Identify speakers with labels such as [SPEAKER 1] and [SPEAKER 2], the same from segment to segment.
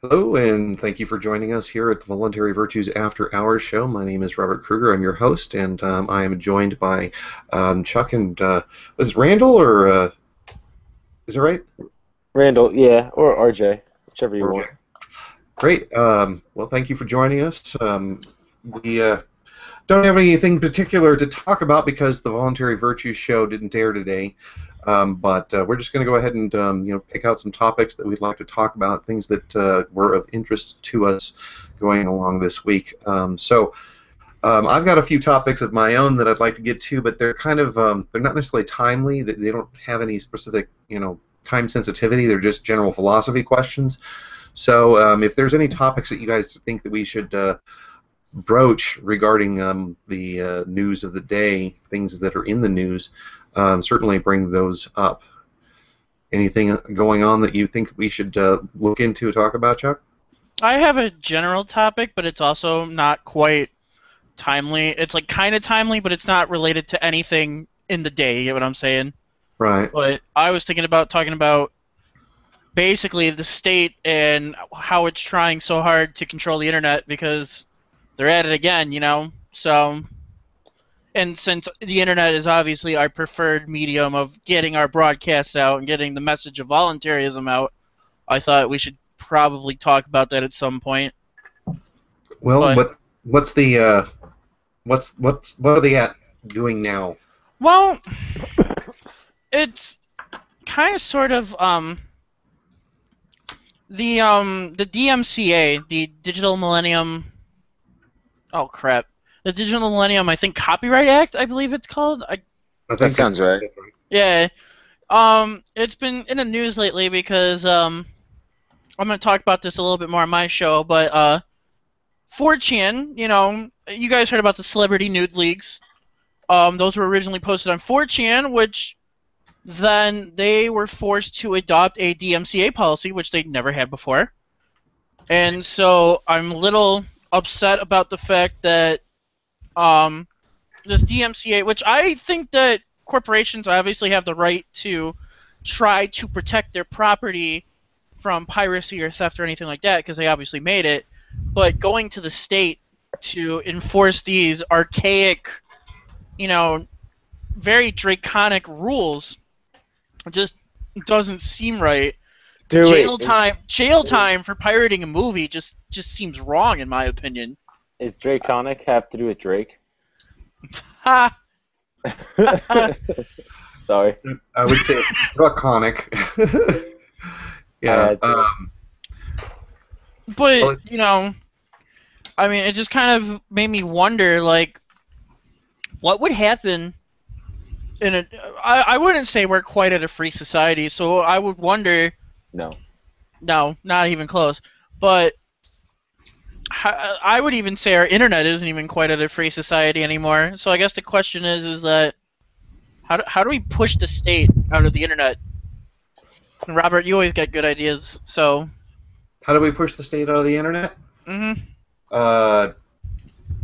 [SPEAKER 1] Hello, and thank you for joining us here at the Voluntary Virtues After Hours show. My name is Robert Kruger. I'm your host, and I am joined by Chuck and is it Randall or is it right?
[SPEAKER 2] Randall, yeah, or RJ, whichever you
[SPEAKER 1] Okay,
[SPEAKER 2] want.
[SPEAKER 1] great. Well, thank you for joining us. We don't have anything particular to talk about because the Voluntary Virtues show didn't air today. But we're just going to go ahead and pick out some topics that we'd like to talk about, things that were of interest to us going along this week. I've got a few topics of my own that I'd like to get to, but they're kind of they're not necessarily timely. They don't have any specific time sensitivity. They're just general philosophy questions. So if there's any topics that you guys think that we should broach regarding the news of the day, things that are in the news, certainly bring those up. Anything going on that you think we should look into, talk about, Chuck?
[SPEAKER 3] I have a general topic, but it's also not quite timely. It's like kind of timely, but it's not related to anything in the day, you get what I'm saying?
[SPEAKER 1] Right.
[SPEAKER 3] But I was thinking about talking about basically the state and how it's trying so hard to control the internet because they're at it again, So, and since the internet is obviously our preferred medium of getting our broadcasts out and getting the message of voluntarism out, I thought we should probably talk about that at some point.
[SPEAKER 1] Well,
[SPEAKER 3] But,
[SPEAKER 1] what are they doing now?
[SPEAKER 3] well, it's kind of sort of the DMCA, the Digital Millennium. Oh crap! The Digital Millennium, I think, Copyright Act, I believe it's called.
[SPEAKER 1] I
[SPEAKER 2] That
[SPEAKER 1] think
[SPEAKER 2] sounds right.
[SPEAKER 3] Yeah. It's been in the news lately because I'm gonna talk about this a little bit more on my show, but 4chan, you guys heard about the celebrity nude leaks. Those were originally posted on 4chan, which then they were forced to adopt a DMCA policy, which they'd never had before. And so I'm a little upset about the fact that this DMCA, which I think that corporations obviously have the right to try to protect their property from piracy or theft or anything like that, because they obviously made it, but going to the state to enforce these archaic, very draconic rules just doesn't seem right. Jail time for pirating a movie just seems wrong in my opinion.
[SPEAKER 2] Is Draconic have to do with Drake?
[SPEAKER 3] Ha!
[SPEAKER 2] Sorry.
[SPEAKER 1] I would say it's draconic. Yeah.
[SPEAKER 3] But I mean, it just kind of made me wonder, like, what would happen in a... I wouldn't say we're quite at a free society, so I would wonder...
[SPEAKER 2] No.
[SPEAKER 3] No, not even close. But I would even say our internet isn't even quite at a free society anymore. So I guess the question is that how do we push the state out of the internet? And Robert, you always get good ideas, so...
[SPEAKER 1] How do we push the state out of the internet?
[SPEAKER 3] Mm-hmm.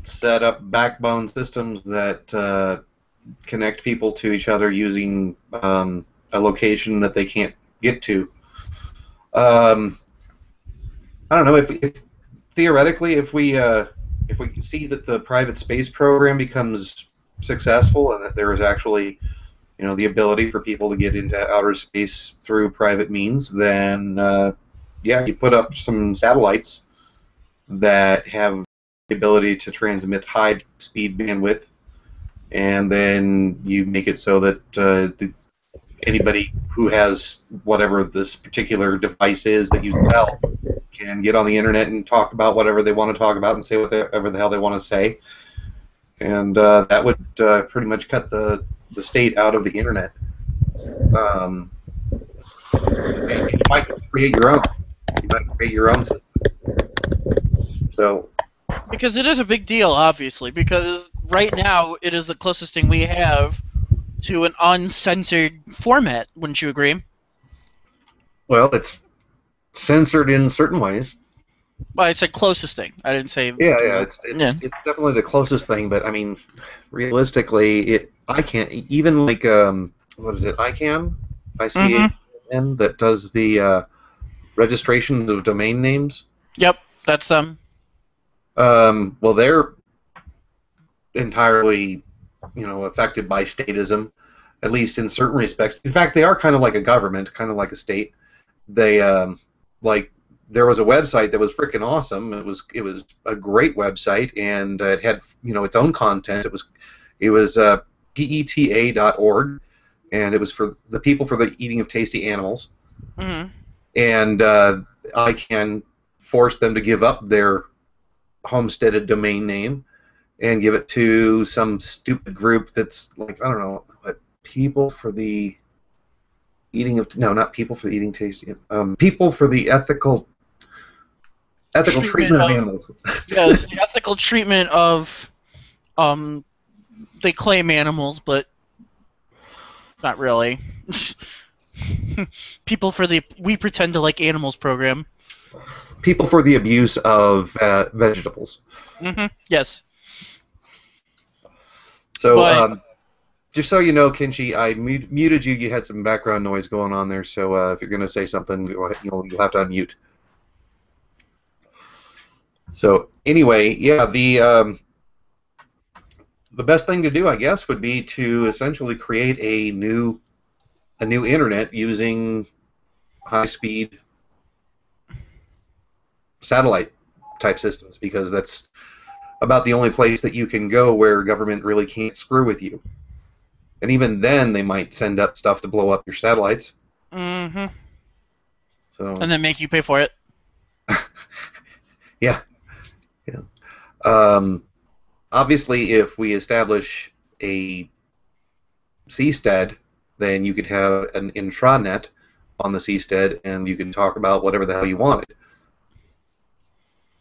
[SPEAKER 1] Set up backbone systems that connect people to each other using a location that they can't get to. I don't know if theoretically, if we see that the private space program becomes successful and that there is actually the ability for people to get into outer space through private means, then yeah, you put up some satellites that have the ability to transmit high speed bandwidth, and then you make it so that anybody who has whatever this particular device is that uses Bell can get on the internet and talk about whatever they want to talk about and say whatever the hell they want to say, and that would pretty much cut the state out of the internet. And you might create your own. You might create your own system. So.
[SPEAKER 3] Because it is a big deal, obviously, because right now it is the closest thing we have to an uncensored format, wouldn't you agree?
[SPEAKER 1] Well, it's censored in certain ways.
[SPEAKER 3] Well, I said closest thing. I didn't say...
[SPEAKER 1] Yeah, it's definitely the closest thing, but I mean, realistically, I can't, even like, what is it, ICANN, that does the registrations of domain names.
[SPEAKER 3] Yep, that's them.
[SPEAKER 1] Well, they're entirely, affected by statism, at least in certain respects. In fact, they are kind of like a government, kind of like a state. They like there was a website that was freaking awesome. It was a great website, and it had its own content. It was PETA.org, and it was for the people for the eating of tasty animals.
[SPEAKER 3] Mm-hmm.
[SPEAKER 1] And I can force them to give up their homesteaded domain name and give it to some stupid group that's like, I don't know, what, people for the eating of, no, not people for the eating tasty, people for the ethical treatment of animals.
[SPEAKER 3] Yes, the ethical treatment of, they claim animals, but not really. People for the we pretend to like animals program.
[SPEAKER 1] People for the abuse of vegetables.
[SPEAKER 3] Mm-hmm. Yes.
[SPEAKER 1] So,
[SPEAKER 3] But,
[SPEAKER 1] just so you know, Kinchi, I muted you. You had some background noise going on there, so if you're going to say something, you'll have to unmute. So, anyway, yeah, the best thing to do, I guess, would be to essentially create a new internet using high-speed satellite type systems, because that's about the only place that you can go where government really can't screw with you. And even then, they might send up stuff to blow up your satellites.
[SPEAKER 3] mm-hmm.
[SPEAKER 1] So.
[SPEAKER 3] And then make you pay for it.
[SPEAKER 1] Yeah. Obviously, if we establish a seastead, then you could have an intranet on the seastead, and you could talk about whatever the hell you wanted.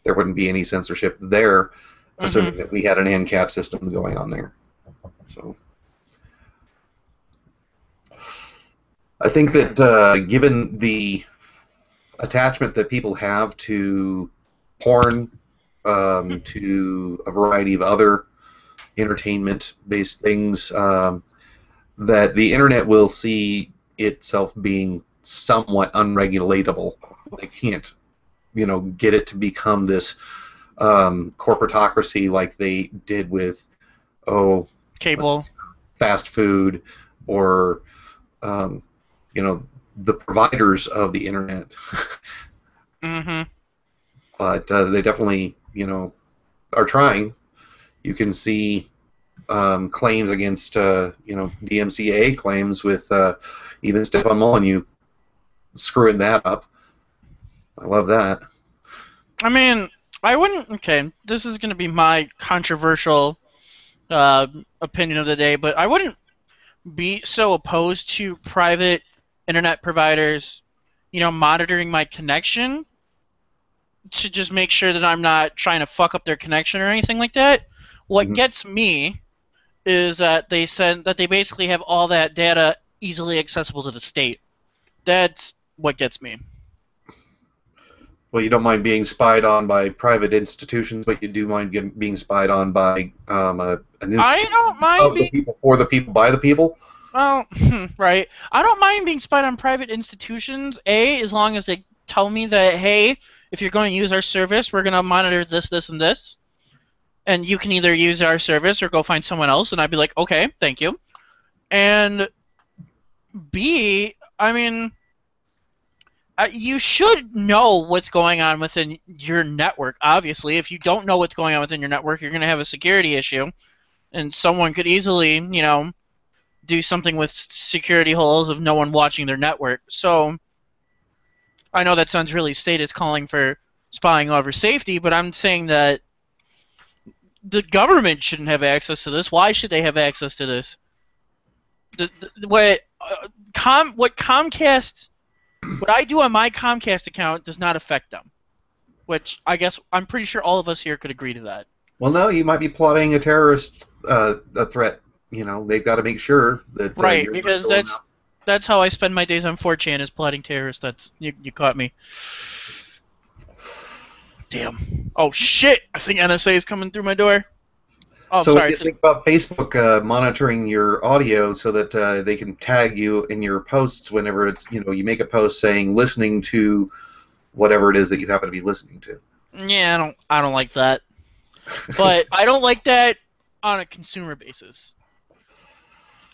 [SPEAKER 1] There wouldn't be any censorship there, assuming that we had an ANCAP system going on there. So, I think that given the attachment that people have to porn, to a variety of other entertainment-based things, that the internet will see itself being somewhat unregulatable. They can't, get it to become this corporatocracy like they did with,
[SPEAKER 3] Cable,
[SPEAKER 1] fast food, or, the providers of the internet.
[SPEAKER 3] mm-hmm.
[SPEAKER 1] But they definitely, are trying. You can see claims against, DMCA claims with even Stefan Molyneux screwing that up. I love that.
[SPEAKER 3] I mean, I wouldn't. Okay, this is going to be my controversial opinion of the day, but I wouldn't be so opposed to private internet providers, monitoring my connection to just make sure that I'm not trying to fuck up their connection or anything like that. What gets me is that they said that they basically have all that data easily accessible to the state. That's what gets me.
[SPEAKER 1] Well, you don't mind being spied on by private institutions, but you do mind being spied on by an institution.
[SPEAKER 3] I don't mind
[SPEAKER 1] the people, for the people, by the people.
[SPEAKER 3] Well, right. I don't mind being spied on private institutions, as long as they tell me that, hey, if you're going to use our service, we're going to monitor this, this, and this. And you can either use our service or go find someone else. And I'd be like, okay, thank you. And B, I mean, you should know what's going on within your network, obviously. If you don't know what's going on within your network, you're going to have a security issue. And someone could easily, do something with security holes of no one watching their network. So I know that sounds really statist, calling for spying over safety, but I'm saying that the government shouldn't have access to this. Why should they have access to this? What Comcast, what I do on my Comcast account does not affect them, which I guess I'm pretty sure all of us here could agree to that.
[SPEAKER 1] Well, no, you might be plotting a terrorist a threat. They've got to make sure that
[SPEAKER 3] right, because that's how I spend my days on 4chan, is plotting terrorists. That's you caught me. Damn. Oh shit! I think NSA is coming through my door. Oh,
[SPEAKER 1] so
[SPEAKER 3] sorry.
[SPEAKER 1] What do you think about Facebook monitoring your audio so that they can tag you in your posts whenever it's, you make a post saying listening to whatever it is that you happen to be listening to.
[SPEAKER 3] Yeah, I don't like that. But I don't like that on a consumer basis.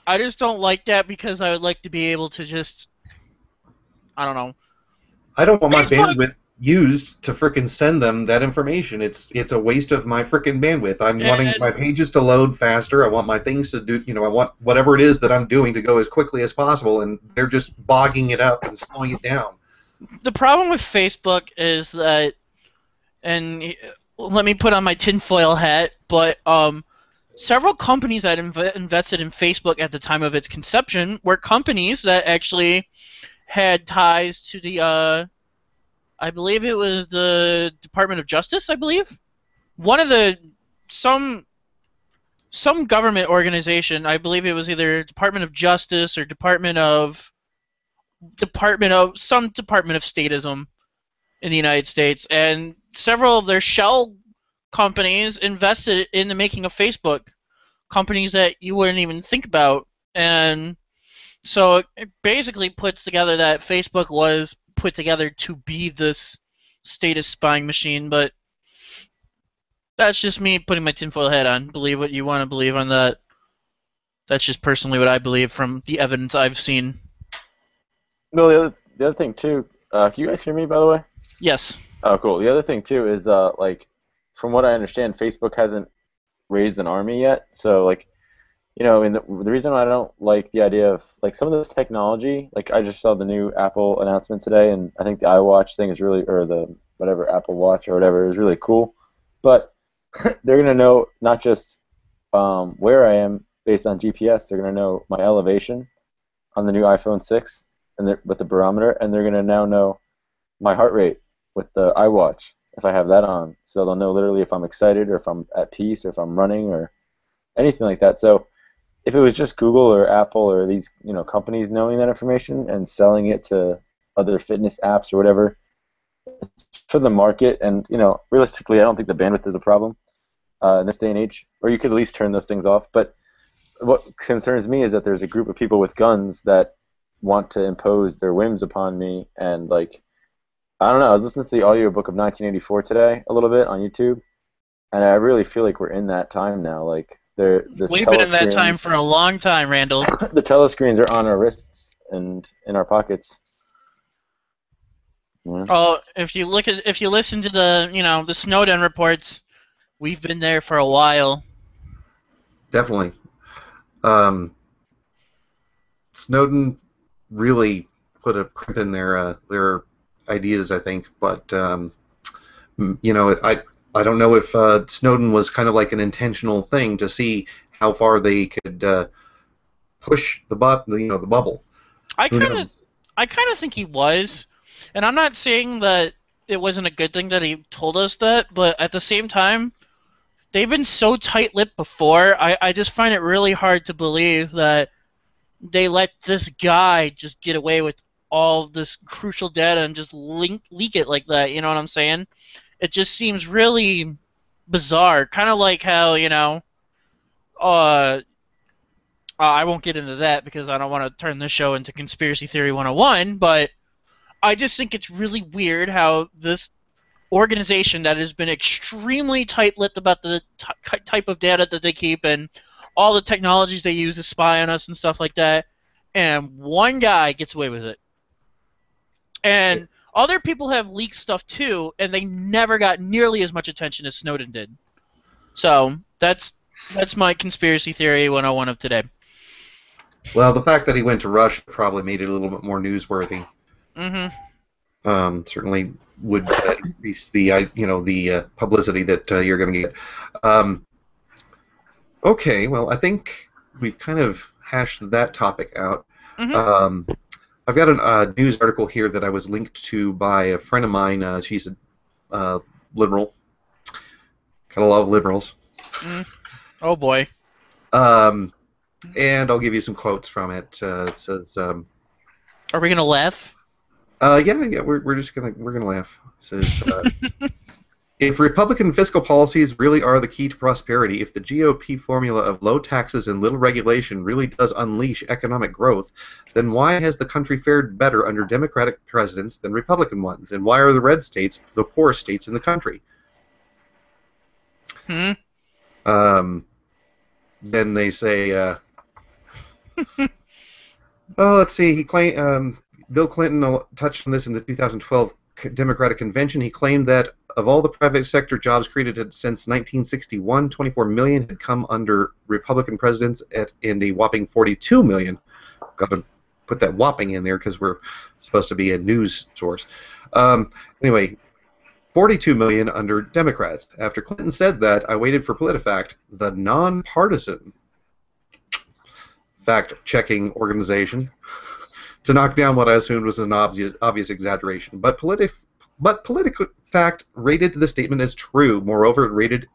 [SPEAKER 3] I just don't like that because I would like to be able to just, I don't know.
[SPEAKER 1] I don't want my
[SPEAKER 3] Facebook.
[SPEAKER 1] bandwidth used to frickin' send them that information. It's a waste of my frickin' bandwidth. I'm wanting my pages to load faster. I want my things to do, I want whatever it is that I'm doing to go as quickly as possible, and they're just bogging it up and slowing it down.
[SPEAKER 3] The problem with Facebook is that, and let me put on my tinfoil hat, but several companies that invested in Facebook at the time of its conception were companies that actually had ties to the, I believe it was the Department of Justice, I believe. One of the, some government organization, I believe it was either Department of Justice or Department of Statism in the United States, and several of their shell companies invested in the making of Facebook, companies that you wouldn't even think about. And so it basically puts together that Facebook was put together to be this status spying machine, but that's just me putting my tinfoil hat on. Believe what you want to believe on that. That's just personally what I believe from the evidence I've seen.
[SPEAKER 2] No, the other thing too. Can you guys hear me, by the way?
[SPEAKER 3] Yes.
[SPEAKER 2] Oh, cool. The other thing too is like, from what I understand, Facebook hasn't raised an army yet. So like, and the reason why I don't like the idea of like some of this technology, like I just saw the new Apple announcement today, and I think the iWatch thing is really, or the whatever Apple Watch or whatever is really cool. But they're gonna know not just where I am based on GPS. They're gonna know my elevation on the new iPhone 6 and with the barometer, and they're gonna now know my heart rate with the iWatch if I have that on. So they'll know literally if I'm excited or if I'm at peace or if I'm running or anything like that. So if it was just Google or Apple or these companies knowing that information and selling it to other fitness apps or whatever, it's for the market. And realistically, I don't think the bandwidth is a problem in this day and age. Or you could at least turn those things off. But what concerns me is that there's a group of people with guns that want to impose their whims upon me. And like, I don't know, I was listening to the audiobook of 1984 today a little bit on YouTube, and I really feel like we're in that time now. Like,
[SPEAKER 3] we've been in that time for a long time, Randall.
[SPEAKER 2] The telescreens are on our wrists and in our pockets. Yeah.
[SPEAKER 3] Oh, if you listen to the the Snowden reports, we've been there for a while.
[SPEAKER 1] Definitely. Snowden really put a crimp in their ideas, I think, but I don't know if Snowden was kind of like an intentional thing to see how far they could push the bubble.
[SPEAKER 3] I kind of think he was, and I'm not saying that it wasn't a good thing that he told us that, but at the same time, they've been so tight-lipped before. I just find it really hard to believe that they let this guy just get away with all this crucial data and just leak it like that. You know what I'm saying? It just seems really bizarre. Kind of like how, I won't get into that because I don't want to turn this show into Conspiracy Theory 101, but I just think it's really weird how this organization that has been extremely tight-lipped about the type of data that they keep and all the technologies they use to spy on us and stuff like that, and one guy gets away with it. And other people have leaked stuff too, and they never got nearly as much attention as Snowden did. So that's my Conspiracy Theory 101 of today.
[SPEAKER 1] Well, the fact that he went to Russia probably made it a little bit more newsworthy.
[SPEAKER 3] Mm-hmm.
[SPEAKER 1] Certainly would increase the publicity that you're going to get. Okay, well, I think we've kind of hashed that topic out.
[SPEAKER 3] Mm-hmm.
[SPEAKER 1] I've got a news article here that I was linked to by a friend of mine. She's a liberal. Kind of love liberals.
[SPEAKER 3] Oh, boy.
[SPEAKER 1] And I'll give you some quotes from it. It says...
[SPEAKER 3] Are we going to laugh?
[SPEAKER 1] Yeah, we're gonna laugh. It says... If Republican fiscal policies really are the key to prosperity, if the GOP formula of low taxes and little regulation really does unleash economic growth, then why has the country fared better under Democratic presidents than Republican ones? And why are the red states the poorest states in the country? Then they say, let's see, Bill Clinton touched on this in the 2012 Democratic Convention. He claimed that of all the private sector jobs created since 1961, 24 million had come under Republican presidents and a whopping 42 million. Got to put that whopping in there because we're supposed to be a news source. Anyway, 42 million under Democrats. After Clinton said that, I waited for PolitiFact, the nonpartisan fact-checking organization, to knock down what I assumed was an obvious exaggeration. But PolitiFact rated the statement as true. Moreover, it rated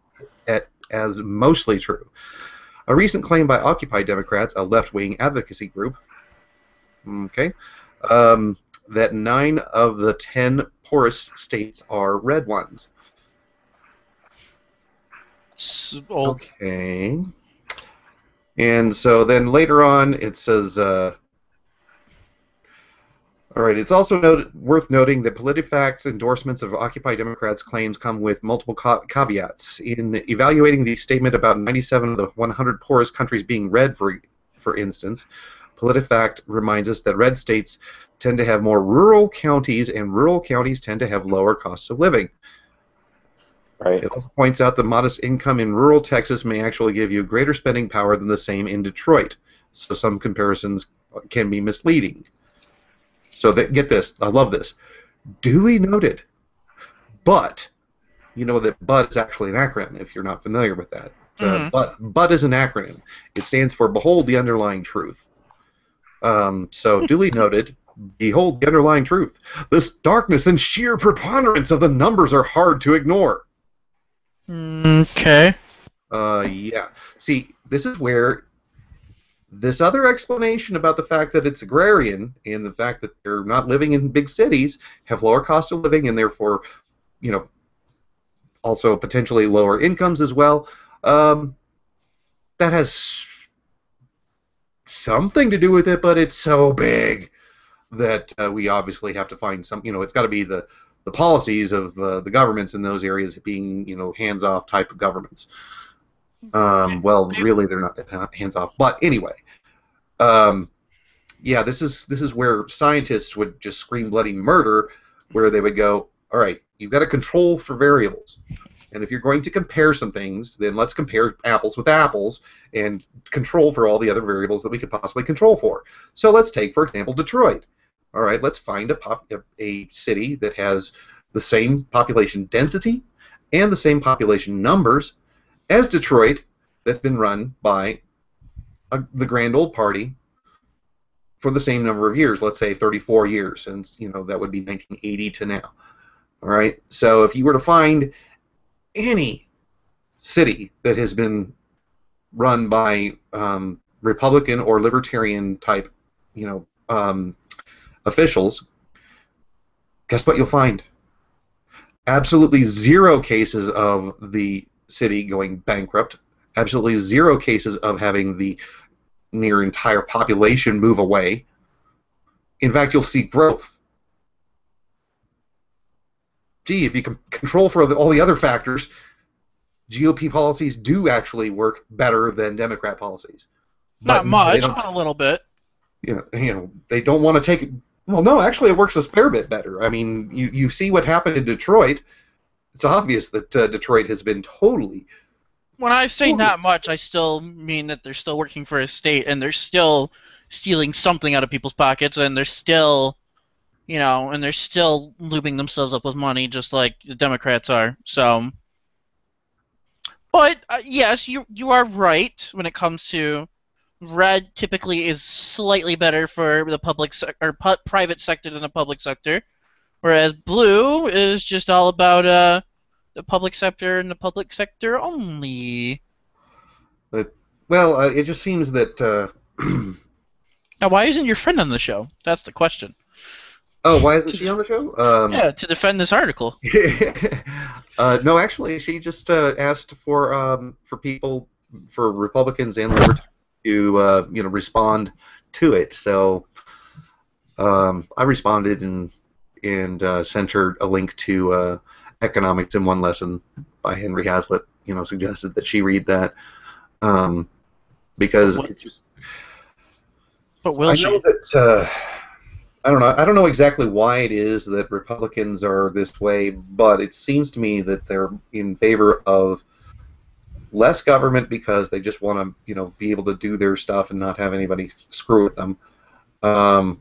[SPEAKER 1] it as mostly true. A recent claim by Occupy Democrats, a left-wing advocacy group, that 9 of the 10 poorest states are red ones. Okay. And so then later on it says, all right, it's also worth noting that PolitiFact's endorsements of Occupy Democrats' claims come with multiple caveats. In evaluating the statement about 97 of the 100 poorest countries being red, for instance, PolitiFact reminds us that red states tend to have more rural counties, and rural counties tend to have lower costs of living.
[SPEAKER 2] Right.
[SPEAKER 1] It also points out that modest income in rural Texas may actually give you greater spending power than the same in Detroit. So some comparisons can be misleading. So get this, I love this. Duly noted. But, you know that BUT is actually an acronym if you're not familiar with that. BUT is an acronym. It stands for Behold the Underlying Truth. So duly noted, behold the underlying truth. This darkness and sheer preponderance of the numbers are hard to ignore.
[SPEAKER 3] Okay.
[SPEAKER 1] Yeah. See, this is where this other explanation about the fact that it's agrarian and the fact that they're not living in big cities, have lower cost of living, and therefore, you know, also potentially lower incomes as well, that has something to do with it, but it's so big that we obviously have to find some, it's got to be the policies of the governments in those areas being, hands-off type of governments. Well, really, they're not hands-off. But anyway, yeah, this is where scientists would just scream bloody murder, where they would go, all right, you've got to control for variables. And if you're going to compare some things, then let's compare apples with apples and control for all the other variables that we could possibly control for. So let's take, for example, Detroit. All right, let's find a city that has the same population density and the same population numbers as Detroit, that's been run by the Grand Old Party for the same number of years, let's say 34 years, and that would be 1980 to now. All right, so if you were to find any city that has been run by Republican or Libertarian type, officials, guess what you'll find? Absolutely zero cases of the city going bankrupt. Absolutely zero cases of having the near entire population move away. In fact, you'll see growth. Gee, if you can control for all the other factors, GOP policies do actually work better than Democrat policies.
[SPEAKER 3] Not much, but a little bit.
[SPEAKER 1] They don't want to take it. Well, no, actually, it works a fair bit better. I mean, you see what happened in Detroit. It's obvious that Detroit has been totally.
[SPEAKER 3] When I say not much, I still mean that they're still working for a state, and they're still stealing something out of people's pockets, and they're still, and they're still lubing themselves up with money, just like the Democrats are. So, but yes, you are right when it comes to red. Typically, is slightly better for the private sector than the public sector, whereas blue is just all about the public sector and the public sector only.
[SPEAKER 1] Well, it just seems that.
[SPEAKER 3] Now, why isn't your friend on the show? That's the question.
[SPEAKER 1] Oh, why isn't she on the show?
[SPEAKER 3] Yeah, to defend this article.
[SPEAKER 1] No, actually, she just asked for people, for Republicans and Libertarians to respond to it. So I responded and sent her a link to Economics in One Lesson by Henry Hazlitt. Suggested that she read that because
[SPEAKER 3] But
[SPEAKER 1] it just.
[SPEAKER 3] will
[SPEAKER 1] I
[SPEAKER 3] she?
[SPEAKER 1] know that. I don't know. I don't know exactly why it is that Republicans are this way, but it seems to me that they're in favor of less government because they just want to, be able to do their stuff and not have anybody screw with them. But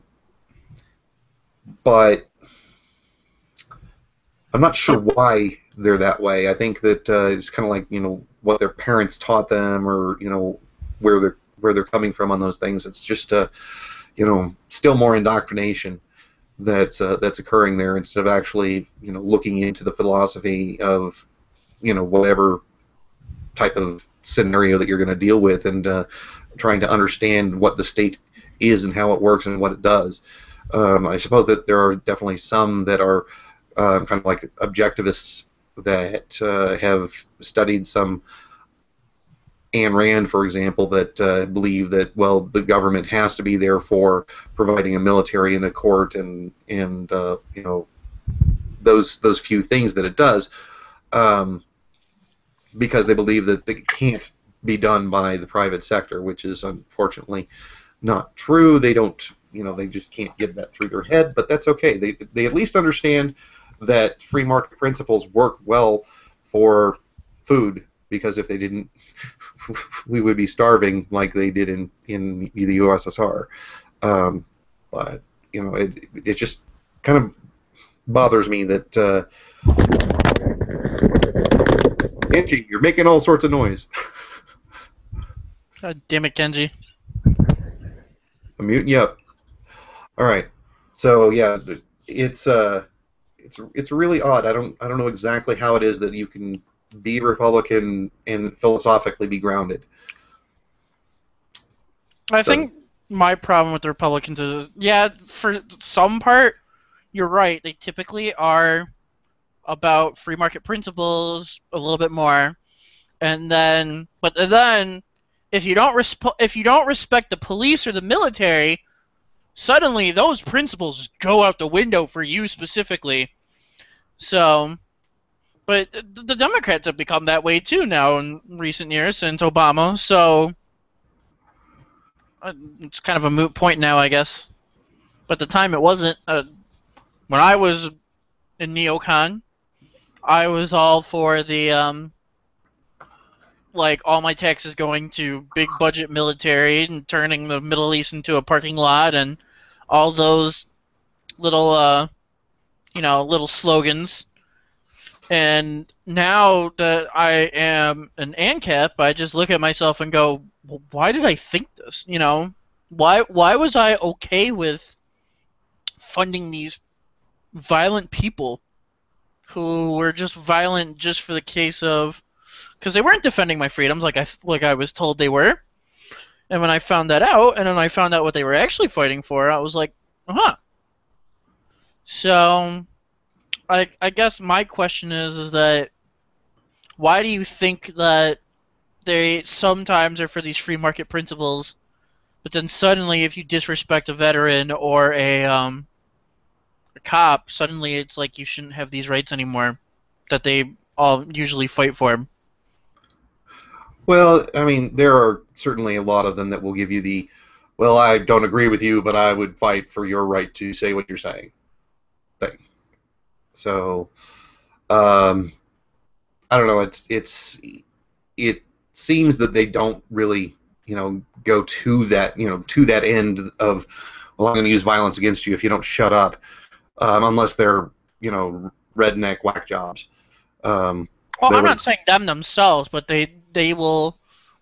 [SPEAKER 1] I'm not sure why they're that way. I think that it's kind of like what their parents taught them, or where they're coming from on those things. It's just still more indoctrination that's occurring there instead of actually looking into the philosophy of whatever type of scenario that you're going to deal with, and trying to understand what the state is and how it works and what it does. I suppose that there are definitely some that are kind of like objectivists that have studied some Ayn Rand, for example, that believe that, well, the government has to be there for providing a military and a court and those few things that it does, because they believe that it can't be done by the private sector, which is unfortunately not true. They don't, they just can't get that through their head, but that's okay. They at least understand that free market principles work well for food, because if they didn't, we would be starving like they did in the USSR. But it just kind of bothers me that Angie, you're making all sorts of noise.
[SPEAKER 3] God damn it, Kenji.
[SPEAKER 1] I'm muting you up. All right. So yeah, it's really odd. I don't know exactly how it is that you can be Republican and philosophically be grounded.
[SPEAKER 3] I think my problem with the Republicans is, yeah, for some part, you're right. They typically are about free market principles a little bit more, but then if you don't respect the police or the military, suddenly those principles go out the window for you specifically. So, but the Democrats have become that way too now in recent years since Obama. So it's kind of a moot point now, I guess. But at the time it wasn't. When I was in neocon, I was all for the like all my taxes going to big budget military and turning the Middle East into a parking lot and all those little little slogans. And now that I am an ANCAP, I just look at myself and go, well, why did I think this? Why was I okay with funding these violent people who were just violent just for the case of, because they weren't defending my freedoms like I was told they were. And when I found that out, and then I found out what they were actually fighting for, I was like, huh. So I guess my question is that why do you think that they sometimes are for these free market principles, but then suddenly if you disrespect a veteran or a cop, suddenly it's like you shouldn't have these rights anymore that they all usually fight for?
[SPEAKER 1] Well, I mean, there are certainly a lot of them that will give you the, well, I don't agree with you, but I would fight for your right to say what you're saying thing. So, I don't know. It seems that they don't really, go to that end of, well, I'm going to use violence against you if you don't shut up, unless they're, redneck whack jobs.
[SPEAKER 3] Well, I'm not saying them themselves, but they will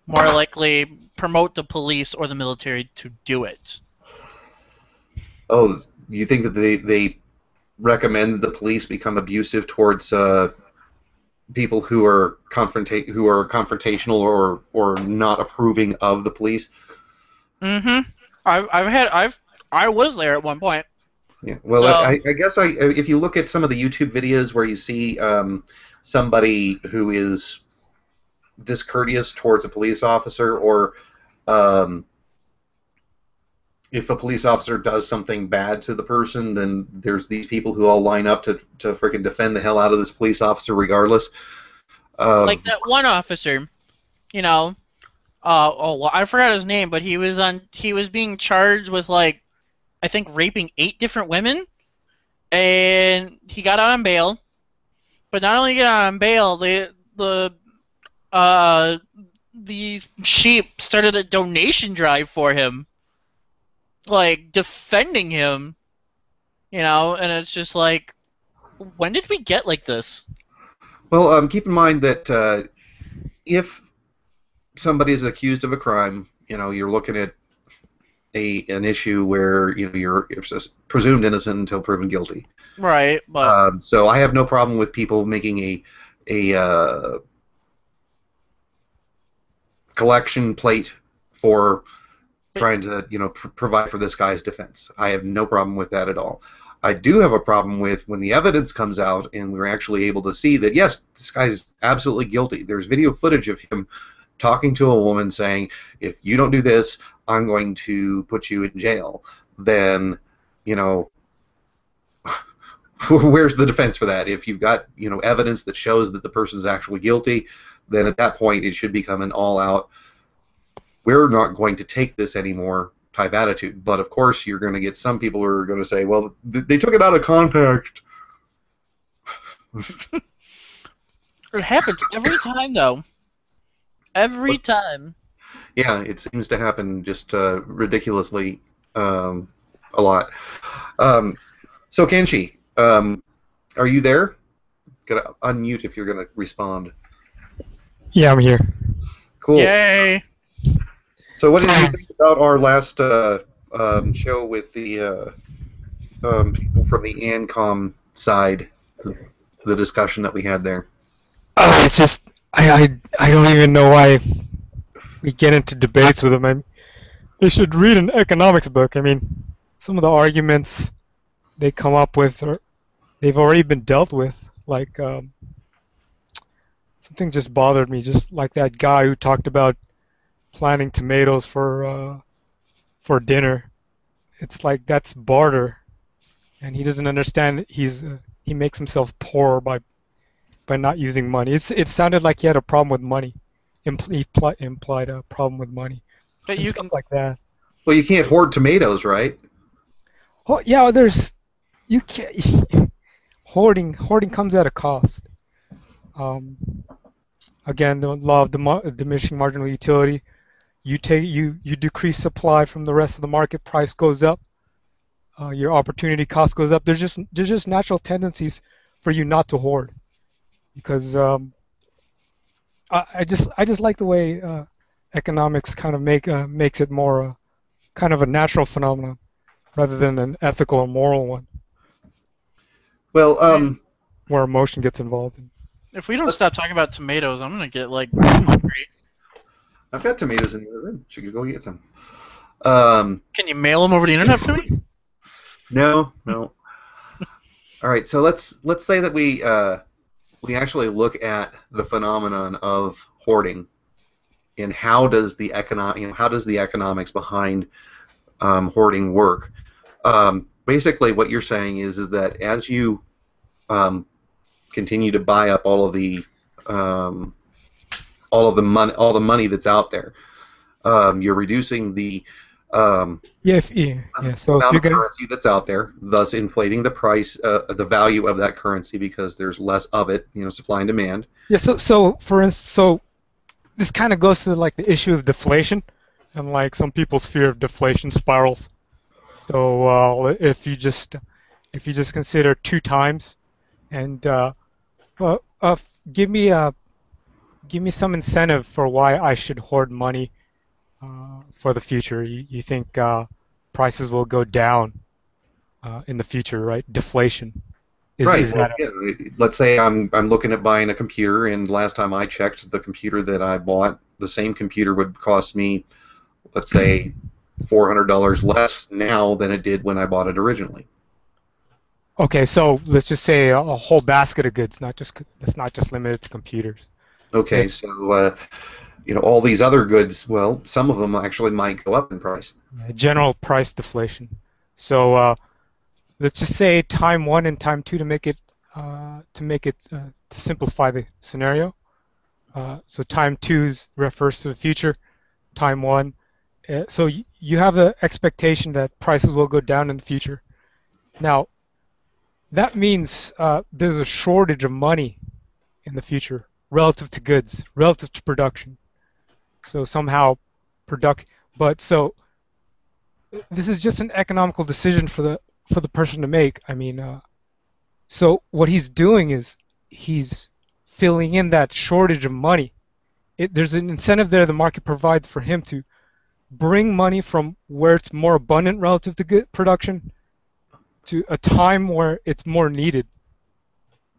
[SPEAKER 3] more likely promote the police or the military to do it.
[SPEAKER 1] Oh, you think that they recommend the police become abusive towards people who are confrontational or not approving of the police?
[SPEAKER 3] Mm-hmm. I was there at one point.
[SPEAKER 1] Yeah. Well,
[SPEAKER 3] So,
[SPEAKER 1] I guess if you look at some of the YouTube videos where you see somebody who is discourteous towards a police officer, or um, if a police officer does something bad to the person, then there's these people who all line up to freaking defend the hell out of this police officer regardless.
[SPEAKER 3] like
[SPEAKER 1] Um,
[SPEAKER 3] that one officer, you know, well, I forgot his name, but he was being charged with, like, I think raping 8 different women, and he got out on bail. But not only got out on bail, uh the sheep started a donation drive for him, like defending him, and it's just like, when did we get like this?
[SPEAKER 1] well, keep in mind that if somebody is accused of a crime, you're looking at an issue where you're presumed innocent until proven guilty.
[SPEAKER 3] Right, but
[SPEAKER 1] So I have no problem with people making a collection plate for trying to provide for this guy's defense. I have no problem with that at all. I do have a problem with when the evidence comes out and we're actually able to see that yes, this guy's absolutely guilty. There's video footage of him talking to a woman saying, if you don't do this, I'm going to put you in jail. Then, where's the defense for that? If you've got evidence that shows that the person's actually guilty, then at that point it should become an all-out, we're not going to take this anymore type attitude. But of course you're going to get some people who are going to say, well, they took it out of context.
[SPEAKER 3] it happens every time, though. Every time.
[SPEAKER 1] Yeah, it seems to happen just ridiculously a lot. So Kenshi, are you there? Gotta unmute if you're gonna respond.
[SPEAKER 4] Yeah, I'm here.
[SPEAKER 1] Cool.
[SPEAKER 3] Yay!
[SPEAKER 1] So what did you think about our last show with the people from the ANCOM side, the discussion that we had there?
[SPEAKER 4] It's just I don't even know why we get into debates with them. I mean, they should read an economics book. I mean, some of the arguments they come up with they've already been dealt with. Like something just bothered me, just like that guy who talked about planting tomatoes for dinner. It's like that's barter, and he doesn't understand. He makes himself poor by not using money. It sounded like he had a problem with money. He implied a problem with money.
[SPEAKER 3] But
[SPEAKER 4] and
[SPEAKER 3] you
[SPEAKER 4] stuff
[SPEAKER 3] can.
[SPEAKER 4] like that.
[SPEAKER 1] Well, you can't hoard tomatoes, right?
[SPEAKER 4] Oh yeah, you can't. Hoarding comes at a cost. Again, the law of diminishing marginal utility. You decrease supply from the rest of the market, price goes up. Your opportunity cost goes up. There's just natural tendencies for you not to hoard, because I just like the way economics kind of makes it more kind of a natural phenomenon rather than an ethical or moral one.
[SPEAKER 1] Well,
[SPEAKER 4] where emotion gets involved.
[SPEAKER 3] If we don't stop talking about tomatoes, I'm gonna get like hungry.
[SPEAKER 1] I've got tomatoes in the other room. Should go get some.
[SPEAKER 3] Can you mail them over the internet to me?
[SPEAKER 1] No. All right, so let's say that we actually look at the phenomenon of hoarding, and how does the economics behind hoarding work? Basically, what you're saying is that as you continue to buy up all of the money that's out there, you're reducing the
[SPEAKER 4] So if
[SPEAKER 1] amount
[SPEAKER 4] you're
[SPEAKER 1] of
[SPEAKER 4] gonna
[SPEAKER 1] currency that's out there, thus inflating the price, the value of that currency, because there's less of it, supply and demand.
[SPEAKER 4] so for instance, this kind of goes to like the issue of deflation, and like some people's fear of deflation spirals. So if you just consider 2 times, and give me some incentive for why I should hoard money for the future. You think prices will go down in the future, right? Deflation. Is that
[SPEAKER 1] Let's say I'm looking at buying a computer, and last time I checked, the computer that I bought, the same computer would cost me, let's say, $400 less now than it did when I bought it originally.
[SPEAKER 4] Okay, so let's just say a whole basket of goods, that's not just limited to computers.
[SPEAKER 1] Okay,
[SPEAKER 4] If
[SPEAKER 1] so all these other goods, well, some of them actually might go up in price.
[SPEAKER 4] general price deflation. So let's just say time one and time two to make it to simplify the scenario. So time two refers to the future. Time one. So you have an expectation that prices will go down in the future. Now that means there's a shortage of money in the future relative to goods, relative to production. So somehow so this is just an economical decision for the person to make. I mean, so what he's doing is he's filling in that shortage of money. There's an incentive there the market provides for him to bring money from where it's more abundant relative to good production to a time where it's more needed.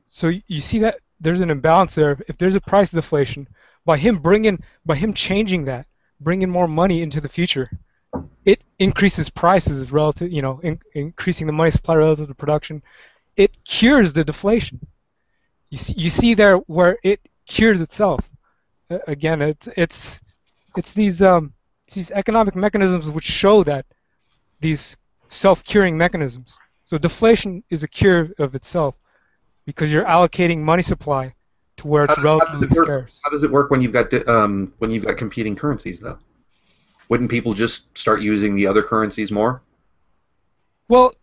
[SPEAKER 4] So you see that there's an imbalance there. If there's a price deflation, by him changing that, bringing more money into the future, it increases prices relative, increasing the money supply relative to production. It cures the deflation. You see there where it cures itself. Again, it's these economic mechanisms which show that these self-curing mechanisms. So deflation is a cure of itself because you're allocating money supply to where it's relatively scarce.
[SPEAKER 1] How does it work when you've got competing currencies, though? Wouldn't people just start using the other currencies more?
[SPEAKER 4] Well,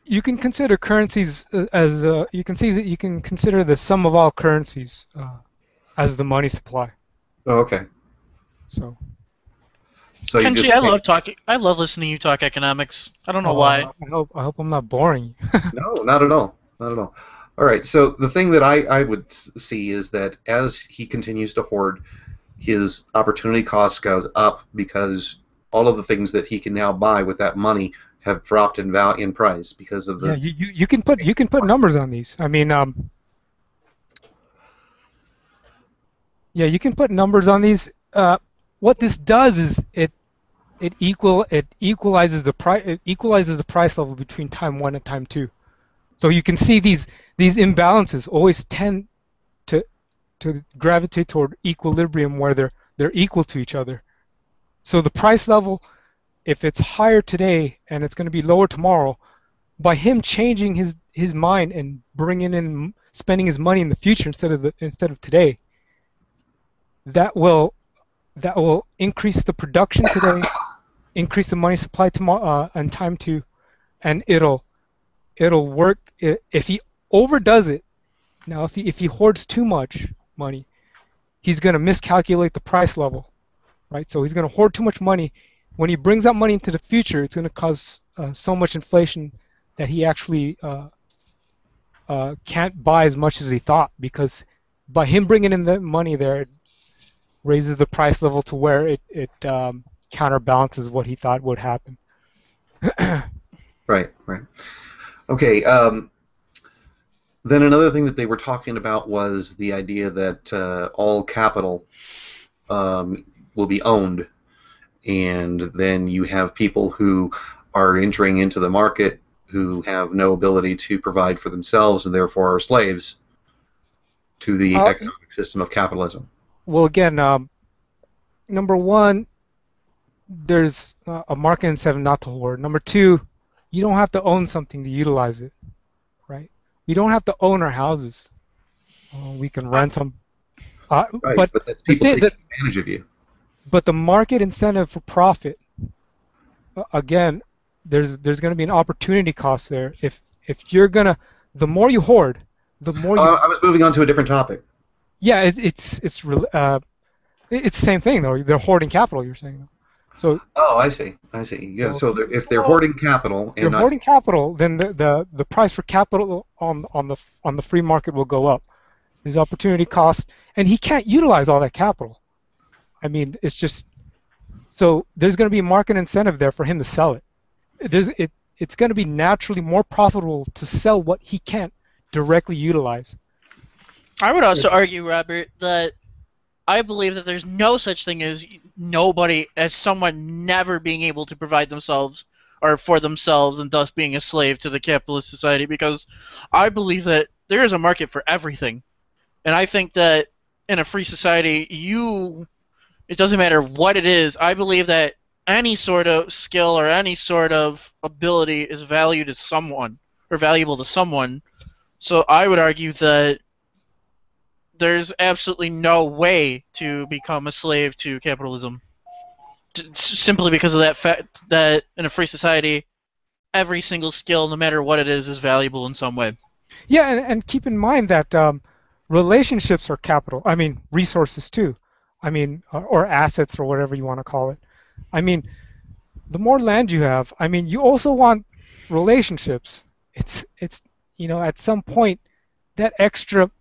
[SPEAKER 4] you can consider currencies as you can consider the sum of all currencies as the money supply.
[SPEAKER 1] Oh, okay.
[SPEAKER 4] So
[SPEAKER 3] Kenji, I love listening to you talk economics. I don't know why.
[SPEAKER 4] I hope I'm not boring you.
[SPEAKER 1] No, not at all. Not at all. All right. So the thing that I would see is that as he continues to hoard, his opportunity cost goes up because all of the things that he can now buy with that money have dropped in price because of the.
[SPEAKER 4] Yeah, you can put numbers on these. I mean, yeah, you can put numbers on these. What this does is it equalizes the price level between time one and time two. So you can see these imbalances always tend to gravitate toward equilibrium where they're equal to each other. So the price level, if it's higher today and it's going to be lower tomorrow, by him changing his mind and spending his money in the future instead of today, that will increase the production today, increase the money supply tomorrow and time two, and it'll work. If he overdoes it, now if he hoards too much money, he's going to miscalculate the price level, right? So he's going to hoard too much money. When he brings that money into the future, it's going to cause so much inflation that he actually can't buy as much as he thought, because by him bringing in the money there, it raises the price level to where it counterbalances what he thought would happen.
[SPEAKER 1] Right. Okay. Then another thing that they were talking about was the idea that all capital will be owned, and then you have people who are entering into the market who have no ability to provide for themselves and therefore are slaves to the economic system of capitalism.
[SPEAKER 4] Well, again, number one, there's a market incentive not to hoard. Number two, you don't have to own something to utilize it, right? We don't have to own our houses. We can rent them.
[SPEAKER 1] Right, but that's people taking advantage of you.
[SPEAKER 4] But the market incentive for profit, again, there's going to be an opportunity cost there. If you're gonna, the more you hoard, the more you.
[SPEAKER 1] I was moving on to a different topic.
[SPEAKER 4] Yeah, it's the same thing though. They're hoarding capital. You're saying. So.
[SPEAKER 1] Oh, I see. Yeah. So if they're hoarding capital and
[SPEAKER 4] hoarding capital, then the price for capital on the free market will go up. His opportunity cost, and he can't utilize all that capital. I mean, it's just so there's going to be a market incentive there for him to sell it. It's going to be naturally more profitable to sell what he can't directly utilize.
[SPEAKER 3] I would also argue, Robert, that I believe that there's no such thing as someone never being able to provide themselves are for themselves and thus being a slave to the capitalist society, because I believe that there is a market for everything. And I think that in a free society, it doesn't matter what it is. I believe that any sort of skill or any sort of ability is valued to someone or valuable to someone. So I would argue that there's absolutely no way to become a slave to capitalism, simply because of that fact that in a free society, every single skill, no matter what it is valuable in some way.
[SPEAKER 4] Yeah, and keep in mind that relationships are capital. I mean, resources too. I mean, or assets or whatever you want to call it. I mean, the more land you have, I mean, you also want relationships. It's at some point, that extra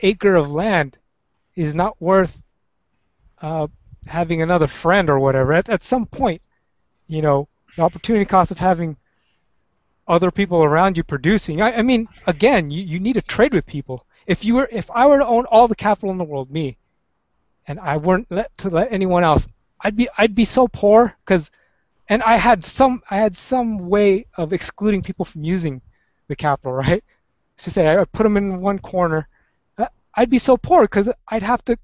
[SPEAKER 4] acre of land is not worth having another friend or whatever. At some point, the opportunity cost of having other people around you producing. I mean, again, you need to trade with people. If I were to own all the capital in the world, me, and I weren't let anyone else, I'd be so poor and I had some way of excluding people from using the capital, right? To say I put them in one corner, I'd be so poor because I have to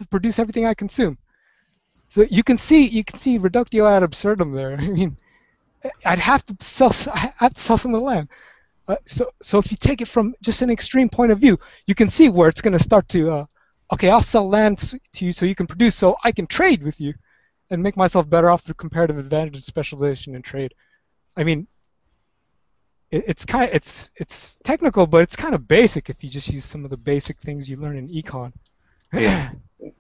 [SPEAKER 4] produce everything I consume. So you can see reductio ad absurdum there. I mean, I have to sell some of the land. So if you take it from just an extreme point of view, you can see where it's going to start to. Okay, I'll sell land to you so you can produce, so I can trade with you, and make myself better off through comparative advantage, specialization, and trade. I mean, it's technical, but it's kind of basic if you just use some of the basic things you learn in econ.
[SPEAKER 1] Yeah. It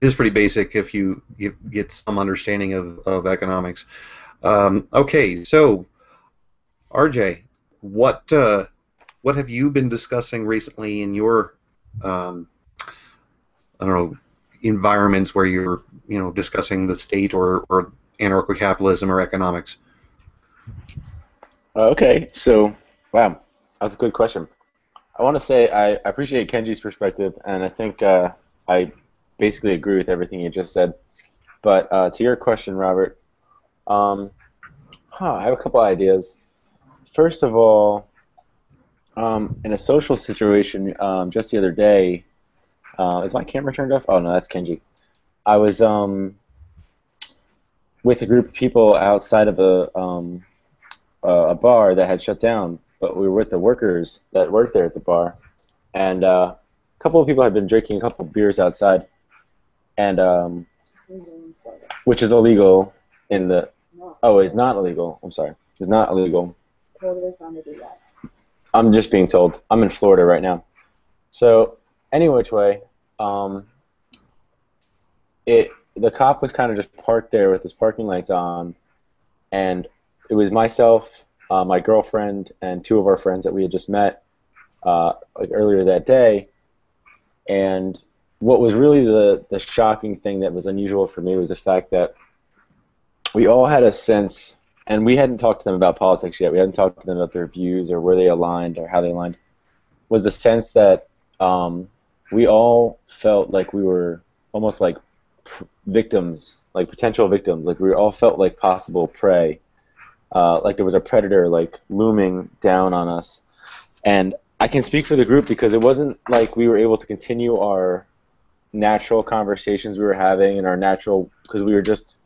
[SPEAKER 1] is pretty basic if you get some understanding of economics. Okay, so RJ, what have you been discussing recently in your I don't know, environments where you're discussing the state or anarcho-capitalism or economics?
[SPEAKER 2] Okay, so wow, that's a good question. I want to say I appreciate Kenji's perspective, and I think I basically agree with everything you just said. But to your question, Robert, I have a couple ideas. First of all, in a social situation, just the other day, is my camera turned off? Oh no, that's Kenji. I was with a group of people outside of a bar that had shut down, but we were with the workers that worked there at the bar, and a couple of people had been drinking a couple of beers outside, and which is illegal in the. Oh, it's not illegal. I'm sorry, it's not illegal.
[SPEAKER 5] Totally fine to do that.
[SPEAKER 2] I'm just being told. I'm in Florida right now. So, any which way, the cop was kind of just parked there with his parking lights on, and it was myself, my girlfriend, and two of our friends that we had just met earlier that day. And what was really the shocking thing that was unusual for me was the fact that we all had a sense, and we hadn't talked to them about politics yet. We hadn't talked to them about their views or where they aligned or how they aligned. Was the sense that we all felt like we were almost like victims, like potential victims. Like we all felt like possible prey. Like there was a predator like looming down on us. And I can speak for the group because it wasn't like we were able to continue our natural conversations we were having and our natural, because we were just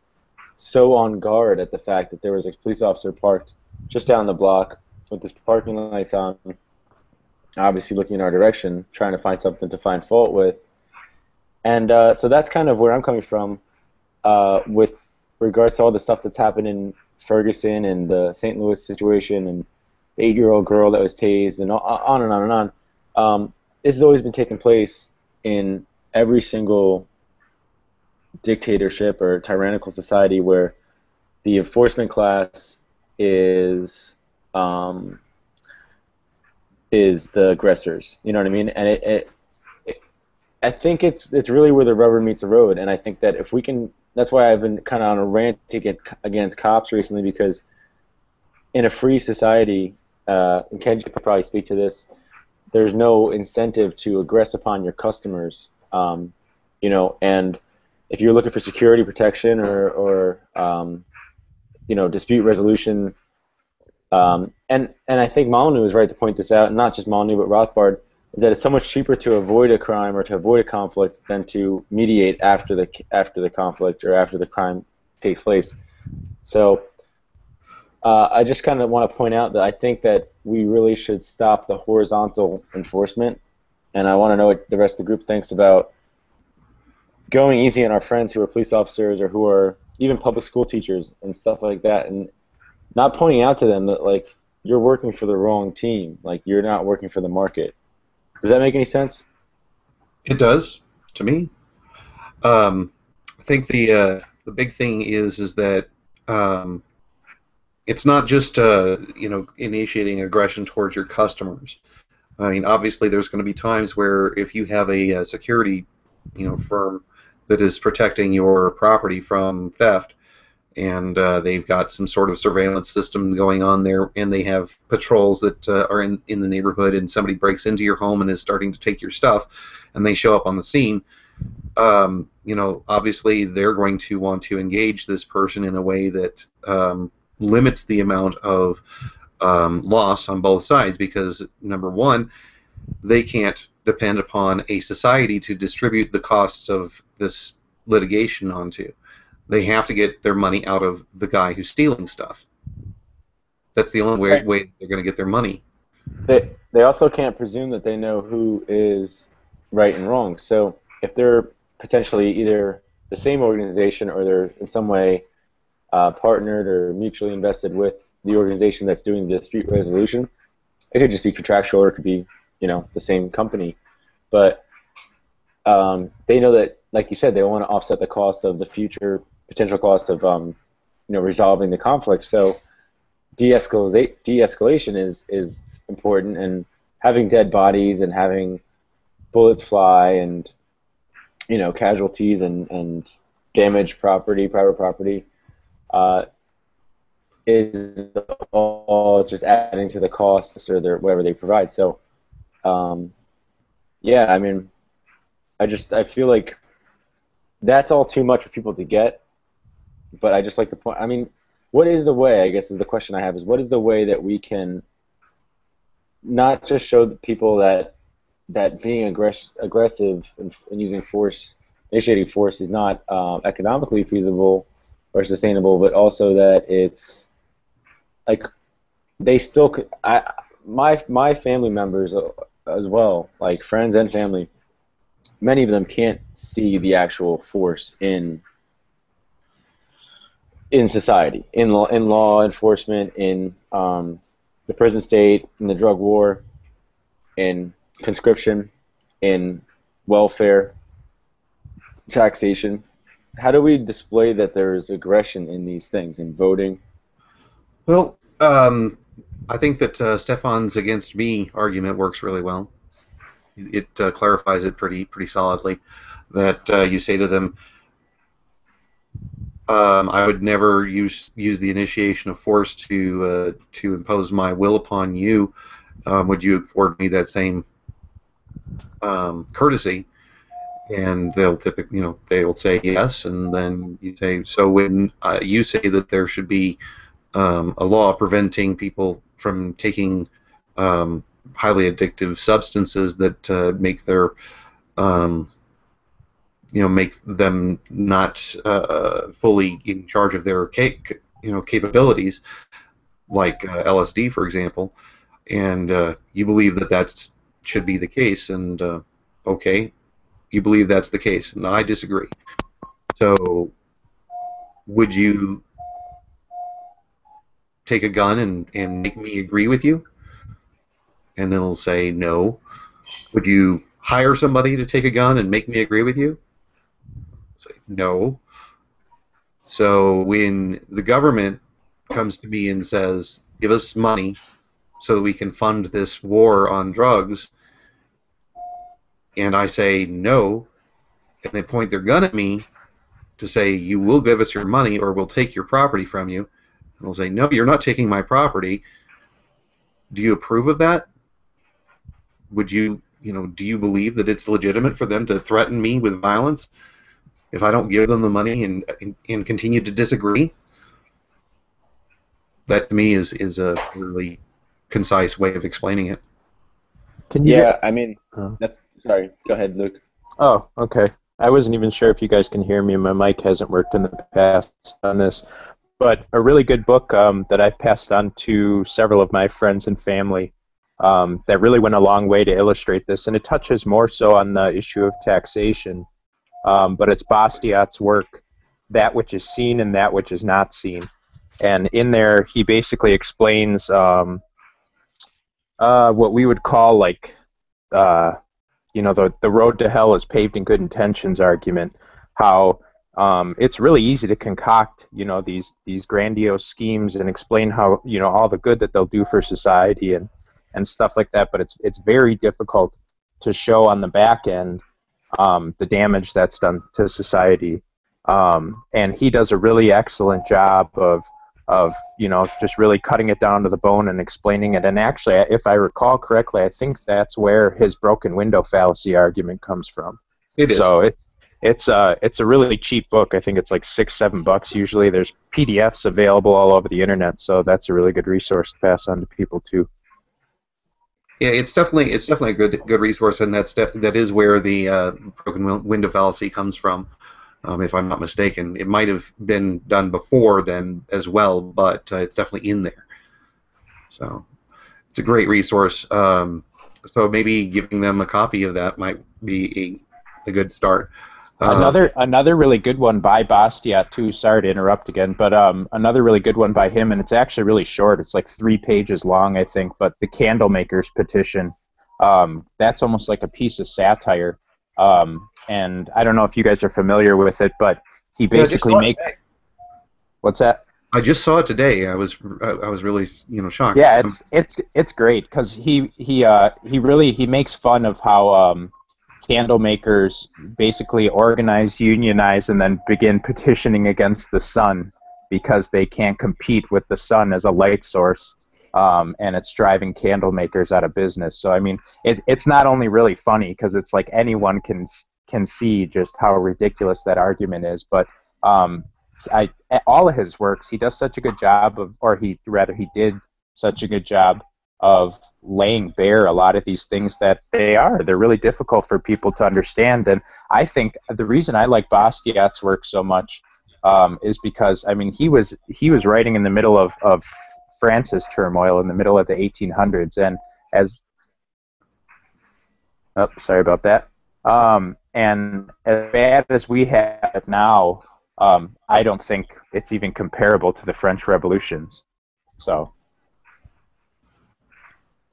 [SPEAKER 2] so on guard at the fact that there was a police officer parked just down the block with his parking lights on, obviously looking in our direction, trying to find something to find fault with. And so that's kind of where I'm coming from with regards to all the stuff that's happened in Ferguson and the St. Louis situation and the 8-year-old girl that was tased and on and on and on. This has always been taking place in every single dictatorship or tyrannical society where the enforcement class is the aggressors. You know what I mean? And I think it's really where the rubber meets the road. And I think that if we can, that's why I've been kind of on a rant against cops recently, because in a free society, and Ken could probably speak to this, there's no incentive to aggress upon your customers. And if you're looking for security protection or dispute resolution. And I think Molyneux is right to point this out, and not just Molyneux but Rothbard, is that it's so much cheaper to avoid a crime or to avoid a conflict than to mediate after the conflict or after the crime takes place. So I just kind of want to point out that I think that we really should stop the horizontal enforcement, and I want to know what the rest of the group thinks about going easy on our friends who are police officers or who are even public school teachers and stuff like that, and not pointing out to them that, like, you're working for the wrong team, like you're not working for the market. Does that make any sense?
[SPEAKER 1] It does, to me. I think the big thing is that it's not just initiating aggression towards your customers. I mean, obviously, there's going to be times where if you have a security firm that is protecting your property from theft, and they've got some sort of surveillance system going on there, and they have patrols that are in the neighborhood, and somebody breaks into your home and is starting to take your stuff, and they show up on the scene, obviously they're going to want to engage this person in a way that limits the amount of loss on both sides, because, number one, they can't depend upon a society to distribute the costs of this litigation onto. They have to get their money out of the guy who's stealing stuff. That's the only way they're going to get their money.
[SPEAKER 2] They also can't presume that they know who is right and wrong. So if they're potentially either the same organization or they're in some way partnered or mutually invested with the organization that's doing the dispute resolution, it could just be contractual or it could be the same company. But they know that, like you said, they want to offset the cost of the future potential cost of resolving the conflict. So de-escalation is important, and having dead bodies and having bullets fly and casualties and damaged property, private property, is all just adding to the costs or whatever they provide. So yeah, I mean, I feel like that's all too much for people to get. But I just like the point. I mean, what is the way, I guess is the question I have, is what is the way that we can not just show the people that being aggressive and using force, initiating force, is not economically feasible or sustainable, but also that it's like they still could. My family members as well, like friends and family, many of them can't see the actual force in society, in law enforcement, in the prison state, in the drug war, in conscription, in welfare, taxation. How do we display that there is aggression in these things, in voting?
[SPEAKER 1] Well, I think that Stefan's against me argument works really well. It clarifies it pretty solidly. That you say to them, I would never use the initiation of force to impose my will upon you. Would you afford me that same courtesy? And they'll typically, they'll say yes, and then you say, so when you say that there should be a law preventing people from taking highly addictive substances that make their make them not fully in charge of their capabilities, like LSD, for example, and you believe that should be the case, and okay, you believe that's the case, and I disagree. So, would you take a gun and make me agree with you? And then they'll say no. Would you hire somebody to take a gun and make me agree with you? Say no. So when the government comes to me and says, give us money so that we can fund this war on drugs, and I say no, and they point their gun at me to say, you will give us your money or we'll take your property from you, and they'll say, no, you're not taking my property. Do you approve of that? Would you, do you believe that it's legitimate for them to threaten me with violence if I don't give them the money and continue to disagree? That to me is a really concise way of explaining it.
[SPEAKER 6] Can you
[SPEAKER 2] Yeah, I mean,
[SPEAKER 6] Oh.
[SPEAKER 2] sorry. Go ahead, Luke.
[SPEAKER 6] Oh, okay. I wasn't even sure if you guys can hear me. My mic hasn't worked in the past on this. But a really good book that I've passed on to several of my friends and family that really went a long way to illustrate this. And it touches more so on the issue of taxation. But it's Bastiat's work, That Which Is Seen and That Which Is Not Seen. And in there, he basically explains what we would call like the road to hell is paved in good intentions argument, how it's really easy to concoct these grandiose schemes and explain how all the good that they'll do for society and stuff like that, but it's very difficult to show on the back end the damage that's done to society, and he does a really excellent job of just really cutting it down to the bone and explaining it. And actually, if I recall correctly, I think that's where his broken window fallacy argument comes from.
[SPEAKER 1] It is.
[SPEAKER 6] So it's a really cheap book. I think it's like $6-7 usually. There's PDFs available all over the internet, so that's a really good resource to pass on to people too.
[SPEAKER 1] Yeah, it's definitely a good resource, and that is where the broken window fallacy comes from. If I'm not mistaken, it might have been done before then as well, but it's definitely in there. So it's a great resource. So maybe giving them a copy of that might be a good start.
[SPEAKER 6] Another really good one by Bastiat too. Sorry to interrupt again, but another really good one by him, and it's actually really short. It's like 3 pages long, I think. But the Candlemakers petition, that's almost like a piece to satire. And I don't know if you guys are familiar with it, but he basically What's that?
[SPEAKER 1] I just saw it today. I was really shocked.
[SPEAKER 6] Yeah, it's great because he makes fun of how candle makers basically organize, unionize, and then begin petitioning against the sun because they can't compete with the sun as a light source. And it's driving candle makers out of business. So I mean, it's not only really funny because it's like anyone can see just how ridiculous that argument is, but all of his works, he does such a good job of, or he did such a good job of laying bare a lot of these things that they're really difficult for people to understand. And I think the reason I like Bastiat's work so much is because I mean he was writing in the middle of France's turmoil in the middle of the 1800s, and sorry about that. And as bad as we have it now, I don't think it's even comparable to the French revolutions. So.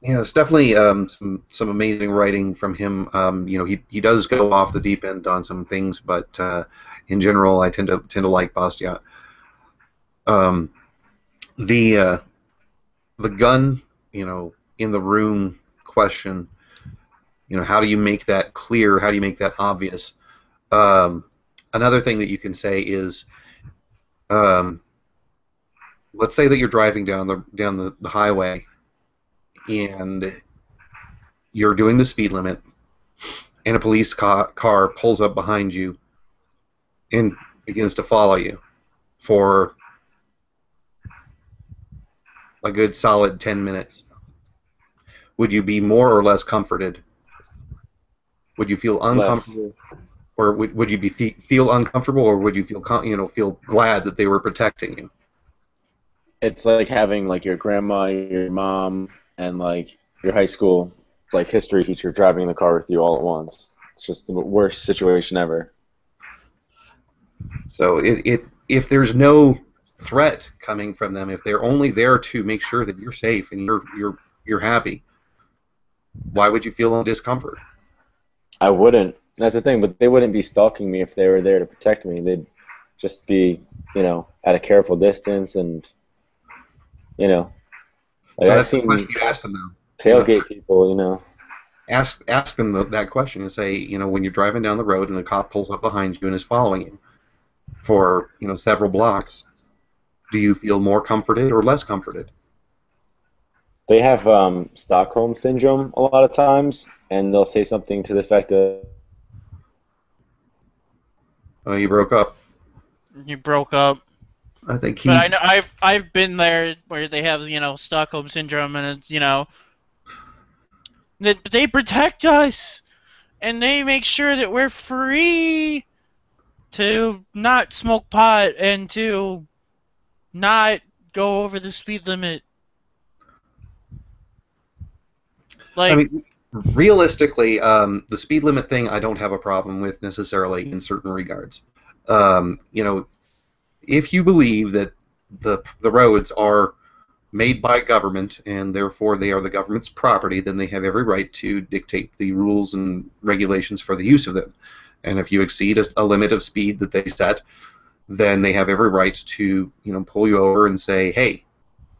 [SPEAKER 1] Yeah, it's definitely some amazing writing from him. He does go off the deep end on some things, but in general, I tend to like Bastiat. The gun, in the room question, how do you make that clear? How do you make that obvious? Another thing that you can say is, let's say that you're driving down the highway, and you're doing the speed limit, and a police car pulls up behind you and begins to follow you for a good solid 10 minutes. Would you be more or less comforted? Would you feel uncomfortable, or would you feel uncomfortable, or would you feel glad that they were protecting you?
[SPEAKER 2] It's like having like your grandma, your mom, and like your high school like history teacher driving in the car with you all at once. It's just the worst situation ever.
[SPEAKER 1] So if there's no threat coming from them, if they're only there to make sure that you're safe and you're happy, why would you feel discomfort?
[SPEAKER 2] I wouldn't. That's the thing, but they wouldn't be stalking me if they were there to protect me. They'd just be, at a careful distance, and like
[SPEAKER 1] So
[SPEAKER 2] I've
[SPEAKER 1] that's the
[SPEAKER 2] seen
[SPEAKER 1] question you ask them, though.
[SPEAKER 2] tailgate people.
[SPEAKER 1] Ask them that question and say, when you're driving down the road and a cop pulls up behind you and is following you for several blocks, do you feel more comforted or less comforted?
[SPEAKER 2] They have Stockholm syndrome a lot of times, and they'll say something to the effect of,
[SPEAKER 1] Oh, you broke up.
[SPEAKER 3] You broke up.
[SPEAKER 1] I think
[SPEAKER 3] But I know I've been there where they have Stockholm syndrome, and it's they protect us and they make sure that we're free to not smoke pot and to not go over the speed limit.
[SPEAKER 1] I
[SPEAKER 3] Like,
[SPEAKER 1] mean, realistically, the speed limit thing I don't have a problem with necessarily in certain regards. If you believe that the roads are made by government and therefore they are the government's property, then they have every right to dictate the rules and regulations for the use of them. And if you exceed a limit of speed that they set, then they have every right to pull you over and say, hey,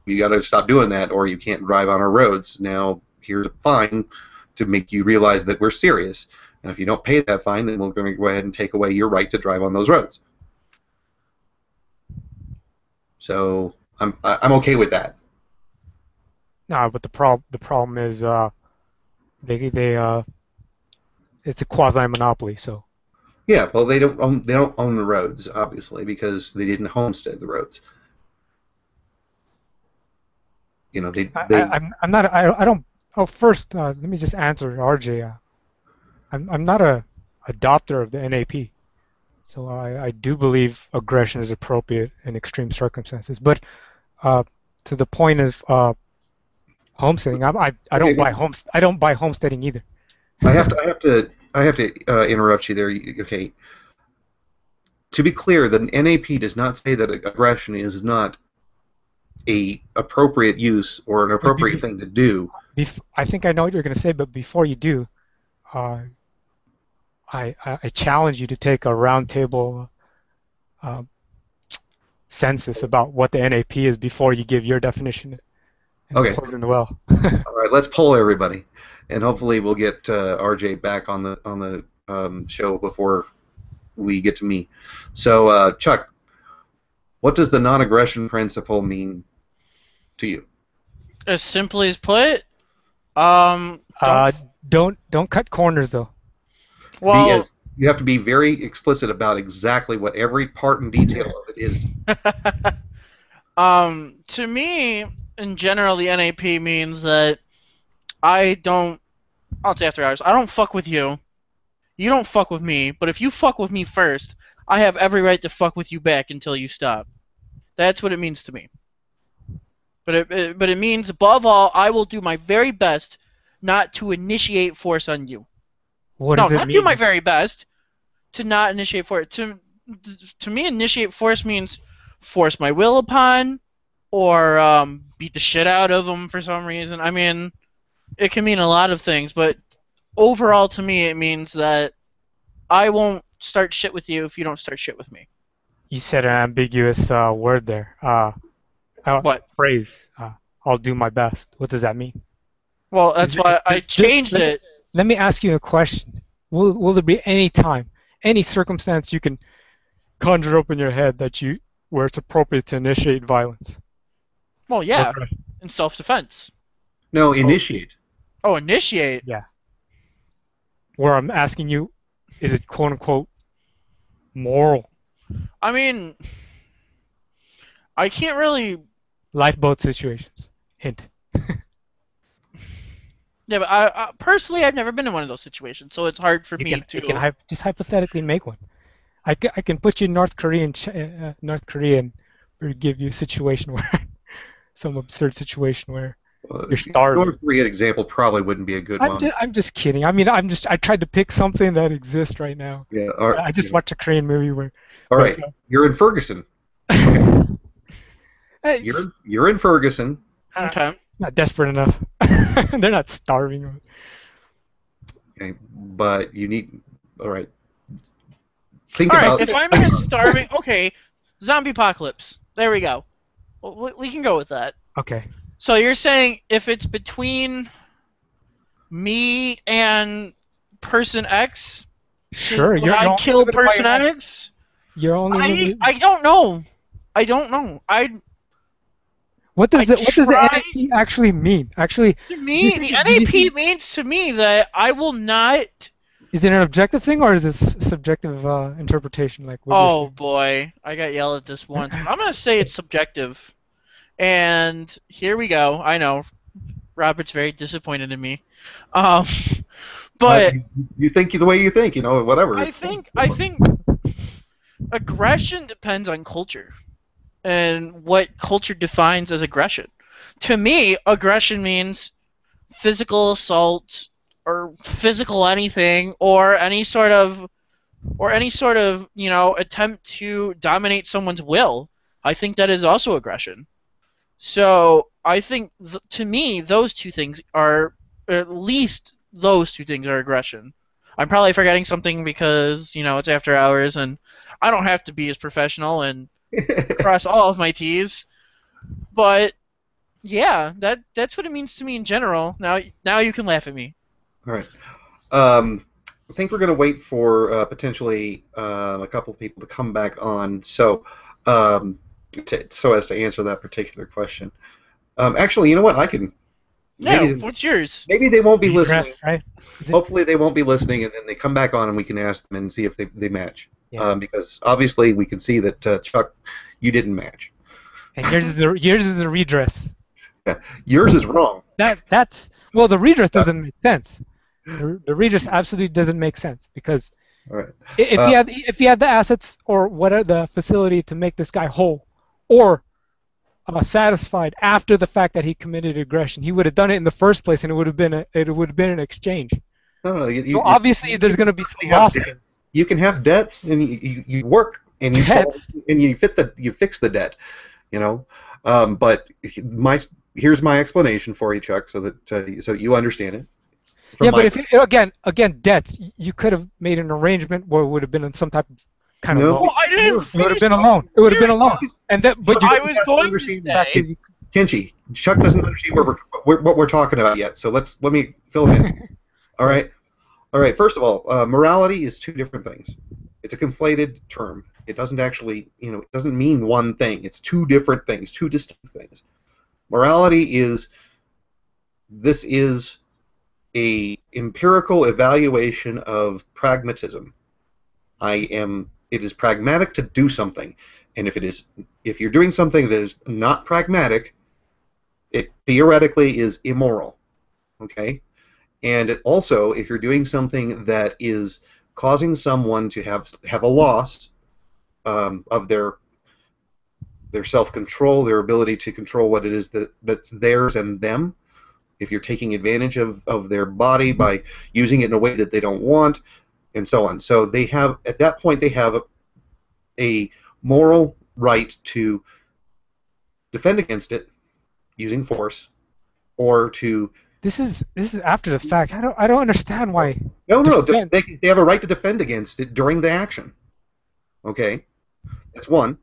[SPEAKER 1] you got to stop doing that, or you can't drive on our roads. Now here's a fine to make you realize that we're serious. And if you don't pay that fine, then we're going to go ahead and take away your right to drive on those roads. So I'm okay with that.
[SPEAKER 4] No, but the problem is it's a quasi monopoly. So
[SPEAKER 1] Yeah, well, they don't own the roads, obviously, because they didn't homestead the roads.
[SPEAKER 4] I'm not. I don't. Oh, first, let me just answer RJ. I'm not a adopter of the NAP, so I do believe aggression is appropriate in extreme circumstances. But to the point of homesteading, I don't buy I don't buy homesteading either.
[SPEAKER 1] I have to interrupt you there. Okay. To be clear, the NAP does not say that aggression is not a appropriate use or an appropriate thing to do.
[SPEAKER 4] I think I know what you're going to say, but before you do, I challenge you to take a roundtable census about what the NAP is before you give your definition.
[SPEAKER 1] Okay.
[SPEAKER 4] Poison the well.
[SPEAKER 1] All right, let's poll everybody, and hopefully we'll get RJ back on the show before we get to me. So, Chuck, what does the non-aggression principle mean to you?
[SPEAKER 3] as simply as put,
[SPEAKER 4] Don't cut corners though.
[SPEAKER 3] well,
[SPEAKER 1] You have to be very explicit about exactly what every part and detail of it is.
[SPEAKER 3] to me, in general, the NAP means that I'll say after hours, I don't fuck with you. You don't fuck with me, but if you fuck with me first, I have every right to fuck with you back until you stop. That's what it means to me. But it means, above all, I will do my very best not to initiate force on you.
[SPEAKER 4] What does it mean?
[SPEAKER 3] Do my very best to not initiate force. To me, initiate force means force my will upon, or beat the shit out of them for some reason. I mean, it can mean a lot of things, but overall, to me, it means that I won't start shit with you if you don't start shit with me.
[SPEAKER 4] You said an ambiguous word there.
[SPEAKER 3] What?
[SPEAKER 4] Phrase. I'll do my best. What does that mean?
[SPEAKER 3] Well, that's why I changed it.
[SPEAKER 4] Let me ask you a question. Will there be any time, any circumstance you can conjure up in your head where it's appropriate to initiate violence?
[SPEAKER 3] Well, yeah, in self-defense.
[SPEAKER 1] No, initiate.
[SPEAKER 3] Oh, initiate?
[SPEAKER 4] Yeah. Where I'm asking you, is it quote-unquote moral?
[SPEAKER 3] I mean, I can't really...
[SPEAKER 4] Lifeboat situations. Hint.
[SPEAKER 3] Yeah, but I personally, I've never been in one of those situations, so it's hard for me to...
[SPEAKER 4] You can just hypothetically make one. I can put you in North Korea and give you a situation where... some absurd situation where you're starving.
[SPEAKER 1] North Korea example probably wouldn't be a good one.
[SPEAKER 4] I'm just kidding. I mean, I tried to pick something that exists right now.
[SPEAKER 1] Yeah.
[SPEAKER 4] I just watched a Korean movie where...
[SPEAKER 1] All right, you're in Ferguson. Okay. You're in Ferguson.
[SPEAKER 3] Okay.
[SPEAKER 4] Not desperate enough. They're not starving.
[SPEAKER 1] Okay, but you need. All right.
[SPEAKER 3] All right. If I'm in a starving, okay, zombie apocalypse. There we go. We can go with that.
[SPEAKER 4] Okay.
[SPEAKER 3] So you're saying if it's between me and person X,
[SPEAKER 4] sure.
[SPEAKER 3] I kill person X?
[SPEAKER 4] You're only.
[SPEAKER 3] I don't know.
[SPEAKER 4] What does the NAP actually mean? Actually,
[SPEAKER 3] to me, the NAP means to me that I will not
[SPEAKER 4] Is it an objective thing or is this subjective interpretation? Like what you're
[SPEAKER 3] Oh
[SPEAKER 4] saying?
[SPEAKER 3] boy, I got yelled at this once. But I'm gonna say it's subjective. And here we go. I know Robert's very disappointed in me. Um,
[SPEAKER 1] But
[SPEAKER 3] but
[SPEAKER 1] you think the way you think, whatever.
[SPEAKER 3] I think aggression depends on culture and what culture defines as aggression. To me, aggression means physical assault or physical anything or any sort of attempt to dominate someone's will. I think that is also aggression. So I think to me those two things are, at least those two things are aggression. I'm probably forgetting something because it's after hours and I don't have to be as professional and cross all of my T's. But yeah, that's what it means to me in general. Now you can laugh at me.
[SPEAKER 1] All right. I think we're going to wait for potentially a couple of people to come back on, so so as to answer that particular question. Actually, you know what? I can.
[SPEAKER 3] Yeah,
[SPEAKER 1] Maybe,
[SPEAKER 3] what's yours?
[SPEAKER 1] maybe they won't be listening.
[SPEAKER 4] Regress, right? Is it-
[SPEAKER 1] Hopefully, they won't be listening, and then they come back on, and we can ask them and see if they match.
[SPEAKER 4] Yeah.
[SPEAKER 1] Because obviously, we can see that Chuck, you didn't match.
[SPEAKER 4] And yours is the redress.
[SPEAKER 1] Yours is wrong.
[SPEAKER 4] That's well, the redress doesn't make sense. The redress absolutely doesn't make sense because
[SPEAKER 1] All right.
[SPEAKER 4] if you had the assets or whatever the facility to make this guy whole, or satisfied after the fact that he committed aggression, he would have done it in the first place, and it would have been an exchange.
[SPEAKER 1] No,
[SPEAKER 4] So obviously, there's going to be some loss.
[SPEAKER 1] You can have debts, and you work, and you
[SPEAKER 4] Debts?
[SPEAKER 1] and you fix the debt, But here's my explanation for you, Chuck, so that so you understand it.
[SPEAKER 4] Yeah, but if again debts, you could have made an arrangement where it would have been in some type of kind of
[SPEAKER 1] No.
[SPEAKER 4] loan.
[SPEAKER 3] Well, I didn't.
[SPEAKER 4] It would have been a loan. It would have been a loan. And that, but you
[SPEAKER 3] I was going to say.
[SPEAKER 1] Kenchi, Chuck doesn't understand what we're talking about yet, so let me fill him in. All right. First of all, morality is two different things. It's a conflated term. It doesn't actually, it doesn't mean one thing. It's two different things, two distinct things. Morality is a empirical evaluation of pragmatism. It is pragmatic to do something, and if you're doing something that is not pragmatic, it theoretically is immoral. Okay? And it also, if you're doing something that is causing someone to have a loss of their self-control, their ability to control what it is that's theirs and them, if you're taking advantage of their body by using it in a way that they don't want, and so on. So at that point, they have a moral right to defend against it using force, or to.
[SPEAKER 4] This is after the fact. I don't understand why.
[SPEAKER 1] No.
[SPEAKER 4] Defend.
[SPEAKER 1] They have a right to defend against it during the action. Okay, that's one.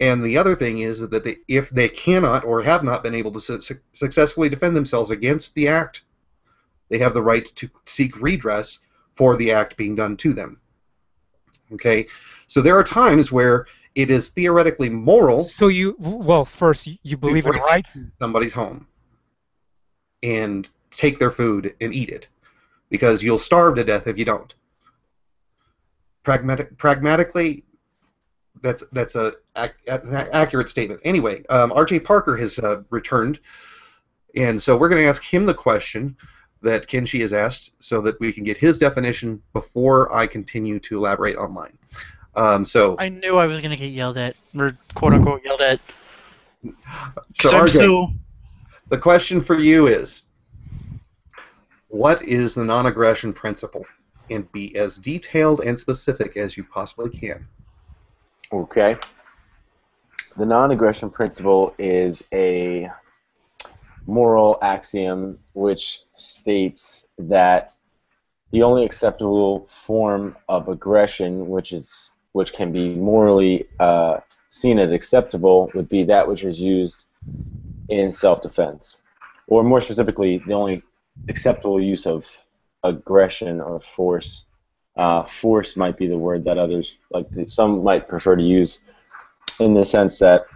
[SPEAKER 1] And the other thing is that if they cannot or have not been able to successfully defend themselves against the act, they have the right to seek redress for the act being done to them. Okay, so there are times where it is theoretically moral.
[SPEAKER 4] So first you believe in rights.
[SPEAKER 1] Somebody's home and take their food and eat it, because you'll starve to death if you don't. Pragmatically, that's an accurate statement. Anyway, R.J. Parker has returned, and so we're going to ask him the question that Kenshi has asked, so that we can get his definition before I continue to elaborate on mine. So
[SPEAKER 3] I knew I was gonna get yelled at, or quote unquote yelled at.
[SPEAKER 1] So RJ, the question for you is, what is the non-aggression principle? And be as detailed and specific as you possibly can.
[SPEAKER 2] Okay. The non-aggression principle is a moral axiom which states that the only acceptable form of aggression, which can be morally seen as acceptable, would be that which is used in self-defense. Or more specifically, the only acceptable use of aggression or force. Force might be the word that others some might prefer to use, in the sense that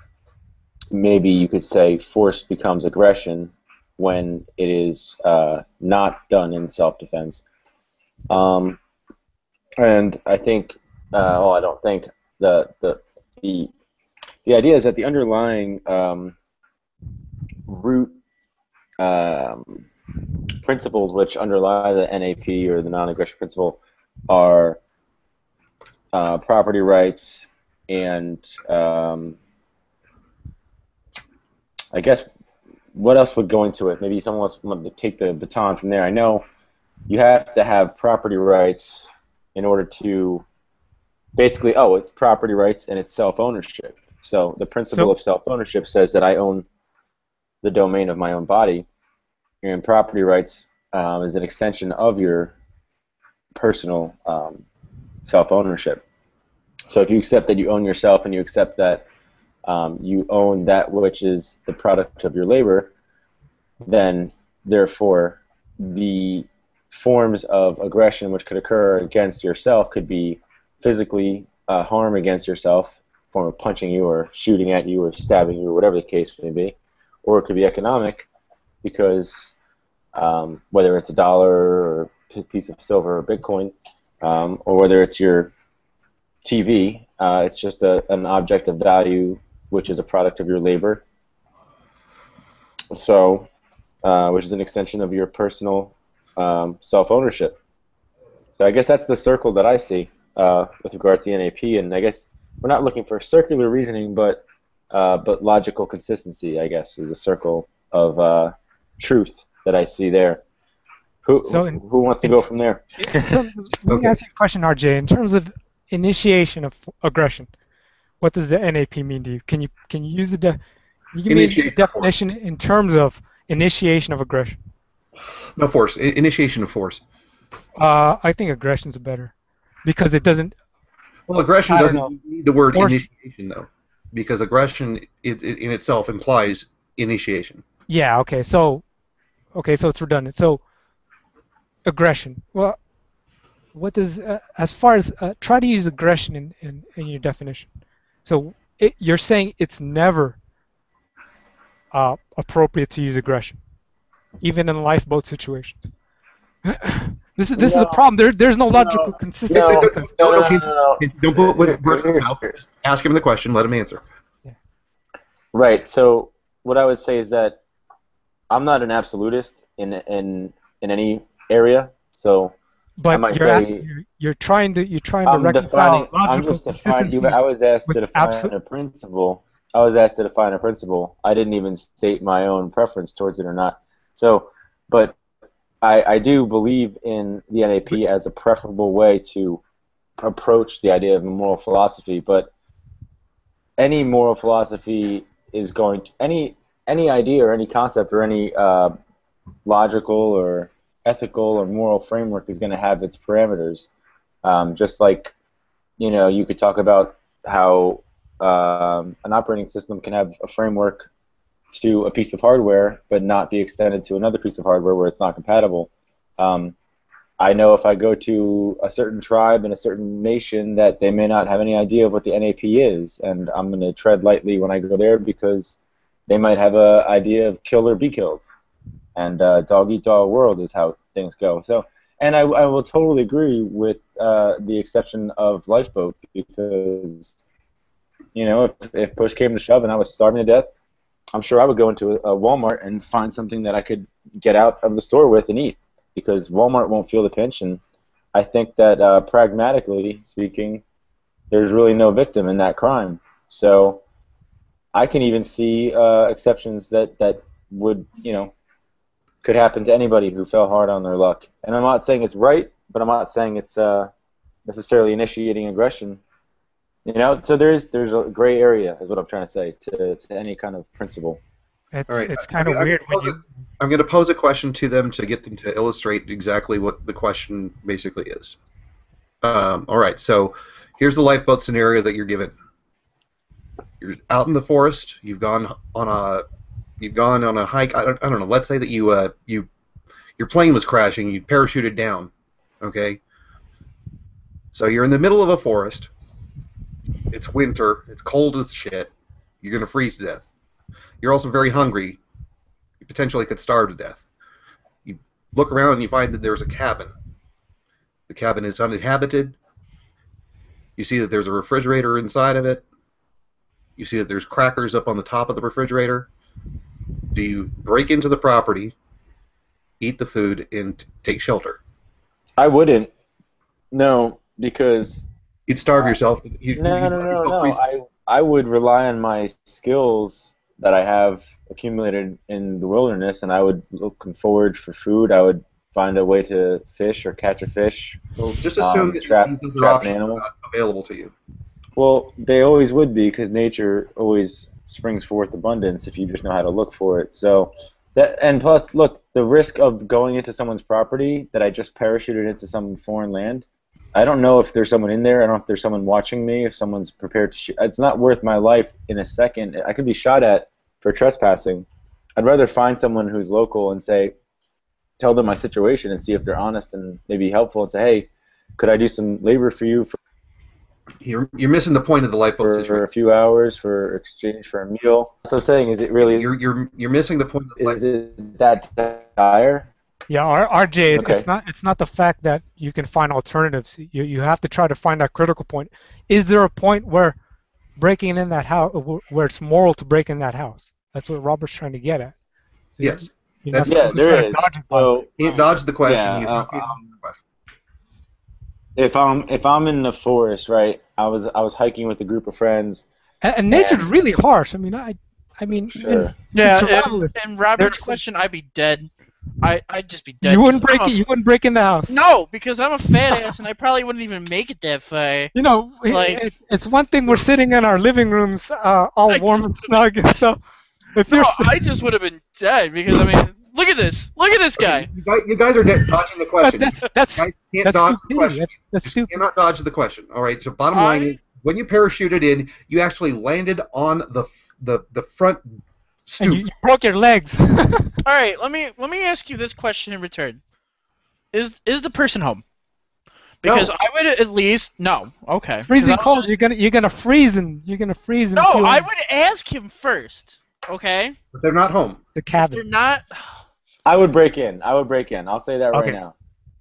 [SPEAKER 2] maybe you could say force becomes aggression when it is not done in self-defense. And I think, well, I don't think the the idea is that the underlying root um, principles which underlie the NAP or the non-aggression principle are property rights and I guess what else would go into it? Maybe someone else would take the baton from there. I know you have to have property rights in order to basically, it's property rights and it's self-ownership. So the principle of self-ownership says that I own the domain of my own body, and property rights is an extension of your personal self-ownership. So if you accept that you own yourself and you accept that you own that which is the product of your labor, then therefore the forms of aggression which could occur against yourself could be physically harm against yourself, form of punching you or shooting at you or stabbing you or whatever the case may be, or it could be economic because whether it's a dollar or a piece of silver or Bitcoin, or whether it's your TV, it's just an object of value which is a product of your labor. So, which is an extension of your personal self-ownership. So I guess that's the circle that I see with regards to the NAP, and I guess we're not looking for circular reasoning, but logical consistency, I guess, is a circle of truth that I see there. Who wants to go from there?
[SPEAKER 4] Let me ask you a question, RJ. In terms of initiation of aggression, what does the NAP mean to you? Can you use you give me a definition in terms of initiation of aggression?
[SPEAKER 1] No, force. Initiation of force.
[SPEAKER 4] I think aggression's better because it doesn't.
[SPEAKER 1] Well, aggression doesn't need the word initiation though, because aggression in itself implies initiation.
[SPEAKER 4] Yeah. Okay. So it's redundant. So aggression. Well, what does as far as try to use aggression in your definition. So you're saying it's never appropriate to use aggression, even in lifeboat situations. This is the problem. There's no logical consistency.
[SPEAKER 1] Don't put words in his mouth. Ask him the question. Let him answer.
[SPEAKER 4] Yeah.
[SPEAKER 2] Right. So what I would say is that I'm not an absolutist in any area. So
[SPEAKER 4] but you're trying to reconcile logical consistency.
[SPEAKER 2] I was asked to define a principle. I didn't even state my own preference towards it or not. So, but I do believe in the NAP as a preferable way to approach the idea of a moral philosophy. But any moral philosophy is going to any idea or any concept or any logical or ethical or moral framework is going to have its parameters. Just like, you could talk about how an operating system can have a framework to a piece of hardware but not be extended to another piece of hardware where it's not compatible. I know if I go to a certain tribe in a certain nation that they may not have any idea of what the NAP is, and I'm going to tread lightly when I go there because they might have an idea of kill or be killed. And dog-eat-dog world is how things go. So, and I will totally agree with the exception of lifeboat because, if push came to shove and I was starving to death, I'm sure I would go into a Walmart and find something that I could get out of the store with and eat because Walmart won't feel the pinch. And I think that pragmatically speaking, there's really no victim in that crime. So I can even see exceptions that would, could happen to anybody who fell hard on their luck. And I'm not saying it's right, but I'm not saying it's necessarily initiating aggression. So there's a gray area, is what I'm trying to say, to any kind of principle.
[SPEAKER 4] It's kind of weird.
[SPEAKER 1] I'm going to pose a question to them to get them to illustrate exactly what the question basically is. All right, so here's the lifeboat scenario that you're given. You're out in the forest. You've gone on a hike. I don't know. Let's say that your plane was crashing. You parachuted down. Okay. So you're in the middle of a forest. It's winter. It's cold as shit. You're gonna freeze to death. You're also very hungry. You potentially could starve to death. You look around and you find that there's a cabin. cabin is uninhabited. You see that there's a refrigerator inside of it. You see that there's crackers up on the top of the refrigerator. Do you break into the property, eat the food, and take shelter?
[SPEAKER 2] I wouldn't. No, because
[SPEAKER 1] You'd starve yourself.
[SPEAKER 2] no,
[SPEAKER 1] You'd
[SPEAKER 2] no,
[SPEAKER 1] let
[SPEAKER 2] no,
[SPEAKER 1] yourself
[SPEAKER 2] no.
[SPEAKER 1] freeze.
[SPEAKER 2] I would rely on my skills that I have accumulated in the wilderness, and I would look and forage for food. I would find a way to fish or catch a fish.
[SPEAKER 1] Well, just assume that
[SPEAKER 2] trap
[SPEAKER 1] these other
[SPEAKER 2] an
[SPEAKER 1] options are
[SPEAKER 2] animal.
[SPEAKER 1] not available to you.
[SPEAKER 2] Well, they always would be, because nature always springs forth abundance if you just know how to look for it. So that, and plus, look, the risk of going into someone's property that I just parachuted into some foreign land, I don't know if there's someone in there. I don't know if there's someone watching me, if someone's prepared to shoot. It's not worth my life in a second. I could be shot at for trespassing. I'd rather find someone who's local and say, tell them my situation and see if they're honest and maybe helpful, and say, hey, could I do some labor for you
[SPEAKER 1] You're missing the point of the lifeboat
[SPEAKER 2] for
[SPEAKER 1] situation.
[SPEAKER 2] a few hours for exchange for a meal? So I'm saying, is it really,
[SPEAKER 1] You're missing the point of the
[SPEAKER 2] is it that dire?
[SPEAKER 4] Yeah, RJ,
[SPEAKER 2] Okay.
[SPEAKER 4] it's not the fact that you can find alternatives. You have to try to find that critical point. Is there a point where breaking in that house, where it's moral to break in that house? That's what Robert's trying to get at. So
[SPEAKER 1] Yes.
[SPEAKER 4] you're not
[SPEAKER 2] Yeah,
[SPEAKER 4] supposed to try
[SPEAKER 2] there
[SPEAKER 4] to
[SPEAKER 2] is.
[SPEAKER 4] dodge it by-
[SPEAKER 2] So
[SPEAKER 1] You can't dodge the question.
[SPEAKER 2] Yeah,
[SPEAKER 1] you have to answer the question.
[SPEAKER 2] if I'm in the forest, right? I was hiking with a group of friends.
[SPEAKER 4] and nature's really harsh. I mean, I mean,
[SPEAKER 2] Sure.
[SPEAKER 4] even
[SPEAKER 3] Yeah,
[SPEAKER 4] survivalists,
[SPEAKER 3] and Robert's
[SPEAKER 4] there's-
[SPEAKER 3] question, I'd be dead. I'd just be dead.
[SPEAKER 4] you wouldn't break
[SPEAKER 3] I'm
[SPEAKER 4] it.
[SPEAKER 3] a-
[SPEAKER 4] You wouldn't break in the house.
[SPEAKER 3] No, because I'm a fat ass and I probably wouldn't even make it that far.
[SPEAKER 4] You know,
[SPEAKER 3] Like-
[SPEAKER 4] it's one thing we're sitting in our living rooms, all
[SPEAKER 3] I
[SPEAKER 4] warm and snug and stuff. If
[SPEAKER 3] No,
[SPEAKER 4] you're
[SPEAKER 3] I just would have been dead because I mean, look at this guy.
[SPEAKER 1] You guys are dodging the question.
[SPEAKER 4] that's
[SPEAKER 1] You guys can't
[SPEAKER 4] that's
[SPEAKER 1] dodge the
[SPEAKER 4] stupidity.
[SPEAKER 1] question.
[SPEAKER 4] That's
[SPEAKER 1] You
[SPEAKER 4] stupid.
[SPEAKER 1] cannot dodge the question. All right. So bottom line is, when you parachuted in, you actually landed on the front stoop.
[SPEAKER 4] And you broke your legs.
[SPEAKER 3] All right, let me ask you this question in return. Is the person home? Because
[SPEAKER 1] No.
[SPEAKER 3] I would at least no. Okay.
[SPEAKER 4] Freezing
[SPEAKER 3] 'Cause I was
[SPEAKER 4] cold. You're gonna freeze and you're gonna freeze and
[SPEAKER 3] No,
[SPEAKER 4] feel
[SPEAKER 3] I would ask him first. Okay.
[SPEAKER 1] But they're not home.
[SPEAKER 4] the
[SPEAKER 3] They're
[SPEAKER 4] cabin.
[SPEAKER 3] not.
[SPEAKER 2] I would break in. I'll say that right
[SPEAKER 4] Okay.
[SPEAKER 2] now.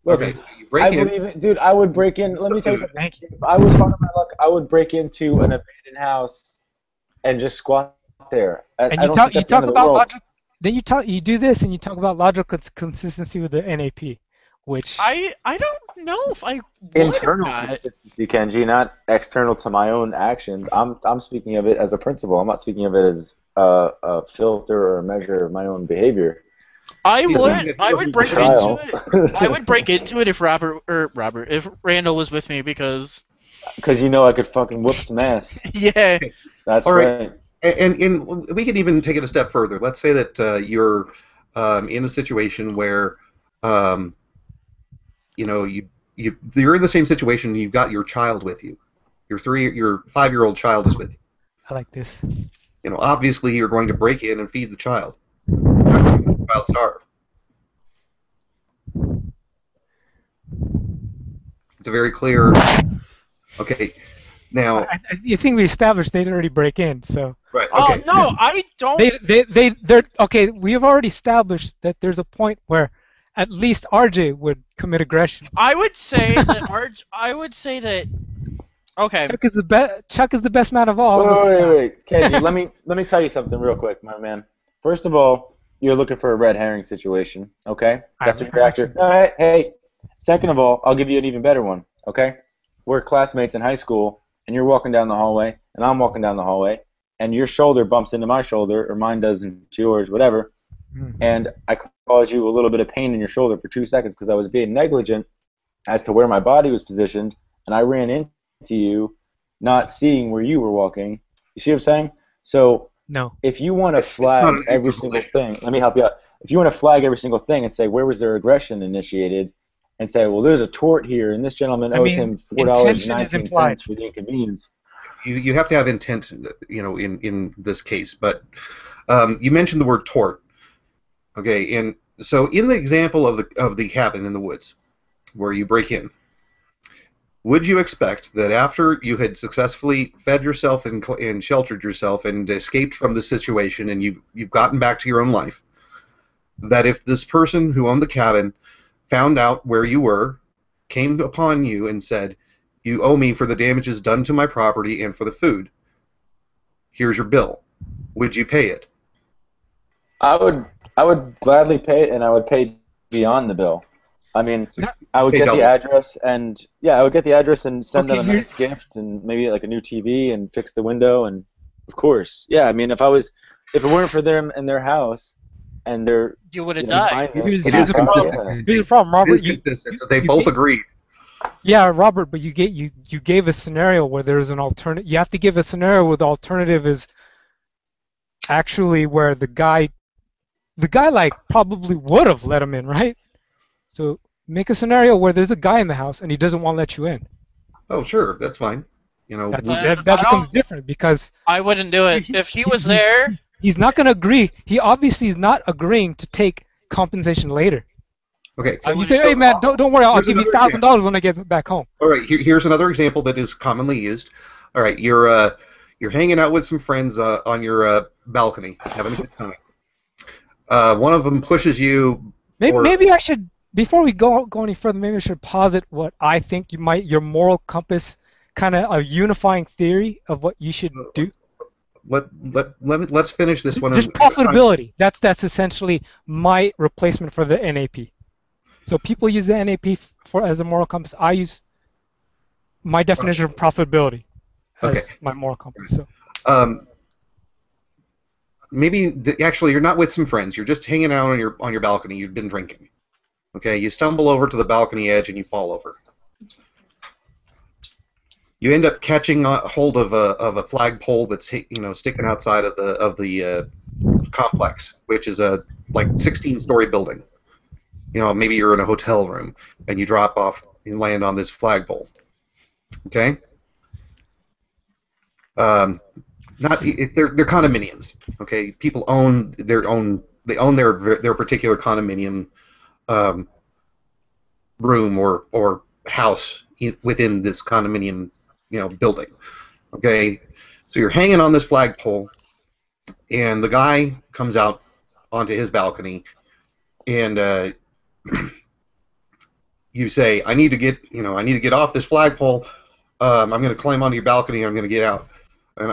[SPEAKER 2] Look,
[SPEAKER 1] Okay. You break
[SPEAKER 2] I
[SPEAKER 1] in.
[SPEAKER 2] believe it, dude. I would break in. Let me tell you something.
[SPEAKER 4] Thank you.
[SPEAKER 2] If I was hard on my luck, I would break into an abandoned house and just squat there.
[SPEAKER 4] And
[SPEAKER 2] I
[SPEAKER 4] you
[SPEAKER 2] don't
[SPEAKER 4] talk
[SPEAKER 2] think that's the
[SPEAKER 4] about
[SPEAKER 2] end of the world.
[SPEAKER 4] logic. Then you do this and you talk about logical consistency with the NAP, which
[SPEAKER 3] I don't know if I would
[SPEAKER 2] Internal
[SPEAKER 3] or not.
[SPEAKER 2] consistency, Kenji, not external to my own actions. I'm speaking of it as a principle. I'm not speaking of it as a filter or a measure of my own behavior.
[SPEAKER 3] I
[SPEAKER 1] Yeah,
[SPEAKER 3] would break
[SPEAKER 2] trial.
[SPEAKER 3] into it. I would break into it if if Randall was with me because
[SPEAKER 2] Because you know I could fucking whoop some ass.
[SPEAKER 3] yeah.
[SPEAKER 2] That's
[SPEAKER 1] All right.
[SPEAKER 2] right.
[SPEAKER 1] And we can even take it a step further. Let's say that you're in a situation where you're in the same situation. And you've got your child with you. Your 5-year-old child is with you.
[SPEAKER 4] I like this.
[SPEAKER 1] Obviously you're going to break in and feed the child. You're not going to let the child starve. It's a very clear. Okay. Now.
[SPEAKER 4] You think we established they'd already break in, so
[SPEAKER 1] Right.
[SPEAKER 3] Oh
[SPEAKER 1] Okay.
[SPEAKER 3] no, I don't.
[SPEAKER 4] they're okay. We have already established that there's a point where at least RJ would commit aggression.
[SPEAKER 3] I would say that I would say that. Okay.
[SPEAKER 4] Chuck is the best man of all.
[SPEAKER 2] Wait, Kenji, let me tell you something real quick, my man. First of all, you're looking for a red herring situation, okay? That's what you're after. All right, hey. Second of all, I'll give you an even better one, okay? We're classmates in high school, and you're walking down the hallway, and I'm walking down the hallway, and your shoulder bumps into my shoulder, or mine does into yours, whatever, and I caused you a little bit of pain in your shoulder for 2 seconds because I was being negligent as to where my body was positioned, and I ran into you, not seeing where you were walking. You see what I'm saying? So
[SPEAKER 4] No.
[SPEAKER 2] if you want to flag every single thing, let me help you out. If you want to flag every single thing and say where was their aggression initiated, and say, well, there's a tort here, and this gentleman owes him $4.19 for the inconvenience.
[SPEAKER 1] You have to have intent, in this case. But you mentioned the word tort. Okay, and so in the example of the cabin in the woods, where you break in, would you expect that after you had successfully fed yourself and sheltered yourself and escaped from the situation and you've gotten back to your own life, that if this person who owned the cabin found out where you were came upon you and said, "You owe me for the damages done to my property and for the food. Here's your bill. Would you pay it?"
[SPEAKER 2] I would gladly pay it, and I would pay beyond the bill. I mean, I would
[SPEAKER 1] Pay
[SPEAKER 2] get
[SPEAKER 1] double.
[SPEAKER 2] the address, and I would get the address and send
[SPEAKER 4] Okay,
[SPEAKER 2] them a nice gift, and maybe like a new TV, and fix the window, and of course, I mean, if it weren't for them and their house, and their
[SPEAKER 3] You would have died.
[SPEAKER 4] Here's
[SPEAKER 1] It
[SPEAKER 4] the
[SPEAKER 1] is
[SPEAKER 4] problem.
[SPEAKER 1] consistent.
[SPEAKER 4] Here's the problem,
[SPEAKER 1] It
[SPEAKER 4] Robert.
[SPEAKER 1] is consistent. So they both agreed.
[SPEAKER 4] Yeah, Robert, but you gave a scenario where there's an alternative. You have to give a scenario where the alternative is actually where the guy like probably would have let him in, right? So make a scenario where there's a guy in the house and he doesn't want to let you in.
[SPEAKER 1] Oh, sure, that's fine. You know,
[SPEAKER 4] That becomes different because
[SPEAKER 3] I wouldn't do it. If he was there,
[SPEAKER 4] he's not going to agree. He obviously is not agreeing to take compensation later.
[SPEAKER 1] okay.
[SPEAKER 4] You say, "Hey man, don't worry, I'll
[SPEAKER 1] Here's
[SPEAKER 4] give you
[SPEAKER 1] another
[SPEAKER 4] $1,000 when I get back home."
[SPEAKER 1] All right, here's another example that is commonly used. All right, you're hanging out with some friends on your balcony, having a good time. One of them pushes you.
[SPEAKER 4] Maybe I should, before we go any further, maybe I should posit what I think your moral compass, kind of a unifying theory of what you should do.
[SPEAKER 1] Let's finish this one.
[SPEAKER 4] Just profitability. That's essentially my replacement for the NAP. So people use the NAP as a moral compass. I use my definition of profitability as my moral compass. So.
[SPEAKER 1] Actually, you're not with some friends. You're just hanging out on your balcony. You've been drinking. Okay, you stumble over to the balcony edge and you fall over. You end up catching a hold of a flagpole that's sticking outside of the complex, which is a like 16-story building. Maybe you're in a hotel room and you drop off and land on this flagpole. Okay. They're condominiums. Okay, people own their particular condominium room or house within this condominium building. Okay, so you're hanging on this flagpole, and the guy comes out onto his balcony, and you say, "I need to get off this flagpole. I'm going to climb onto your balcony. I'm going to get out." And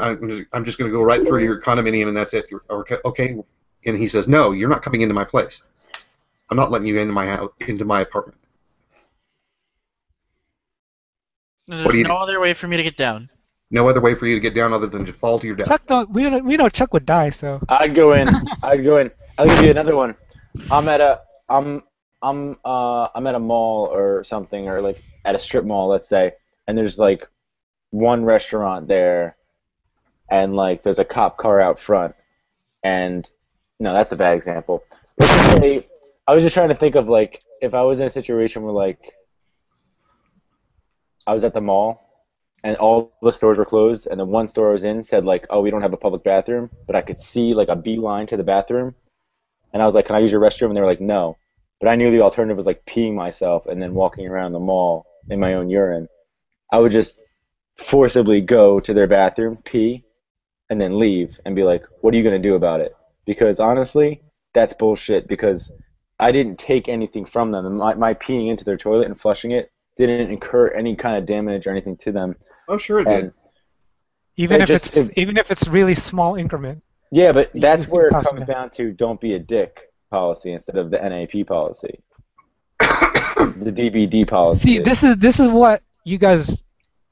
[SPEAKER 1] I'm just going to go right through your condominium, and that's it. Okay? And he says, "No, you're not coming into my place. I'm not letting you into my house, into my apartment."
[SPEAKER 3] there's no other way for me to get down.
[SPEAKER 1] No other way for you to get down other than to fall to your death.
[SPEAKER 4] Chuck, we know Chuck would die, so.
[SPEAKER 2] I'd go in. I'll give you another one. I'm at a mall or something, or like at a strip mall, let's say, and there's like one restaurant there, and like there's a cop car out front, and no, that's a bad example. Let's just say, I was just trying to think of like if I was in a situation where like I was at the mall and all the stores were closed, and the one store I was in said like, "Oh, we don't have a public bathroom," but I could see like a beeline to the bathroom, and I was like, "Can I use your restroom?" And they were like, "No," but I knew the alternative was like peeing myself and then walking around the mall in my own urine. I would just forcibly go to their bathroom, pee, and then leave and be like, "What are you going to do about it?" Because honestly, that's bullshit, because I didn't take anything from them. And my peeing into their toilet and flushing it didn't incur any kind of damage or anything to them.
[SPEAKER 1] Oh, sure it did.
[SPEAKER 4] Even if it's really small increment.
[SPEAKER 2] Yeah, but that's where it comes down to don't be a dick policy instead of the NAP policy. The DBD policy.
[SPEAKER 4] See, this is what you guys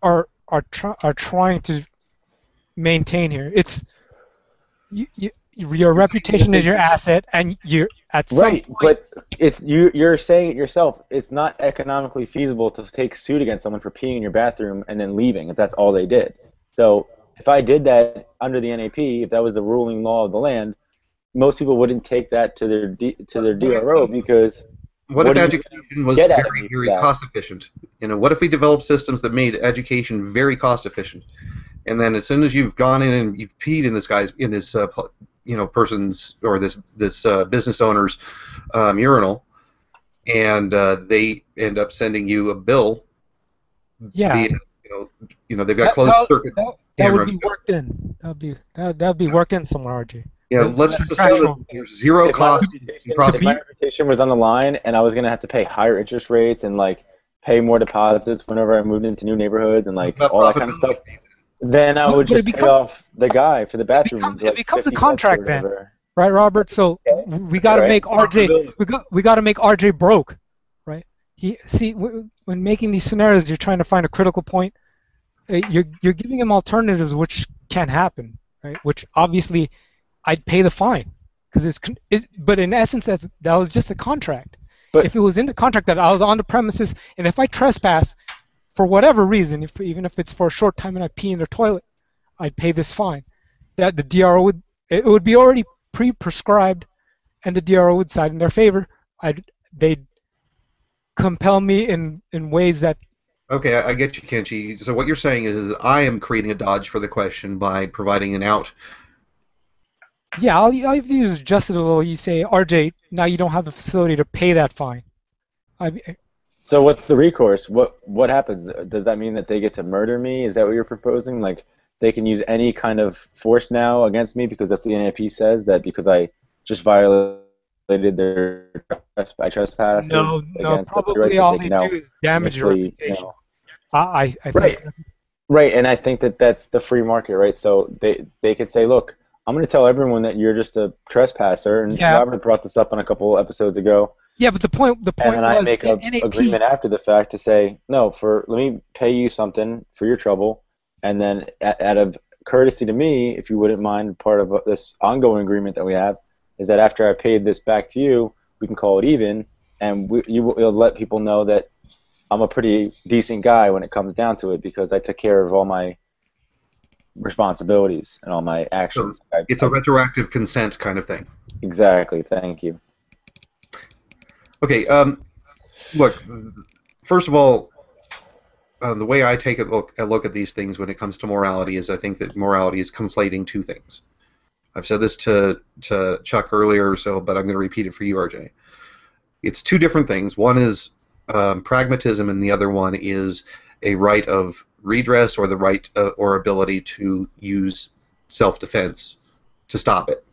[SPEAKER 4] are trying to maintain here. It's your reputation is your asset, and you're at some
[SPEAKER 2] right,
[SPEAKER 4] point.
[SPEAKER 2] but it's you're saying it yourself. It's not economically feasible to take suit against someone for peeing in your bathroom and then leaving if that's all they did. So if I did that under the NAP, if that was the ruling law of the land, most people wouldn't take that to their DRO because.
[SPEAKER 1] What if education was very, very cost efficient? What if we developed systems that made education very cost efficient? And then as soon as you've gone in and you've peed in this person's or this business owner's urinal, and they end up sending you a bill.
[SPEAKER 4] Yeah.
[SPEAKER 1] They've got closed circuit.
[SPEAKER 4] That would be worked in. That'd be worked in somewhere, RG.
[SPEAKER 1] Yeah, let's just assume that there's zero cost.
[SPEAKER 2] If my reputation was on the line and I was going to have to pay higher interest rates and like pay more deposits whenever I moved into new neighborhoods and like
[SPEAKER 1] It's about
[SPEAKER 2] all that kind of stuff,
[SPEAKER 1] profitability.
[SPEAKER 2] then I would
[SPEAKER 4] But
[SPEAKER 2] just pay off the guy for the bathroom.
[SPEAKER 4] it becomes a
[SPEAKER 2] $50 or
[SPEAKER 4] contract then,
[SPEAKER 2] whatever.
[SPEAKER 4] right, Robert? So we got to
[SPEAKER 2] Right.
[SPEAKER 4] make RJ.
[SPEAKER 1] Profitability.
[SPEAKER 4] We got to make RJ broke, right? When making these scenarios, you're trying to find a critical point. You're giving him alternatives which can happen, right? Which obviously I'd pay the fine because but in essence that was just a contract.
[SPEAKER 2] But
[SPEAKER 4] if it was in the contract that I was on the premises and if I trespass for whatever reason, even if it's for a short time and I pee in the toilet, I'd pay this fine. That the DRO would be already pre-prescribed, and the DRO would side in their favor. They'd compel me in ways that.
[SPEAKER 1] Okay, I get you, Kenshi. So what you're saying is that I am creating a dodge for the question by providing an out.
[SPEAKER 4] Yeah, all you have to do is adjust it a little. You say, RJ, now you don't have the facility to pay that fine.
[SPEAKER 2] So what's the recourse? What happens? Does that mean that they get to murder me? Is that what you're proposing? Like they can use any kind of force now against me because that's the NAP says that because I just violated their trespass.
[SPEAKER 4] No, probably all they do is damage your reputation. I think.
[SPEAKER 2] Right. Right, and I think that that's the free market, right? So they could say, look, I'm going to tell everyone that you're just a trespasser, and Robert brought this up on a couple episodes ago.
[SPEAKER 4] Yeah, but the point
[SPEAKER 2] and then I make an agreement after the fact to say, no, let me pay you something for your trouble, and then out of courtesy to me, if you wouldn't mind, part of this ongoing agreement that we have is that after I paid this back to you, we can call it even, and you'll let people know that I'm a pretty decent guy when it comes down to it because I took care of all my responsibilities and all my actions.
[SPEAKER 1] So it's a retroactive consent kind of thing.
[SPEAKER 2] Exactly. Thank you.
[SPEAKER 1] Okay. Look. First of all, the way I take a look at these things when it comes to morality is I think that morality is conflating two things. I've said this to Chuck earlier, but I'm going to repeat it for you, RJ. It's two different things. One is pragmatism, and the other one is a right of redress or the right or ability to use self-defense to stop it.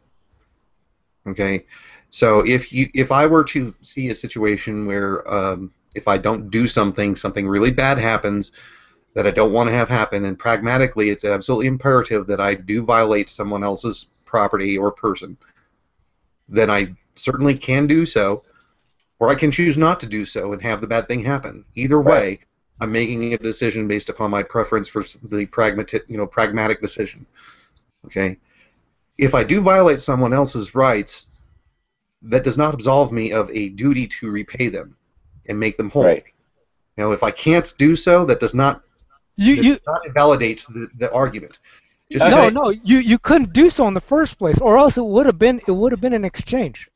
[SPEAKER 1] Okay, so if I were to see a situation where if I don't do something really bad happens that I don't want to have happen, and pragmatically it's absolutely imperative that I do violate someone else's property or person, then I certainly can do so, or I can choose not to do so and have the bad thing happen. Either way, I'm making a decision based upon my preference for the pragmatic decision. Okay, if I do violate someone else's rights, that does not absolve me of a duty to repay them and make them whole.
[SPEAKER 2] Right.
[SPEAKER 1] Now, if I can't do so, that does not invalidate the argument.
[SPEAKER 4] You couldn't do so in the first place, or else it would have been an exchange.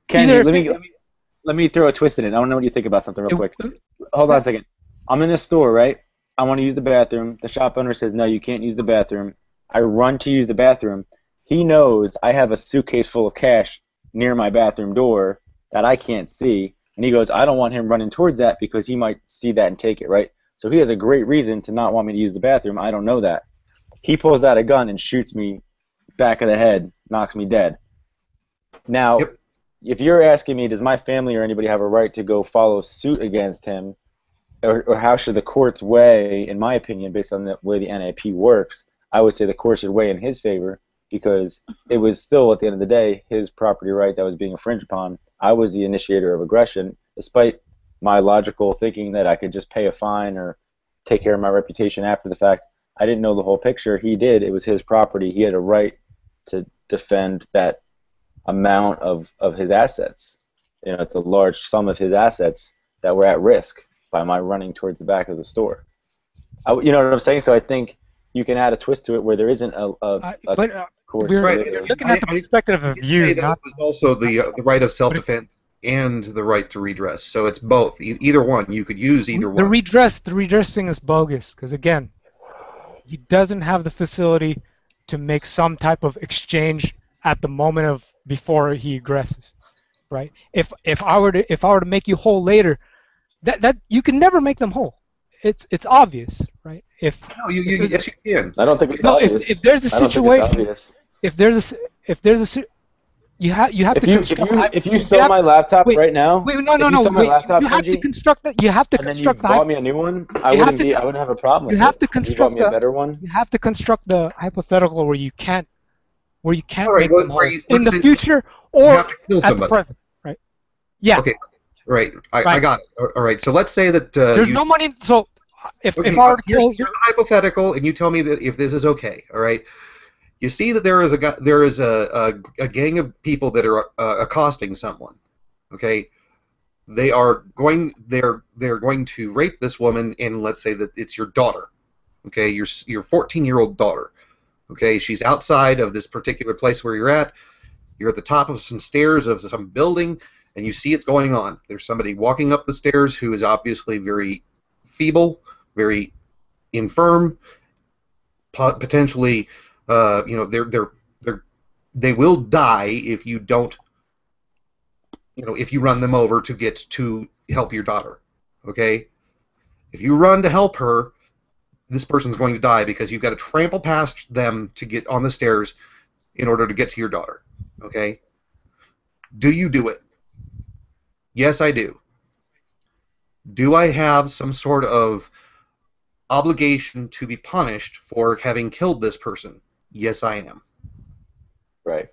[SPEAKER 2] Kenji, let me throw a twist in it. I don't know what you think about something real quick. Hold on a second. I'm in the store, right? I want to use the bathroom. The shop owner says, no, you can't use the bathroom. I run to use the bathroom. He knows I have a suitcase full of cash near my bathroom door that I can't see. And he goes, I don't want him running towards that because he might see that and take it, right? So he has a great reason to not want me to use the bathroom. I don't know that. He pulls out a gun and shoots me back of the head, knocks me dead. Now, if you're asking me, does my family or anybody have a right to go follow suit against him, or how should the courts weigh, in my opinion, based on the way the NAP works, I would say the court should weigh in his favor because it was still, at the end of the day, his property right that was being infringed upon. I was the initiator of aggression, despite my logical thinking that I could just pay a fine or take care of my reputation after the fact. I didn't know the whole picture. He did. It was his property. He had a right to defend that amount of his assets. It's a large sum of his assets that were at risk by my running towards the back of the store. You know what I'm saying? So I think you can add a twist to it where there isn't a course.
[SPEAKER 4] We're looking at the perspective of you.
[SPEAKER 1] That was also the right of self-defense and the right to redress. So it's both. Either one. You could use either one.
[SPEAKER 4] The redress thing is bogus because, again, he doesn't have the facility to make some type of exchange at the moment of before he aggresses, right? If I were to make you whole later, that you can never make them whole. It's obvious, right?
[SPEAKER 1] Yes, you can.
[SPEAKER 2] I don't think it's obvious.
[SPEAKER 4] If there's a situation, if there's a You have to construct.
[SPEAKER 2] If you stole my laptop right now,
[SPEAKER 4] Wait,
[SPEAKER 2] if you stole my laptop,
[SPEAKER 4] You have to
[SPEAKER 2] Kenji,
[SPEAKER 4] construct that. You have to
[SPEAKER 2] and then
[SPEAKER 4] construct
[SPEAKER 2] you bought me a new one, I wouldn't have a problem with
[SPEAKER 4] You have
[SPEAKER 2] it.
[SPEAKER 4] to
[SPEAKER 2] If you bought
[SPEAKER 4] construct
[SPEAKER 2] me a better one.
[SPEAKER 4] You have to construct the hypothetical where you can't
[SPEAKER 1] All right,
[SPEAKER 4] make them whole in
[SPEAKER 1] let's
[SPEAKER 4] the
[SPEAKER 1] say
[SPEAKER 4] future
[SPEAKER 1] you
[SPEAKER 4] or
[SPEAKER 1] have to kill
[SPEAKER 4] at the
[SPEAKER 1] somebody.
[SPEAKER 4] present, right? Yeah.
[SPEAKER 1] Okay. Right. I
[SPEAKER 4] Right.
[SPEAKER 1] got it. All right. So let's say that
[SPEAKER 4] There's no money. So if I were to kill,
[SPEAKER 1] here's a hypothetical, and you tell me that if this is okay. All right. You see that there is a gang of people that are accosting someone. Okay. They're going to rape this woman, and let's say that it's your daughter. Okay, your 14-year-old daughter. Okay, she's outside of this particular place where you're at. You're at the top of some stairs of some building, and you see it's going on. There's somebody walking up the stairs who is obviously very feeble, very infirm, potentially, they will die if you don't, if you run them over to help your daughter. Okay, if you run to help her, this person's going to die because you've got to trample past them to get on the stairs in order to get to your daughter. Okay? Do you do it? Yes, I do. Do I have some sort of obligation to be punished for having killed this person? Yes, I am.
[SPEAKER 2] Right.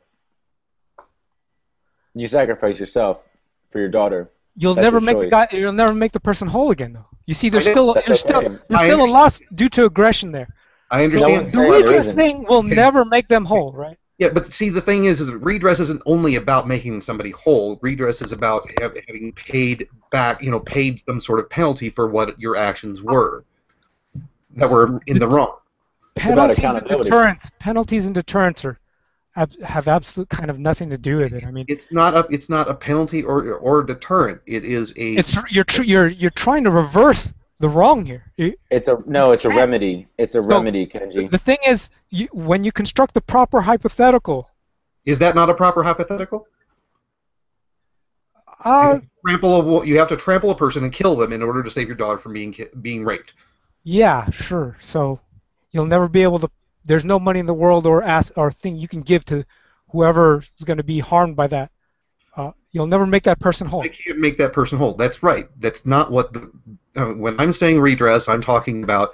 [SPEAKER 2] You sacrifice yourself for your daughter.
[SPEAKER 4] You'll
[SPEAKER 2] That's
[SPEAKER 4] never
[SPEAKER 2] your
[SPEAKER 4] make
[SPEAKER 2] choice.
[SPEAKER 4] You'll never make the person whole again, though. You see, there's
[SPEAKER 2] That's
[SPEAKER 4] still
[SPEAKER 2] okay.
[SPEAKER 4] a loss due to aggression there.
[SPEAKER 1] I understand.
[SPEAKER 4] So the redress thing will never make them whole, right?
[SPEAKER 1] Yeah, but see, the thing is redress isn't only about making somebody whole. Redress is about having paid back, paid some sort of penalty for what your actions were that were in the wrong.
[SPEAKER 4] Penalties and deterrents have absolute kind of nothing to do with it. I mean,
[SPEAKER 1] it's not a penalty or a deterrent. It is a.
[SPEAKER 4] You're trying to reverse the wrong here.
[SPEAKER 2] It's a remedy. It's a remedy, Kenji.
[SPEAKER 4] The thing is, when you construct the proper hypothetical.
[SPEAKER 1] Is that not a proper hypothetical? You have to trample a person and kill them in order to save your daughter from being raped.
[SPEAKER 4] Yeah, sure. So you'll never be able to. There's no money in the world or thing you can give to whoever is going to be harmed by that. You'll never make that person whole.
[SPEAKER 1] I can't make that person whole. That's right. That's not what when I'm saying redress, I'm talking about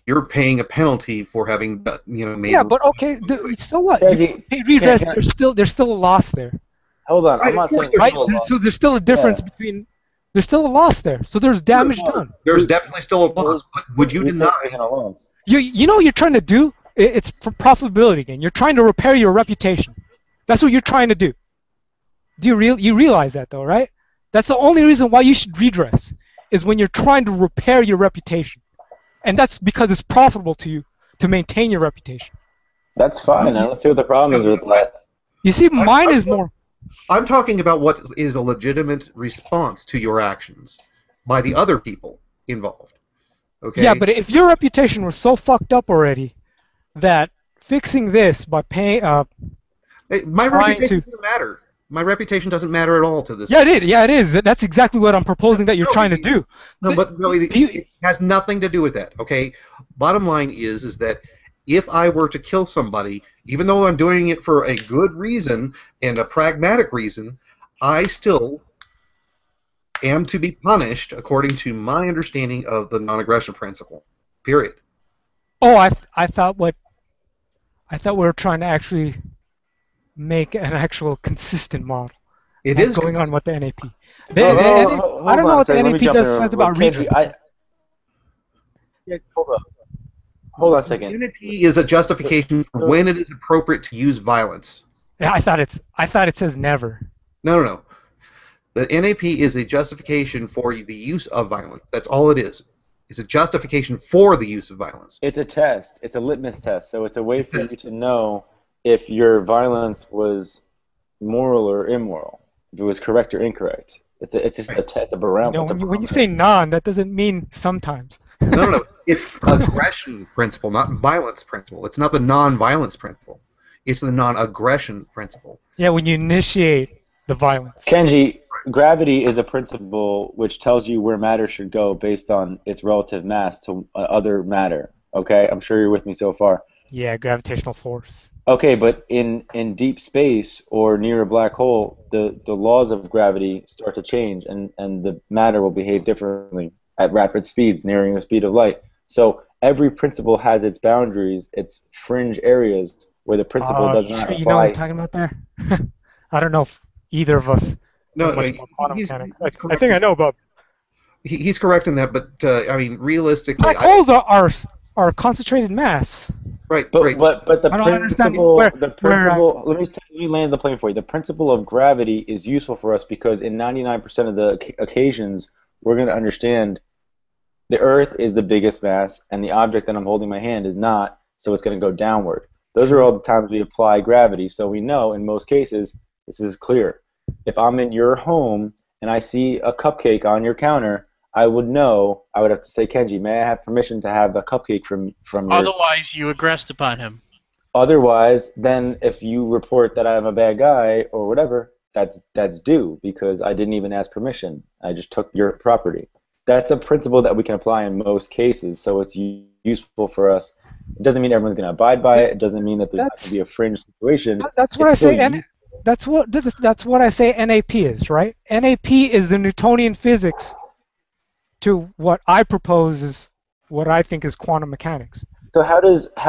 [SPEAKER 1] you're paying a penalty for having made.
[SPEAKER 4] Yeah, but okay. So what? You pay redress. There's still a loss there.
[SPEAKER 2] Hold on.
[SPEAKER 1] Right,
[SPEAKER 2] I'm not saying
[SPEAKER 4] right. So there's still a difference between. There's still a loss there. So there's damage done.
[SPEAKER 1] There's definitely still a loss. But would you deny?
[SPEAKER 4] You know what you're trying to do? It's for profitability again. You're trying to repair your reputation. That's what you're trying to do. Do you realize that though, right? That's the only reason why you should redress is when you're trying to repair your reputation, and that's because it's profitable to you to maintain your reputation.
[SPEAKER 2] That's fine. I don't see what the problem is with that.
[SPEAKER 4] You see, mine is more.
[SPEAKER 1] I'm talking about what is a legitimate response to your actions by the other people involved. Okay.
[SPEAKER 4] Yeah, but if your reputation was so fucked up already that fixing this by paying
[SPEAKER 1] my reputation doesn't matter. My reputation doesn't matter at all to this.
[SPEAKER 4] Yeah, it is. That's exactly what I'm proposing that you're trying to do.
[SPEAKER 1] No, but really, it has nothing to do with that. Okay. Bottom line is that if I were to kill somebody, even though I'm doing it for a good reason and a pragmatic reason, I still am to be punished according to my understanding of the non-aggression principle. Period.
[SPEAKER 4] Oh, I thought we were trying to actually make an actual consistent model.
[SPEAKER 1] It is
[SPEAKER 4] going on with the NAP. I
[SPEAKER 2] don't
[SPEAKER 4] know what the NAP says about redress.
[SPEAKER 2] Hold on a second.
[SPEAKER 1] The NAP is a justification for when it is appropriate to use violence.
[SPEAKER 4] Yeah, I thought it says never.
[SPEAKER 1] No. The NAP is a justification for the use of violence. That's all it is. It's a justification for the use of violence.
[SPEAKER 2] It's a test. It's a litmus test. So it's a way for you to know if your violence was moral or immoral, if it was correct or incorrect. It's just a test, a barometer.
[SPEAKER 4] When you say non, that doesn't mean sometimes.
[SPEAKER 1] No. It's aggression principle, not violence principle. It's not the non-violence principle. It's the non-aggression principle.
[SPEAKER 4] Yeah, when you initiate the violence.
[SPEAKER 2] Kenji, gravity is a principle which tells you where matter should go based on its relative mass to other matter. Okay? I'm sure you're with me so far.
[SPEAKER 4] Yeah, gravitational force.
[SPEAKER 2] Okay, but in deep space or near a black hole, the laws of gravity start to change, and the matter will behave differently at rapid speeds, nearing the speed of light. So every principle has its boundaries, its fringe areas where the principle does not
[SPEAKER 4] Sure, you know what he's
[SPEAKER 2] apply.
[SPEAKER 4] talking about there? I don't know if either of us know
[SPEAKER 1] No,
[SPEAKER 4] much about quantum mechanics.
[SPEAKER 1] he's
[SPEAKER 4] I think
[SPEAKER 1] correct.
[SPEAKER 4] I know about
[SPEAKER 1] He's correct in that, but I mean, realistically,
[SPEAKER 4] black holes are concentrated mass.
[SPEAKER 1] right,
[SPEAKER 2] But
[SPEAKER 1] right.
[SPEAKER 2] but the
[SPEAKER 4] I don't understand
[SPEAKER 2] principle let me land the plane for you. The principle of gravity is useful for us because in 99% of the occasions we're going to understand the Earth is the biggest mass and the object that I'm holding in my hand is not, so it's going to go downward. Those are all the times we apply gravity, so we know in most cases this is clear. If I'm in your home and I see a cupcake on your counter, I would know. I would have to say, Kenji, may I have permission to have a cupcake from your?
[SPEAKER 3] Otherwise, you aggressed upon him.
[SPEAKER 2] Otherwise, then if you report that I'm a bad guy or whatever, that's due because I didn't even ask permission. I just took your property. That's a principle that we can apply in most cases, so it's useful for us. It doesn't mean everyone's going to abide by it. It doesn't mean that there's not going to be a fringe situation.
[SPEAKER 4] That's what
[SPEAKER 2] It's
[SPEAKER 4] I say.
[SPEAKER 2] still
[SPEAKER 4] That's what I say. NAP is right. NAP is the Newtonian physics to what I propose is what I think is quantum mechanics.
[SPEAKER 2] So how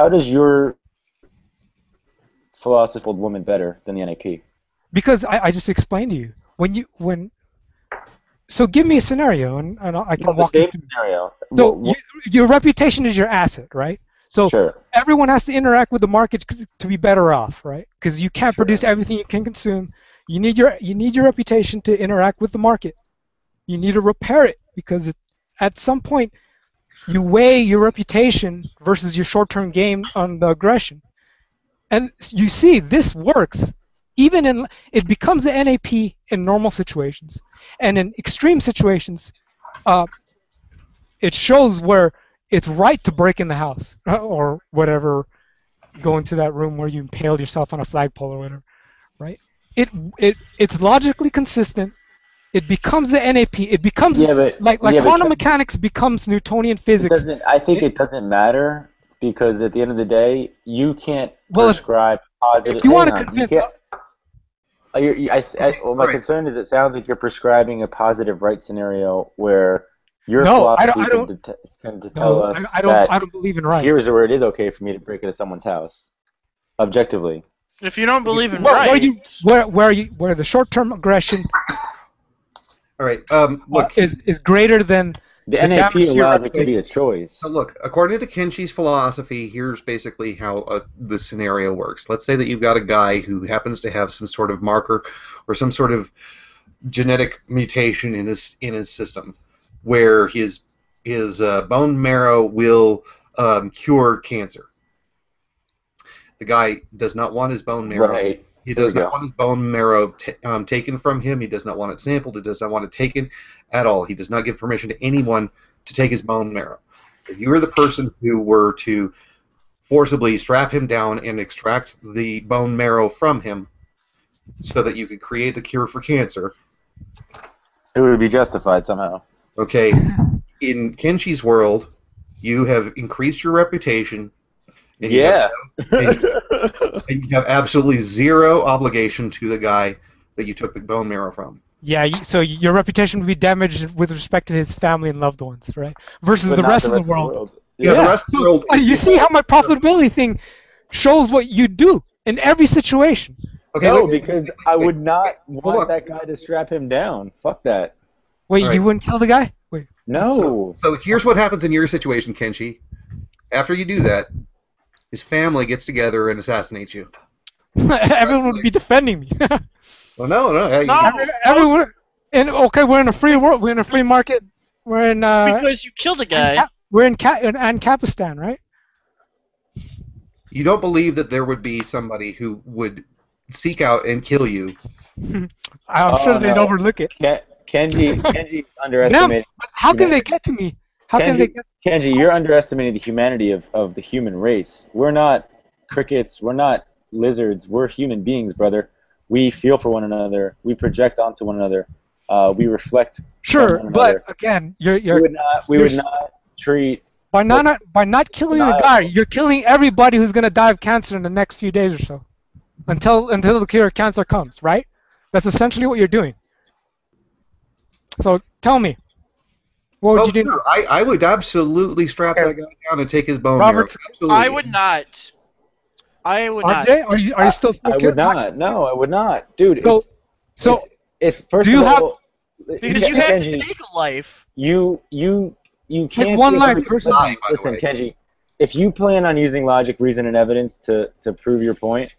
[SPEAKER 2] does your philosophy hold woman better than the NAP?
[SPEAKER 4] Because I just explained to you so give me a scenario and I can walk you through.
[SPEAKER 2] Scenario.
[SPEAKER 4] So your reputation is your asset, right? So
[SPEAKER 2] sure.
[SPEAKER 4] everyone has to interact with the market to be better off, right? Because you can't produce everything you can consume. You need your reputation to interact with the market. You need to repair it because at some point you weigh your reputation versus your short-term gain on the aggression. And you see this works. It becomes the NAP in normal situations, and in extreme situations, it shows where it's right to break in the house or whatever, go into that room where you impaled yourself on a flagpole or whatever, right? It's logically consistent. It becomes the NAP. It becomes quantum mechanics becomes Newtonian physics.
[SPEAKER 2] I think it doesn't matter because at the end of the day, you can't prescribe positive.
[SPEAKER 4] If you want to convince.
[SPEAKER 2] My concern is it sounds like you're prescribing a positive right scenario where your
[SPEAKER 4] philosophy
[SPEAKER 2] can tell us
[SPEAKER 4] I don't believe in rights.
[SPEAKER 2] Here's where it is okay for me to break into someone's house, objectively.
[SPEAKER 3] If you don't believe in rights,
[SPEAKER 4] where the short-term aggression.
[SPEAKER 1] All right. Look,
[SPEAKER 4] is greater than
[SPEAKER 2] the NAP allows it to be a choice.
[SPEAKER 1] So look, according to Kenshi's philosophy, here's basically how the scenario works. Let's say that you've got a guy who happens to have some sort of marker or some sort of genetic mutation in his system, where his bone marrow will cure cancer. The guy does not want his bone marrow.
[SPEAKER 2] Right.
[SPEAKER 1] He does not want his bone marrow taken from him. He does not want it sampled. He does not want it taken at all. He does not give permission to anyone to take his bone marrow. If you were the person who were to forcibly strap him down and extract the bone marrow from him so that you could create the cure for cancer,
[SPEAKER 2] it would be justified somehow.
[SPEAKER 1] Okay, in Kenshi's world, you have increased your reputation. And you have absolutely zero obligation to the guy that you took the bone marrow from.
[SPEAKER 4] Yeah, so your reputation would be damaged with respect to his family and loved ones, right? Versus the rest of the world.
[SPEAKER 1] Yeah, the rest of the world.
[SPEAKER 4] You see how my profitability thing shows what you do in every situation.
[SPEAKER 2] Okay, no, because I would not want that guy to strap him down. Fuck that.
[SPEAKER 4] Wait, you wouldn't kill the guy? Wait.
[SPEAKER 2] No.
[SPEAKER 1] So here's what happens in your situation, Kenshi. After you do that, his family gets together and assassinates you.
[SPEAKER 4] Everyone would be defending me.
[SPEAKER 1] Well, no.
[SPEAKER 4] Everyone. And okay, we're in a free world. We're in a free market. We're in.
[SPEAKER 3] Because you killed a guy.
[SPEAKER 4] We're in Anarcho-Capitalism, right?
[SPEAKER 1] You don't believe that there would be somebody who would seek out and kill you?
[SPEAKER 4] I'm sure they'd overlook it.
[SPEAKER 2] Kenji underestimated.
[SPEAKER 4] How can they get to me?
[SPEAKER 2] Kenji, you're underestimating the humanity of the human race. We're not crickets. We're not lizards. We're human beings, brother. We feel for one another. We project onto one another. We reflect.
[SPEAKER 4] Sure, but again,
[SPEAKER 2] we would not treat
[SPEAKER 4] By not killing the guy, you're killing everybody who's gonna die of cancer in the next few days or so, until the cure of cancer comes, right? That's essentially what you're doing. So tell me, what would you do?
[SPEAKER 1] Sure. I would absolutely strap that guy down and take his bone marrow. Absolutely.
[SPEAKER 3] I would not. I would not.
[SPEAKER 4] RJ, are you still?
[SPEAKER 2] I would not. No, I would not, dude.
[SPEAKER 4] So
[SPEAKER 2] it's first
[SPEAKER 4] do you
[SPEAKER 2] of all,
[SPEAKER 3] because you have to take a life.
[SPEAKER 2] You can't
[SPEAKER 4] one
[SPEAKER 2] be a
[SPEAKER 4] life
[SPEAKER 2] person-
[SPEAKER 4] versus-
[SPEAKER 2] Listen, Kenji, if you plan on using logic, reason, and evidence to prove your point,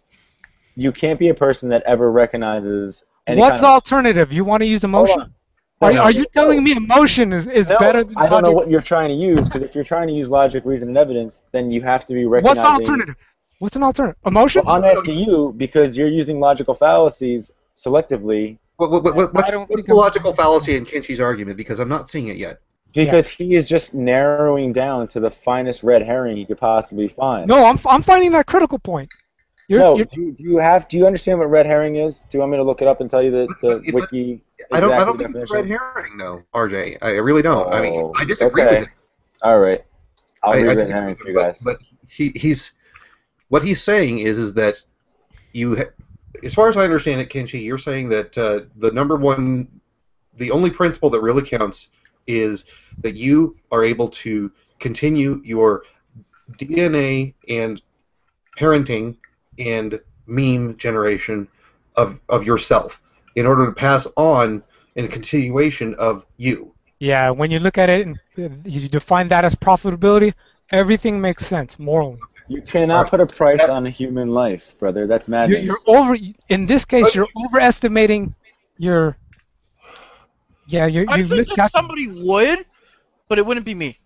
[SPEAKER 2] you can't be a person that ever recognizes any
[SPEAKER 4] What's
[SPEAKER 2] kind
[SPEAKER 4] the
[SPEAKER 2] of...
[SPEAKER 4] alternative? You want to use emotion?
[SPEAKER 2] Hold on.
[SPEAKER 4] Are you telling me emotion is
[SPEAKER 2] No,
[SPEAKER 4] better than
[SPEAKER 2] I don't know
[SPEAKER 4] logic?
[SPEAKER 2] what you're trying to use, because if you're trying to use logic, reason, and evidence, then you have to be
[SPEAKER 4] What's
[SPEAKER 2] recognizing...
[SPEAKER 4] the alternative? What's an alternative? Emotion?
[SPEAKER 2] Well, I'm asking you because you're using logical fallacies selectively.
[SPEAKER 1] What's the logical fallacy in Kenchi's argument? Because I'm not seeing it yet.
[SPEAKER 2] Because he is just narrowing down to the finest red herring he could possibly find.
[SPEAKER 4] No, I'm finding that critical point.
[SPEAKER 2] Do you understand what red herring is? Do you want me to look it up and tell you the wiki?
[SPEAKER 1] I don't think it's a red herring though, RJ. I really don't. I mean, I disagree with it.
[SPEAKER 2] All right, I'll read red
[SPEAKER 1] disagree
[SPEAKER 2] herring
[SPEAKER 1] with
[SPEAKER 2] for
[SPEAKER 1] it,
[SPEAKER 2] you guys.
[SPEAKER 1] But what he's saying is that as far as I understand it, Kenchi, you're saying that the only principle that really counts is that you are able to continue your DNA and parenting and meme generation of yourself in order to pass on in a continuation of you.
[SPEAKER 4] Yeah, when you look at it and you define that as profitability, everything makes sense morally.
[SPEAKER 2] You cannot put a price on a human life, brother. That's madness.
[SPEAKER 4] In this case, you're overestimating your... Yeah, you
[SPEAKER 3] I think that somebody would, but it wouldn't be me.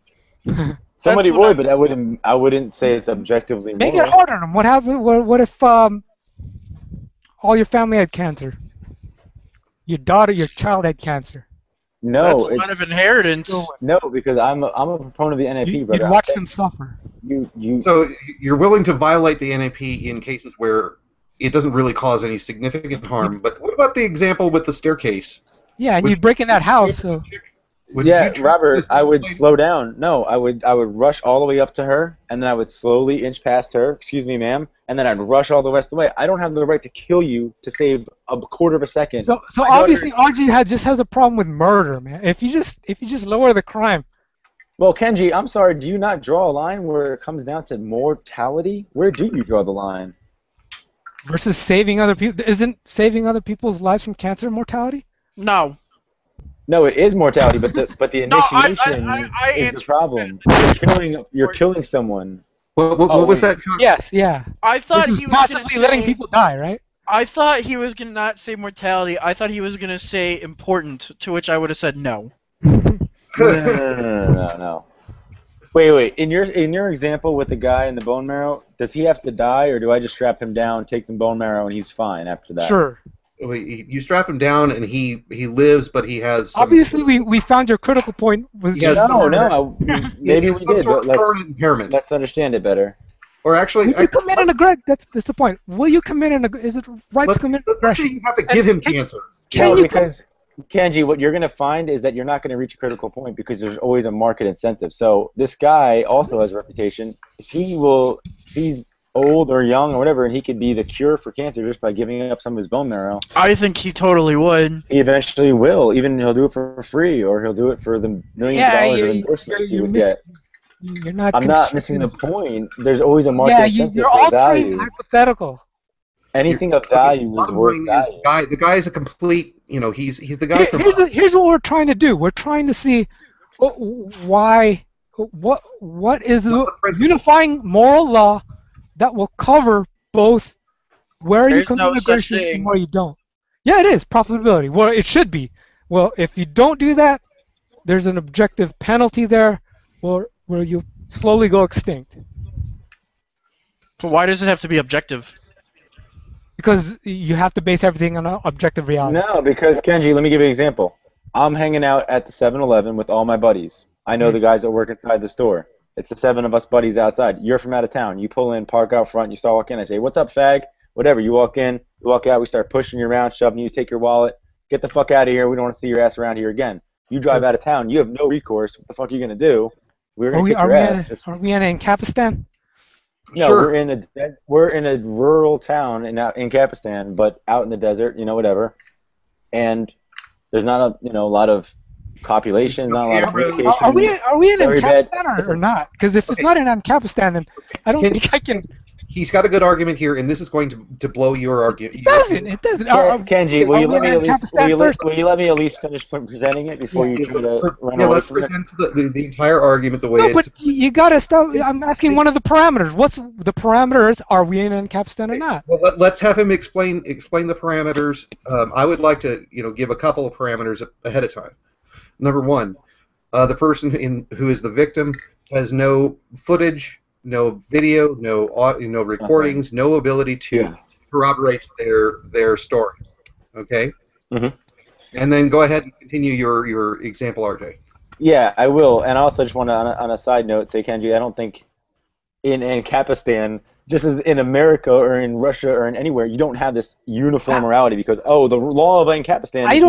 [SPEAKER 2] Somebody would, but I wouldn't say it's objectively moral.
[SPEAKER 4] Make it harder on them. What happened? What if all your family had cancer? Your child had cancer.
[SPEAKER 2] No,
[SPEAKER 3] that's a lot of inheritance.
[SPEAKER 2] No, because I'm a proponent of the NAP, brother.
[SPEAKER 4] You'd watch them suffer.
[SPEAKER 1] So you're willing to violate the NAP in cases where it doesn't really cause any significant harm. But what about the example with the staircase?
[SPEAKER 4] Yeah, and you'd break in that house. So.
[SPEAKER 2] Robert, I would slow down. No, I would rush all the way up to her, and then I would slowly inch past her. Excuse me, ma'am. And then I'd rush all the rest of the way. I don't have the right to kill you to save a quarter of a second.
[SPEAKER 4] So obviously, RG just has a problem with murder, man. If you just lower the crime.
[SPEAKER 2] Well, Kenji, I'm sorry. Do you not draw a line where it comes down to mortality? Where do you draw the line?
[SPEAKER 4] Versus saving other people. Isn't saving other people's lives from cancer mortality?
[SPEAKER 3] No.
[SPEAKER 2] No, it is mortality, but the initiation is the problem. You're killing someone.
[SPEAKER 1] What was that?
[SPEAKER 4] Yes, yeah.
[SPEAKER 3] I thought
[SPEAKER 4] he was passively letting people die, right?
[SPEAKER 3] I thought he was gonna not say mortality. I thought he was gonna say important, to which I would have said no.
[SPEAKER 2] No. Wait. In your example with the guy in the bone marrow, does he have to die, or do I just strap him down, take some bone marrow, and he's fine after that?
[SPEAKER 4] Sure.
[SPEAKER 1] You strap him down, and he lives, but he has.
[SPEAKER 4] Obviously, we found your critical point was.
[SPEAKER 2] No. Maybe we did, but let's understand it better.
[SPEAKER 1] Or actually,
[SPEAKER 4] will you commit an aggression? That's the point. Will you commit an aggression? Is it right to commit an aggression?
[SPEAKER 1] You have to give him cancer.
[SPEAKER 2] Because Kenji, what you're going to find is that you're not going to reach a critical point because there's always a market incentive. So this guy also has a reputation. He's old or young or whatever, and he could be the cure for cancer just by giving up some of his bone marrow.
[SPEAKER 3] I think he totally would.
[SPEAKER 2] He eventually will. Even he'll do it for free, or he'll do it for the millions of dollars of endorsements he would get. I'm not missing the point. There's always a market incentive
[SPEAKER 4] you're
[SPEAKER 2] for value.
[SPEAKER 4] altering hypothetical.
[SPEAKER 2] Anything of value is worth value.
[SPEAKER 1] The guy's a complete, he's the guy.
[SPEAKER 4] Here's what we're trying to do. We're trying to see what is the unifying moral law that will cover both where you commit aggression and where you don't. Yeah, it is profitability. Well, it should be. Well, if you don't do that, there's an objective penalty there, where you slowly go extinct.
[SPEAKER 3] But why does it have to be objective?
[SPEAKER 4] Because you have to base everything on objective reality.
[SPEAKER 2] No, because Kenji, let me give you an example. I'm hanging out at the 7-Eleven with all my buddies. I know the guys that work inside the store. It's the 7 of us buddies outside. You're from out of town. You pull in, park out front, you start walking in. I say, "What's up, fag?" Whatever. You walk in, you walk out, we start pushing you around, shoving you, take your wallet. Get the fuck out of here. We don't want to see your ass around here again. You drive out of town. You have no recourse. What the fuck are you going to do? We were
[SPEAKER 4] Are
[SPEAKER 2] gonna
[SPEAKER 4] we
[SPEAKER 2] kick
[SPEAKER 4] are
[SPEAKER 2] your
[SPEAKER 4] we
[SPEAKER 2] ass.
[SPEAKER 4] are we in Ancapistan?
[SPEAKER 2] No,
[SPEAKER 1] Sure.
[SPEAKER 2] we're in a rural town in Capistan, but out in the desert, whatever. And there's not a lot of population,
[SPEAKER 1] No
[SPEAKER 2] not a lot of
[SPEAKER 1] cameras.
[SPEAKER 2] communication.
[SPEAKER 4] Are we in
[SPEAKER 2] Very bad.
[SPEAKER 4] Ancapistan or
[SPEAKER 2] Listen,
[SPEAKER 4] not? Because if it's
[SPEAKER 1] Okay.
[SPEAKER 4] not in Ancapistan, then I don't
[SPEAKER 1] Ken-
[SPEAKER 4] think I can.
[SPEAKER 1] He's got a good argument here, and this is going to blow your argument.
[SPEAKER 4] It doesn't. It doesn't. Are
[SPEAKER 2] Kenji, will
[SPEAKER 4] we
[SPEAKER 2] you let
[SPEAKER 4] in
[SPEAKER 2] me at least
[SPEAKER 4] Ancapistan first?
[SPEAKER 2] will you let me at least finish presenting it before you try to run away
[SPEAKER 1] Let's
[SPEAKER 2] from it?
[SPEAKER 1] present the entire argument the way
[SPEAKER 4] No,
[SPEAKER 1] it's.
[SPEAKER 4] but you gotta stop. I'm asking one of the parameters. What's the parameters? Are we in Ancapistan or not?
[SPEAKER 1] Well, let's have him explain the parameters. I would like to give a couple of parameters ahead of time. Number one, the person who is the victim has no footage, no video, no audio, no recordings, no ability to corroborate their story. Okay.
[SPEAKER 2] Mm-hmm.
[SPEAKER 1] And then go ahead and continue your example, RJ.
[SPEAKER 2] Yeah, I will. And I also just want to, on a side note, say, Kenji, I don't think in Ancapistan, just as in America or in Russia or in anywhere, you don't have this uniform morality because the law of Ancapistan.
[SPEAKER 4] I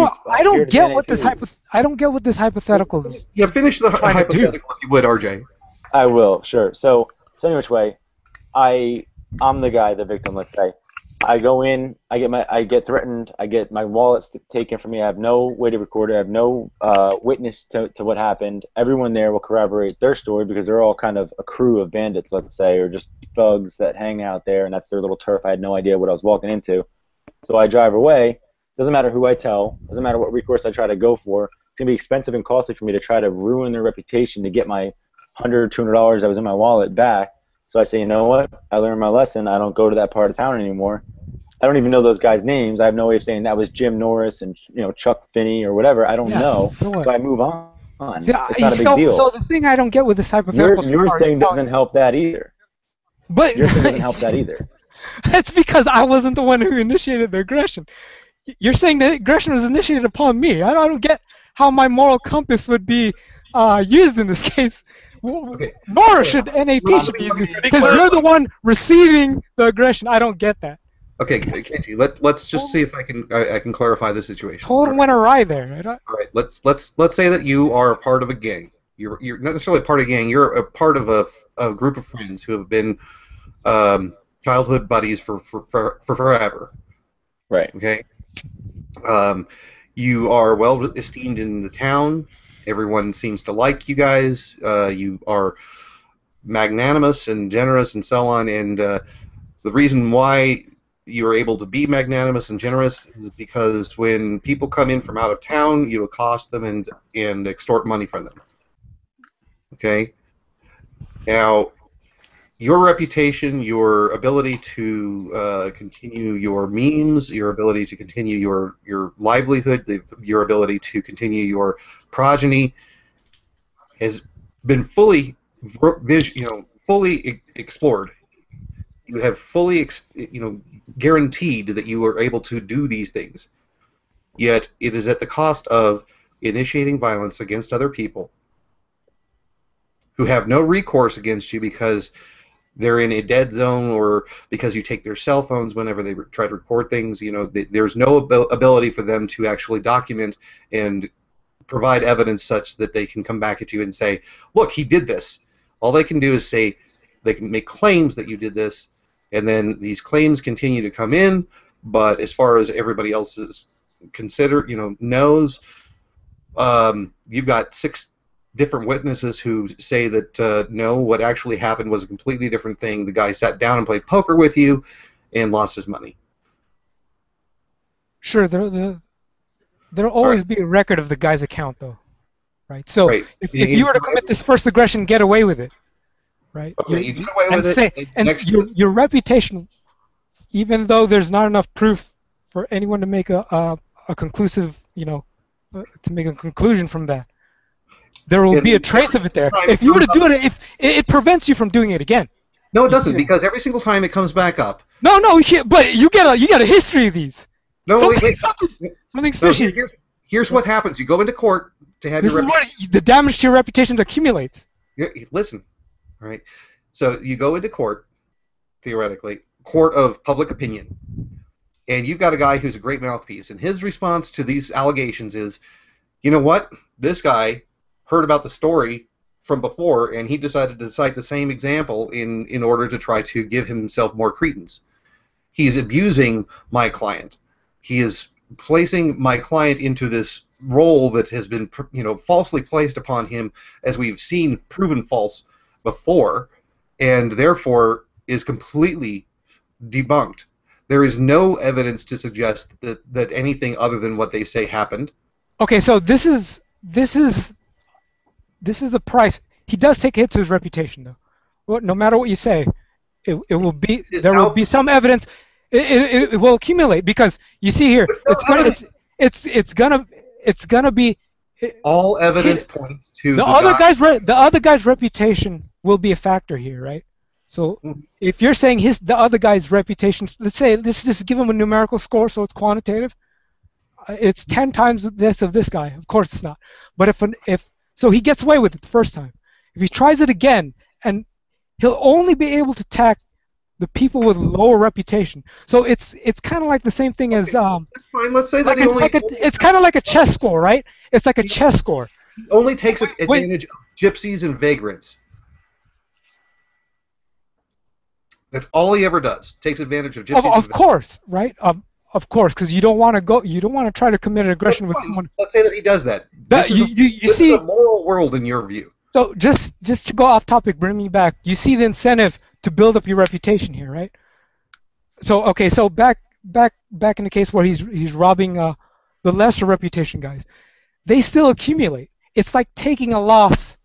[SPEAKER 4] don't get what this hypothetical is.
[SPEAKER 1] Yeah, finish the
[SPEAKER 4] trying to do.
[SPEAKER 1] hypothetical if you would, RJ.
[SPEAKER 2] I will, sure. So any which way, I'm the guy, the victim. Let's say, I go in, I get threatened, I get my wallet taken from me. I have no way to record it. I have no witness to what happened. Everyone there will corroborate their story because they're all kind of a crew of bandits, let's say, or just thugs that hang out there, and that's their little turf. I had no idea what I was walking into. So I drive away. Doesn't matter who I tell. Doesn't matter what recourse I try to go for. It's going to be expensive and costly for me to try to ruin their reputation to get my $100, $200 that was in my wallet back. So I say, you know what? I learned my lesson. I don't go to that part of town anymore. I don't even know those guys' names. I have no way of saying that was Jim Norris and Chuck Finney or whatever. I don't know. So I move on. It's not a big deal.
[SPEAKER 4] So the thing I don't get with this hypothetical
[SPEAKER 2] your thing doesn't help that either.
[SPEAKER 4] But
[SPEAKER 2] your thing doesn't help that either.
[SPEAKER 4] That's because I wasn't the one who initiated the aggression. You're saying the aggression was initiated upon me. I don't get how my moral compass would be used in this case.
[SPEAKER 1] Okay.
[SPEAKER 4] Nor should NAP should be used because you're the one receiving the aggression. I don't get that.
[SPEAKER 1] Okay, Kenji, let's just see if I can clarify the situation.
[SPEAKER 4] Total went awry there.
[SPEAKER 1] All right, let's say that you are a part of a gang. You're not necessarily a part of a gang. You're a part of a group of friends who have been childhood buddies for forever.
[SPEAKER 2] Right.
[SPEAKER 1] Okay. You are well esteemed in the town. Everyone seems to like you guys. You are magnanimous and generous and so on. And the reason why you are able to be magnanimous and generous is because when people come in from out of town, you accost them and extort money from them. Okay? Now, your reputation, your ability to continue your means, your ability to continue your livelihood, your ability to continue your progeny has been fully explored. You have fully guaranteed that you are able to do these things. Yet it is at the cost of initiating violence against other people who have no recourse against you because they're in a dead zone or because you take their cell phones whenever they try to record things. There's no ability for them to actually document and provide evidence such that they can come back at you and say, look, he did this. All they can do is say, they can make claims that you did this, and then these claims continue to come in, but as far as everybody else is knows, you've got 6 different witnesses who say that no, what actually happened was a completely different thing. The guy sat down and played poker with you and lost his money.
[SPEAKER 4] Sure, there'll always be a record of the guy's account, though, right? So if you were to commit this first aggression, get away with it, right?
[SPEAKER 1] Okay, you get away with it.
[SPEAKER 4] And your reputation, even though there's not enough proof for anyone to make a conclusive, to make a conclusion from that, there will be a trace of it there. If you were to do it, it prevents you from doing it again.
[SPEAKER 1] No, it doesn't, because every single time it comes back up.
[SPEAKER 4] No, but you get a history of these.
[SPEAKER 1] No,
[SPEAKER 4] something's fishy.
[SPEAKER 1] Here's what happens. You go into court to have
[SPEAKER 4] this
[SPEAKER 1] your
[SPEAKER 4] reputation. This is what the damage to your reputation accumulates.
[SPEAKER 1] Listen, all right. So you go into court, theoretically, court of public opinion, and you've got a guy who's a great mouthpiece, and his response to these allegations is, you know what? This guy heard about the story from before, and he decided to cite the same example in order to try to give himself more credence. He's abusing my client. He is placing my client into this role that has been, falsely placed upon him, as we've seen proven false before, and therefore is completely debunked. There is no evidence to suggest that anything other than what they say happened.
[SPEAKER 4] Okay, so this is the price. He does take a hit to his reputation, though. Well, no matter what you say, there will be some evidence. It will accumulate, because you see here, it's gonna be.
[SPEAKER 1] All evidence points to
[SPEAKER 4] the other guy's reputation will be a factor here, right? So if you're saying the other guy's reputation, let's just give him a numerical score, so it's quantitative. It's 10 times this of this guy. Of course it's not. But if so, he gets away with it the first time. If he tries it again, and he'll only be able to attack the people with lower reputation. So it's kind of like the same thing as
[SPEAKER 1] that's fine. Let's say that
[SPEAKER 4] it's kind of like a chess score, right? It's like a chess score.
[SPEAKER 1] He only takes advantage of gypsies and vagrants. That's all he ever does. Takes advantage of gypsies.
[SPEAKER 4] Of course, right? Of course, because you don't want to try to commit an aggression with someone.
[SPEAKER 1] Let's say that he does that.
[SPEAKER 4] This is
[SPEAKER 1] a moral world in your view.
[SPEAKER 4] So just to go off topic, bring me back. You see the incentive to build up your reputation here, right? So okay, so back in the case where he's robbing the lesser reputation guys, they still accumulate. It's like taking a loss.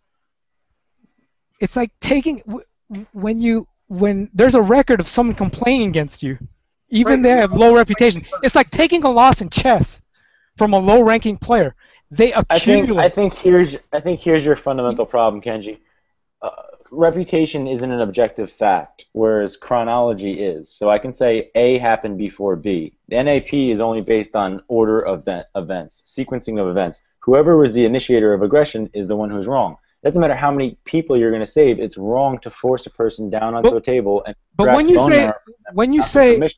[SPEAKER 4] It's like taking when there's a record of someone complaining against you, even they have low reputation. It's like taking a loss in chess from a low-ranking player. They accumulate.
[SPEAKER 2] I think here's your fundamental problem, Kenji. Reputation isn't an objective fact, whereas chronology is. So I can say A happened before B. The NAP is only based on order of events, sequencing of events. Whoever was the initiator of aggression is the one who's wrong. It doesn't matter how many people you're going to save. It's wrong to force a person down onto a table and
[SPEAKER 4] when you say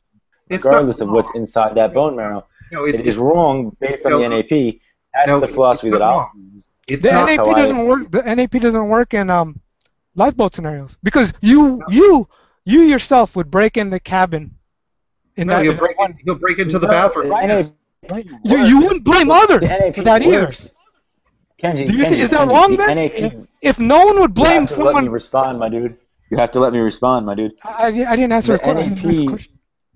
[SPEAKER 2] regardless of what's inside that bone marrow, it is wrong based on the NAP. That's the philosophy that I'll use.
[SPEAKER 4] The NAP doesn't work. The NAP doesn't work in lifeboat scenarios, because you yourself would break in the cabin.
[SPEAKER 1] You'll break into the bathroom.
[SPEAKER 4] You wouldn't blame others for that either.
[SPEAKER 2] Kenji,
[SPEAKER 4] is that wrong then? If no one would blame someone,
[SPEAKER 2] let me respond, my dude. You have to let me respond, my dude.
[SPEAKER 4] I didn't answer a question.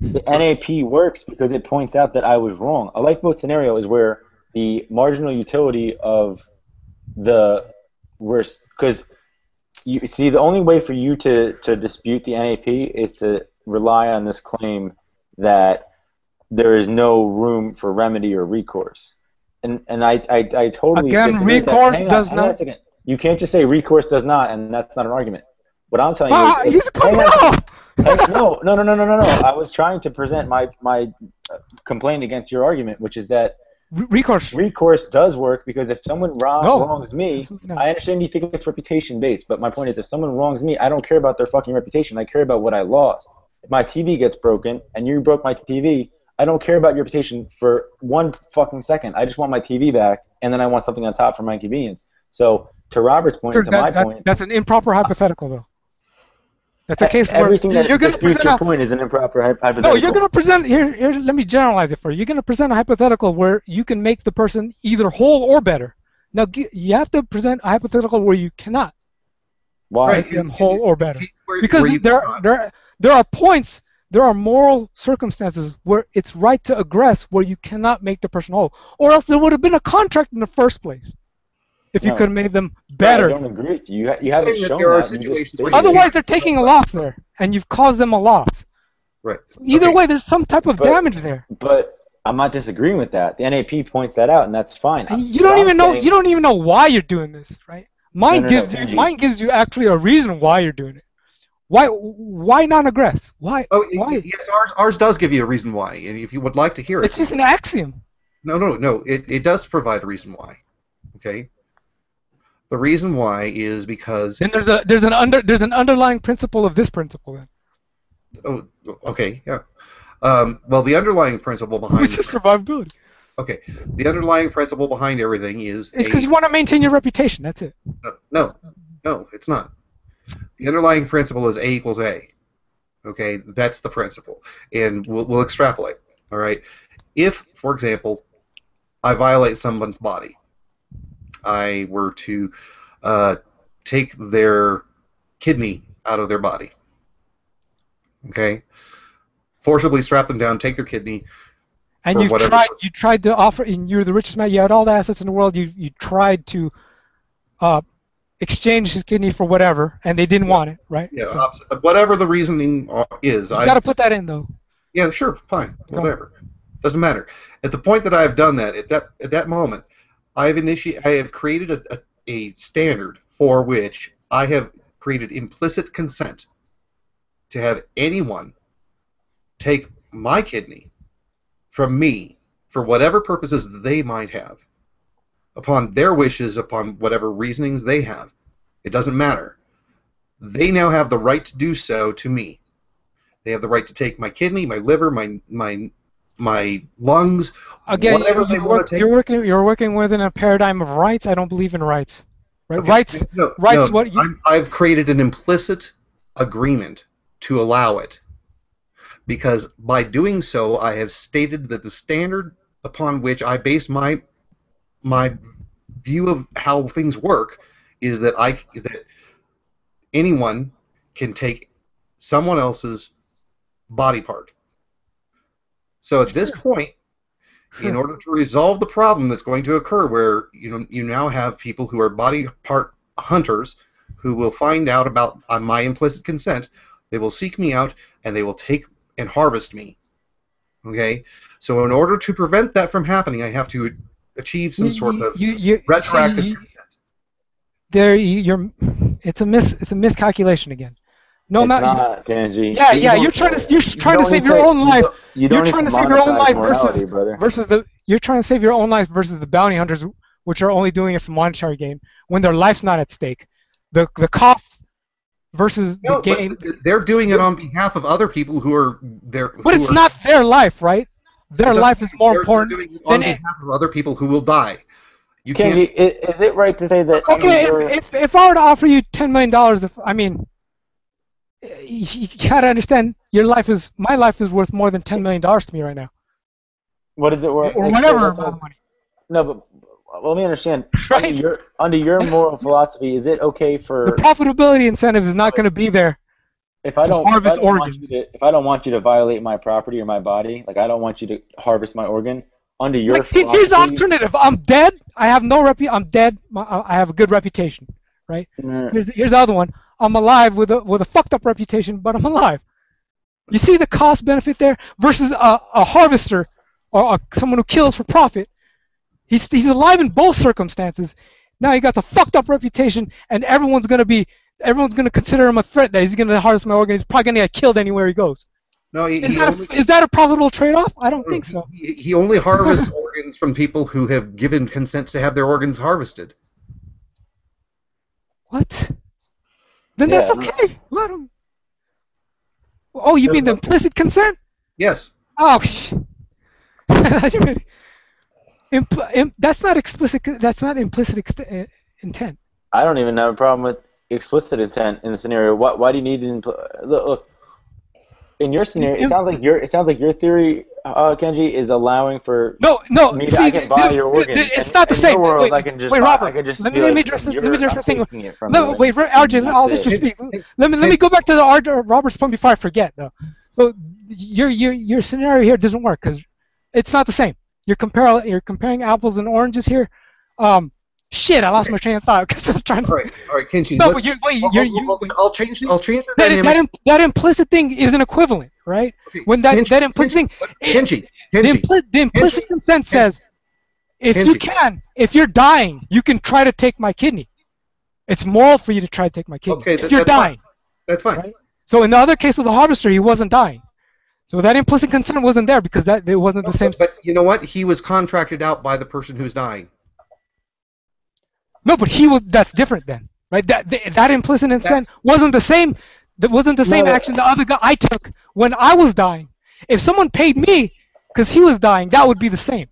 [SPEAKER 2] The NAP works because it points out that I was wrong. A lifeboat scenario is where the marginal utility of the worst, because you see, the only way for you to dispute the NAP is to rely on this claim that there is no room for remedy or recourse. And I totally
[SPEAKER 4] again, recourse does not.
[SPEAKER 2] Hang on a second. You can't just say recourse does not, and that's not an argument. What I'm telling you is, no. I was trying to present my complaint against your argument, which is that recourse does work, because if someone wrongs me, I understand you think it's reputation based, but my point is, if someone wrongs me, I don't care about their fucking reputation. I care about what I lost. If my TV gets broken and you broke my TV, I don't care about your reputation for 1 fucking second. I just want my TV back, and then I want something on top for my inconvenience. So to Robert's point, and to my point,
[SPEAKER 4] that's an improper hypothetical, though. That's a case where
[SPEAKER 2] everything that disputes your point is an improper hypothetical.
[SPEAKER 4] No, you're going to present here. Let me generalize it for you. You're going to present a hypothetical where you can make the person either whole or better. Now you have to present a hypothetical where you cannot make them whole or better, because there are points. There are moral circumstances where it's right to aggress, where you cannot make the person whole, or else there would have been a contract in the first place if you could have made them better.
[SPEAKER 2] I don't agree with you. You haven't shown that.
[SPEAKER 4] Otherwise, they're taking a loss there, and you've caused them a loss.
[SPEAKER 1] Right.
[SPEAKER 4] So either way, there's some type of damage there.
[SPEAKER 2] But I'm not disagreeing with that. The NAP points that out, and that's fine.
[SPEAKER 4] And you don't even know why you're doing this, right? Mine gives you actually a reason why you're doing it. Why not aggress? Why? Why?
[SPEAKER 1] Yes, ours does give you a reason why, and if you would like to hear it.
[SPEAKER 4] It's just an axiom.
[SPEAKER 1] No. It does provide a reason why. Okay. The reason why is because.
[SPEAKER 4] Then there's an underlying principle of this principle then.
[SPEAKER 1] Oh, okay, yeah. Well, the underlying principle behind.
[SPEAKER 4] Which is survivability.
[SPEAKER 1] Okay, the underlying principle behind everything is.
[SPEAKER 4] It's because you want to maintain your reputation. That's it.
[SPEAKER 1] No. No, it's not. The underlying principle is A equals A. Okay, that's the principle, and we'll extrapolate. All right. If, for example, I violate someone's body, I were to take their kidney out of their body. Okay, forcibly strap them down, take their kidney.
[SPEAKER 4] And you tried to offer, and you're the richest man. You had all the assets in the world. You tried to exchange his kidney for whatever, and they didn't want it, right?
[SPEAKER 1] Yeah, so, whatever the reasoning is.
[SPEAKER 4] You got to put that in, though.
[SPEAKER 1] Yeah, sure, fine, whatever. Doesn't matter. At the point that I have done that, at that moment, I have created a standard for which I have created implicit consent to have anyone take my kidney from me for whatever purposes they might have, upon their wishes, upon whatever reasonings they have. It doesn't matter. They now have the right to do so to me. They have the right to take my kidney, my liver, my lungs,
[SPEAKER 4] again,
[SPEAKER 1] whatever they want to take.
[SPEAKER 4] You're working within a paradigm of rights. I don't believe in rights. Right?
[SPEAKER 1] Okay.
[SPEAKER 4] Rights.
[SPEAKER 1] No,
[SPEAKER 4] What
[SPEAKER 1] I've created an implicit agreement to allow it, because by doing so, I have stated that the standard upon which I base my view of how things work is that that anyone can take someone else's body part. So at this point, in order to resolve the problem that's going to occur, where you now have people who are body part hunters who will find out about my implicit consent, they will seek me out and they will take and harvest me. Okay? So in order to prevent that from happening, I have to achieve some sort of retroactive consent.
[SPEAKER 4] It's a miscalculation again. No matter.
[SPEAKER 2] Not, Kenji.
[SPEAKER 4] Yeah. You're trying to save your own life. You're trying to save your own life You're trying to save your own life versus the bounty hunters, which are only doing it for monetary gain when their life's not at stake. The cost versus the gain.
[SPEAKER 1] They're doing it on behalf of other people who are there.
[SPEAKER 4] But it's not their life, right? Their life is more important
[SPEAKER 1] doing it on behalf of other people who will die. You
[SPEAKER 2] Kenji, is it right to say that?
[SPEAKER 4] Okay, if I were to offer you $10 million, you gotta understand, my life is worth more than $10 million to me right now.
[SPEAKER 2] What is it worth?
[SPEAKER 4] Or whatever amount of money.
[SPEAKER 2] No, but let me understand.
[SPEAKER 4] Right.
[SPEAKER 2] Under your moral philosophy, is it okay for
[SPEAKER 4] the profitability incentive is not going to be there?
[SPEAKER 2] If I don't
[SPEAKER 4] organs.
[SPEAKER 2] If I don't want you to violate my property or my body, like I don't want you to harvest my organ. Under your philosophy,
[SPEAKER 4] here's the alternative. I'm dead. I have no I'm dead. I have a good reputation, right? Here's the other one. I'm alive with a fucked up reputation, but I'm alive. You see the cost benefit there versus a harvester or someone who kills for profit. He's alive in both circumstances. Now he got a fucked up reputation, and everyone's gonna consider him a threat. That he's gonna harvest my organ. He's probably gonna get killed anywhere he goes.
[SPEAKER 1] No,
[SPEAKER 4] is that a profitable trade-off? I don't think so.
[SPEAKER 1] He only harvests organs from people who have given consent to have their organs harvested.
[SPEAKER 4] What? Then that's okay. Let him. Oh, you mean the implicit consent?
[SPEAKER 1] Yes.
[SPEAKER 4] Oh, that's not explicit. That's not implicit intent.
[SPEAKER 2] I don't even have a problem with explicit intent in the scenario. Why do you need look? In your scenario, it sounds like your theory, Kenji, is allowing for I can buy your organ.
[SPEAKER 4] It's not the same.
[SPEAKER 2] World,
[SPEAKER 4] wait, Robert. Let me address the thing. Wait, RJ, I'll let you speak. Let me go back to Robert's point before I forget, though. So your scenario here doesn't work because it's not the same. You're comparing apples and oranges here. Shit, I lost my train of thought because I'm trying to.
[SPEAKER 1] All right, Kenji.
[SPEAKER 4] No, but
[SPEAKER 1] I'll change the dynamic.
[SPEAKER 4] That implicit thing isn't equivalent, right?
[SPEAKER 1] Okay,
[SPEAKER 4] When that implicit thing, the implicit consent says, if you're dying, you can try to take my kidney. It's moral for you to try to take my kidney.
[SPEAKER 1] Okay,
[SPEAKER 4] if you're dying.
[SPEAKER 1] Fine. That's fine.
[SPEAKER 4] Right? So in the other case of the harvester, he wasn't dying. So that implicit consent wasn't there because it wasn't the same.
[SPEAKER 1] But you know what? He was contracted out by the person who's dying.
[SPEAKER 4] No, but that's different then, right? That implicit consent wasn't the same. That wasn't the same action the other guy I took when I was dying. If someone paid me because he was dying, that would be the same.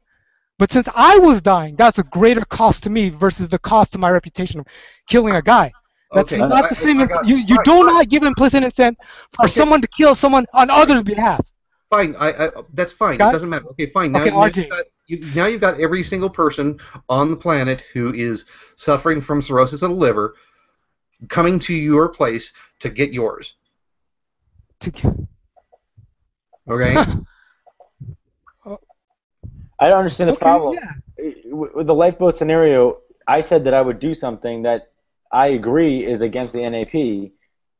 [SPEAKER 4] But since I was dying, that's a greater cost to me versus the cost to my reputation of killing a guy. That's
[SPEAKER 1] Okay,
[SPEAKER 4] not the same.
[SPEAKER 1] I got-
[SPEAKER 4] You
[SPEAKER 1] fine,
[SPEAKER 4] do
[SPEAKER 1] fine.
[SPEAKER 4] not give implicit consent for
[SPEAKER 1] Okay.
[SPEAKER 4] someone to kill someone on others' behalf.
[SPEAKER 1] Fine, that's fine.
[SPEAKER 4] Got
[SPEAKER 1] It
[SPEAKER 4] it?
[SPEAKER 1] doesn't matter. Okay, fine. Now,
[SPEAKER 4] Okay,
[SPEAKER 1] now
[SPEAKER 4] RJ.
[SPEAKER 1] now you've got every single person on the planet who is suffering from cirrhosis of the liver coming to your place to get yours. Okay?
[SPEAKER 2] I don't understand the
[SPEAKER 4] Okay,
[SPEAKER 2] problem.
[SPEAKER 4] yeah.
[SPEAKER 2] With the lifeboat scenario, I said that I would do something that I agree is against the NAP.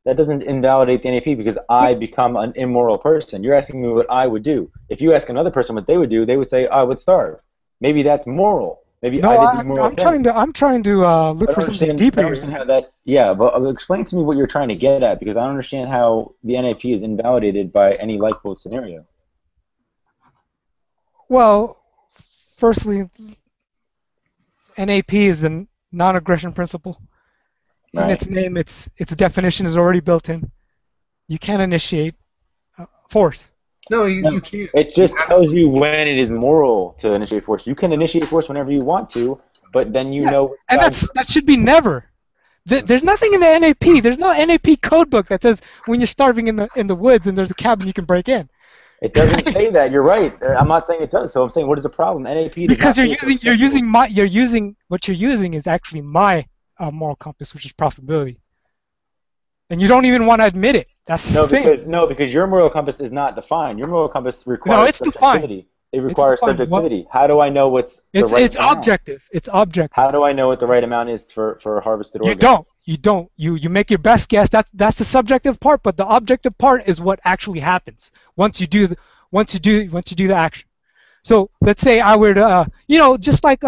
[SPEAKER 2] That doesn't invalidate the NAP because I become an immoral person. You're asking me what I would do. If you ask another person what they would do, they would say, I would starve. Maybe that's moral. Maybe
[SPEAKER 4] No,
[SPEAKER 2] I did the moral
[SPEAKER 4] I'm trying to look for something
[SPEAKER 2] I
[SPEAKER 4] deeper.
[SPEAKER 2] don't understand how that. Yeah, but explain to me what you're trying to get at because I don't understand how the NAP is invalidated by any lifeboat scenario.
[SPEAKER 4] Well, firstly, NAP is a non-aggression principle. In
[SPEAKER 2] Right.
[SPEAKER 4] its name, its definition is already built in. You can't initiate force.
[SPEAKER 1] No, you can't.
[SPEAKER 2] It just tells you when it is moral to initiate force. You can initiate force whenever you want to, but then you know.
[SPEAKER 4] And that should be never. There's nothing in the NAP. There's no NAP code book that says when you're starving in the woods and there's a cabin you can break in.
[SPEAKER 2] It doesn't say that. You're right. I'm not saying it does. So I'm saying, what is the problem? NAP.
[SPEAKER 4] Because you're using what you're using is actually my moral compass, which is profitability. And you don't even want to admit it. That's the thing.
[SPEAKER 2] Because your moral compass is not defined. Your moral compass requires subjectivity.
[SPEAKER 4] Defined.
[SPEAKER 2] It requires subjectivity. How do I know what's the right
[SPEAKER 4] It's
[SPEAKER 2] amount?
[SPEAKER 4] objective. It's objective.
[SPEAKER 2] How do I know what the right amount is for a harvested organ?
[SPEAKER 4] You don't. You make your best guess. That's the subjective part, but the objective part is what actually happens once you do the action. So let's say I were to, just like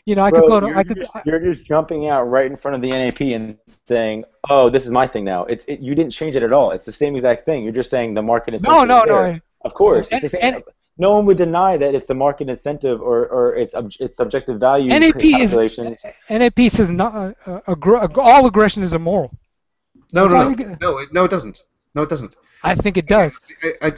[SPEAKER 2] You're just jumping out right in front of the NAP and saying, "Oh, this is my thing now." You didn't change it at all. It's the same exact thing. You're just saying the market incentive. No. Of course, it's the same. No one would deny that it's the market incentive or its subjective value calculations.
[SPEAKER 4] NAP says not, all aggression is immoral.
[SPEAKER 1] No, it doesn't. No, it doesn't.
[SPEAKER 4] I think it does.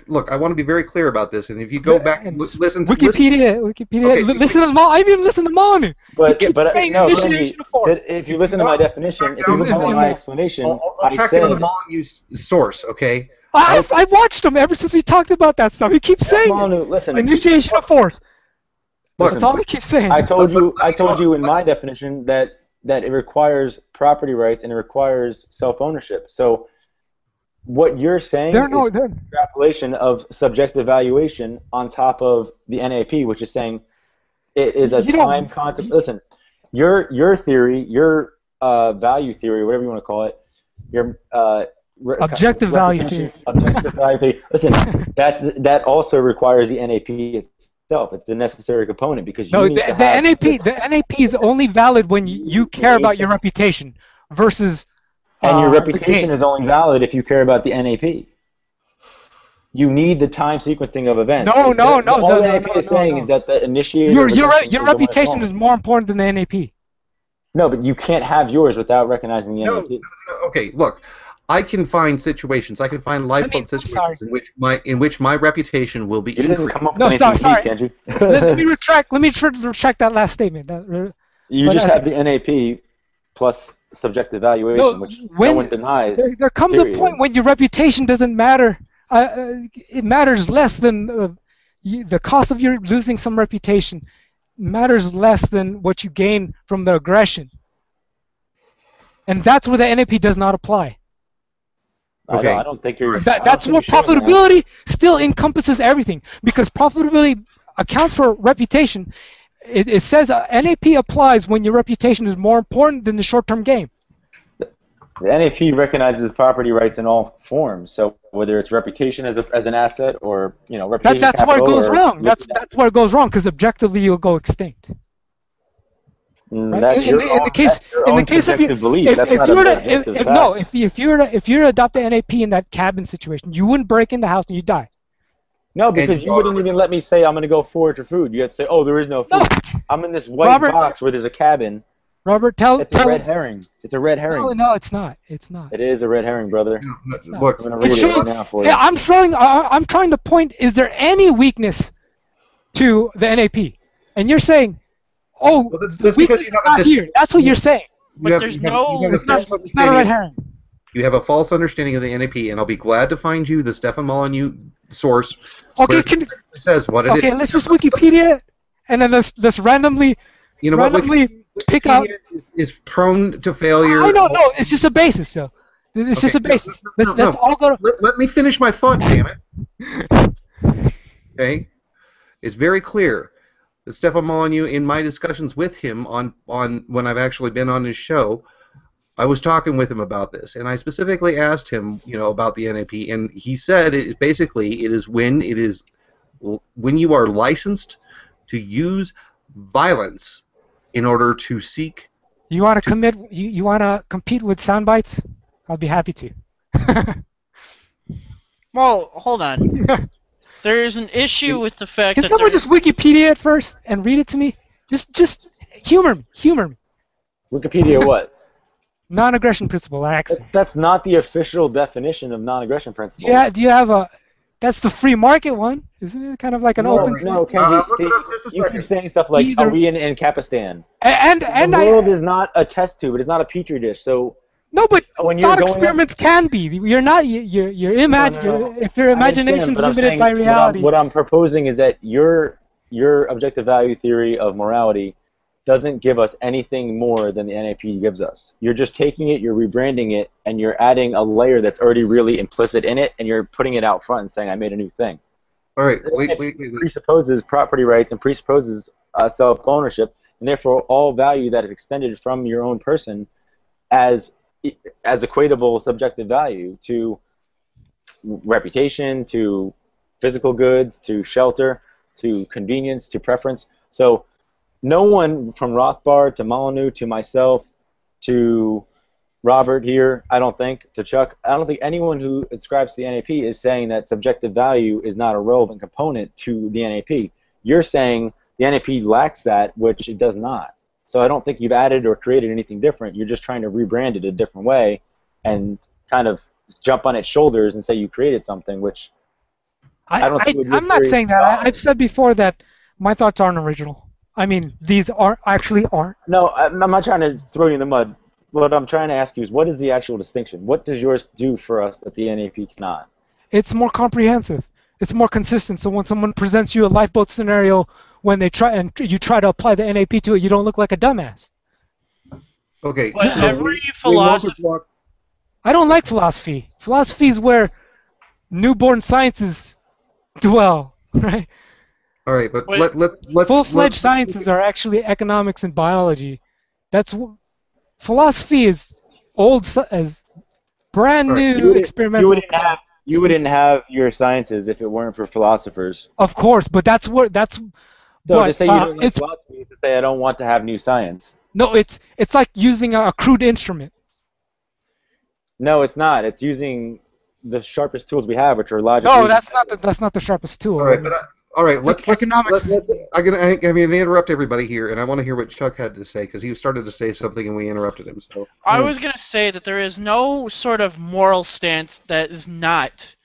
[SPEAKER 1] Look, I want to be very clear about this, and if you go back and listen to
[SPEAKER 4] Wikipedia, okay, listen to them all. I even listen to Molyneux.
[SPEAKER 2] But if you listen to my definition, if you listen to my explanation,
[SPEAKER 1] I'll track down the Molyneux's source, okay?
[SPEAKER 4] I've watched him ever since we talked about that stuff. He keeps saying initiation of force.
[SPEAKER 1] Look,
[SPEAKER 4] that's all he keeps saying.
[SPEAKER 2] I told you in my definition that it requires property rights and it requires self-ownership. So what you're saying is extrapolation of subjective valuation on top of the NAP, which is saying it is a time concept. Listen, your theory, your value theory, whatever you want to call it, your
[SPEAKER 4] objective value theory.
[SPEAKER 2] Objective value theory. Listen, that also requires the NAP itself. It's a necessary component because
[SPEAKER 4] the NAP is only valid when you care about your reputation versus.
[SPEAKER 2] And your reputation is only valid if you care about the NAP. You need the time sequencing of events.
[SPEAKER 4] No.
[SPEAKER 2] All the NAP is saying is that the initiator.
[SPEAKER 4] Your reputation is more important than the NAP.
[SPEAKER 2] No, but you can't have yours without recognizing the NAP.
[SPEAKER 1] No. Okay, look. I can find situations. I can find lifeboat situations in which my reputation will be increased.
[SPEAKER 2] You didn't come up with anything unique, Andrew.
[SPEAKER 4] Let me retract. Let me retract that last statement.
[SPEAKER 2] You just have the NAP plus subjective valuation, which no one denies.
[SPEAKER 4] There comes a point when your reputation doesn't matter. It matters less than the cost of your losing some reputation. Matters less than what you gain from the aggression, and that's where the NAP does not apply.
[SPEAKER 1] Okay.
[SPEAKER 2] I don't think you're.
[SPEAKER 4] That's where profitability still encompasses everything because profitability accounts for reputation. It says NAP applies when your reputation is more important than the short-term gain.
[SPEAKER 2] The NAP recognizes property rights in all forms. So whether it's reputation as an asset or reputation.
[SPEAKER 4] That's where it goes wrong. That's where it goes wrong because objectively you'll go extinct. Right?
[SPEAKER 2] That's in the case if
[SPEAKER 4] you were to adopt the NAP in that cabin situation, you wouldn't break in the house and you'd die.
[SPEAKER 2] No, because you wouldn't even let me say I'm going to go forage for food. You have to say, oh, there is no food. No. I'm in this white box where there's a cabin.
[SPEAKER 4] Robert,
[SPEAKER 2] it's a red herring. It's a red herring.
[SPEAKER 4] No, it's not. It's not.
[SPEAKER 2] It is a red herring, brother.
[SPEAKER 1] Look,
[SPEAKER 2] I'm going to read it right now for you.
[SPEAKER 4] I'm trying to point, is there any weakness to the NAP? And you're saying, oh,
[SPEAKER 1] that's because you have
[SPEAKER 4] here. That's what you're saying.
[SPEAKER 3] But there's no.
[SPEAKER 1] It's
[SPEAKER 4] It's not a red herring.
[SPEAKER 1] You have a false understanding of the NAP, and I'll be glad to find you the Stefan Molyneux source.
[SPEAKER 4] Okay,
[SPEAKER 1] where it says what it is.
[SPEAKER 4] okay, let's just Wikipedia it, and then let's randomly pick out.
[SPEAKER 1] Is prone to failure.
[SPEAKER 4] I know, no, it's just a basis, so it's just a basis. Let's all go.
[SPEAKER 1] Let me finish my thought, damn it. Okay, it's very clear that Stefan Molyneux, in my discussions with him on when I've actually been on his show, I was talking with him about this, and I specifically asked him, about the NAP, and he said it is when you are licensed to use violence in order to seek.
[SPEAKER 4] You want to commit? You want to compete with sound bites? I'll be happy to.
[SPEAKER 3] Well, hold on. There's an issue with the fact
[SPEAKER 4] Can
[SPEAKER 3] that
[SPEAKER 4] someone just Wikipedia it first and read it to me? Just humor me.
[SPEAKER 2] Wikipedia what?
[SPEAKER 4] Non-aggression principle.
[SPEAKER 2] That's not the official definition of non-aggression principle.
[SPEAKER 4] Yeah. Do you have a? That's the free market one, isn't it? Kind of like an open.
[SPEAKER 2] No, Kenji. You keep saying stuff like, "Are we in Anarcho-Capitalism?"
[SPEAKER 4] And
[SPEAKER 2] the world is not a test tube. It is not a petri dish. So.
[SPEAKER 4] No, but
[SPEAKER 2] when
[SPEAKER 4] thought experiments can be. You're not. Your image.
[SPEAKER 2] No.
[SPEAKER 4] If your imagination is limited by reality.
[SPEAKER 2] What I'm proposing is that your objective value theory of morality doesn't give us anything more than the NAP gives us. You're just taking it, you're rebranding it, and you're adding a layer that's already really implicit in it, and you're putting it out front and saying, "I made a new thing."
[SPEAKER 1] All right.
[SPEAKER 2] It presupposes property rights and presupposes self-ownership, and therefore all value that is extended from your own person as equatable subjective value to reputation, to physical goods, to shelter, to convenience, to preference. So no one from Rothbard to Molyneux to myself to Robert here, I don't think, to Chuck, I don't think anyone who ascribes to the NAP is saying that subjective value is not a relevant component to the NAP. You're saying the NAP lacks that, which it does not. So I don't think you've added or created anything different. You're just trying to rebrand it a different way and kind of jump on its shoulders and say you created something, which I don't think
[SPEAKER 4] I'm not saying that. I've said before that my thoughts aren't original. I mean, these actually aren't.
[SPEAKER 2] No, I'm not trying to throw you in the mud. What I'm trying to ask you is, what is the actual distinction? What does yours do for us that the NAP cannot?
[SPEAKER 4] It's more comprehensive. It's more consistent. So when someone presents you a lifeboat scenario, when you try to apply the NAP to it, you don't look like a dumbass.
[SPEAKER 1] Okay.
[SPEAKER 3] But every philosophy.
[SPEAKER 4] I don't like philosophy. Philosophy is where newborn sciences dwell, right?
[SPEAKER 1] All right, but let's
[SPEAKER 4] full-fledged sciences are actually economics and biology. Philosophy is old as brand new experimental.
[SPEAKER 2] You wouldn't have your sciences if it weren't for philosophers.
[SPEAKER 4] Of course, but that's.
[SPEAKER 2] So to say you don't like philosophy is to say I don't want to have new science.
[SPEAKER 4] No, it's like using a crude instrument.
[SPEAKER 2] No, it's not. It's using the sharpest tools we have, which are logic.
[SPEAKER 4] No, that's not the sharpest tool.
[SPEAKER 1] All right, all right. Let's
[SPEAKER 4] economics.
[SPEAKER 1] I'm gonna interrupt everybody here, and I want to hear what Chuck had to say because he started to say something and we interrupted him. So
[SPEAKER 3] I was gonna say that there is no sort of moral stance that is not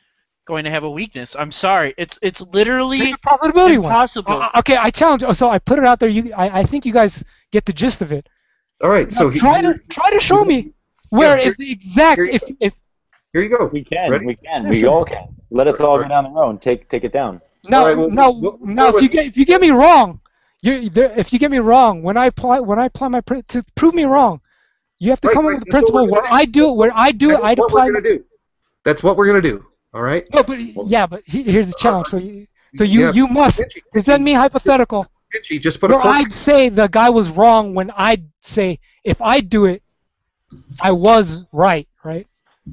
[SPEAKER 3] going to have a weakness. I'm sorry. It's literally
[SPEAKER 4] take a profitability
[SPEAKER 3] impossible.
[SPEAKER 4] One. Okay, I challenge. So I put it out there. I think you guys get the gist of it.
[SPEAKER 1] All right. So
[SPEAKER 4] try to show me where it's exact. If
[SPEAKER 2] here you go. We can.
[SPEAKER 1] Ready?
[SPEAKER 2] We can. We all can. Let us all go down the road and take it down.
[SPEAKER 4] No. If you get me wrong, if you get me wrong when I apply my to prove me wrong, you have to come up with a principle where I do it. I'd apply.
[SPEAKER 1] That's what we're gonna do. All right.
[SPEAKER 4] No, but here's the challenge. So you must present me hypothetical.
[SPEAKER 1] Just put
[SPEAKER 4] where I'd say the guy was wrong when I'd say if I do it, I was right.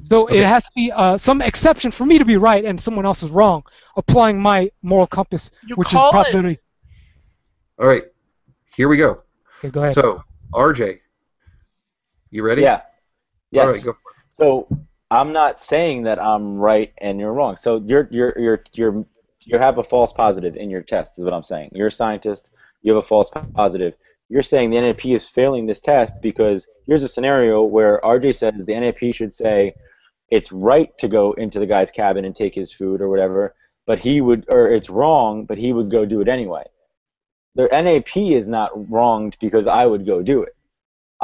[SPEAKER 4] So it has to be some exception for me to be right and someone else is wrong, applying my moral compass, which is probability.
[SPEAKER 1] All right, here we go.
[SPEAKER 4] Okay, go ahead.
[SPEAKER 1] So, RJ, you ready?
[SPEAKER 2] Yeah. Yes.
[SPEAKER 1] All right, go for it.
[SPEAKER 2] So I'm not saying that I'm right and you're wrong. So you have a false positive in your test, is what I'm saying. You're a scientist. You have a false positive. You're saying the NAP is failing this test because here's a scenario where RJ says the NAP should say it's right to go into the guy's cabin and take his food or whatever, but it's wrong, but he would go do it anyway. The NAP is not wronged because I would go do it.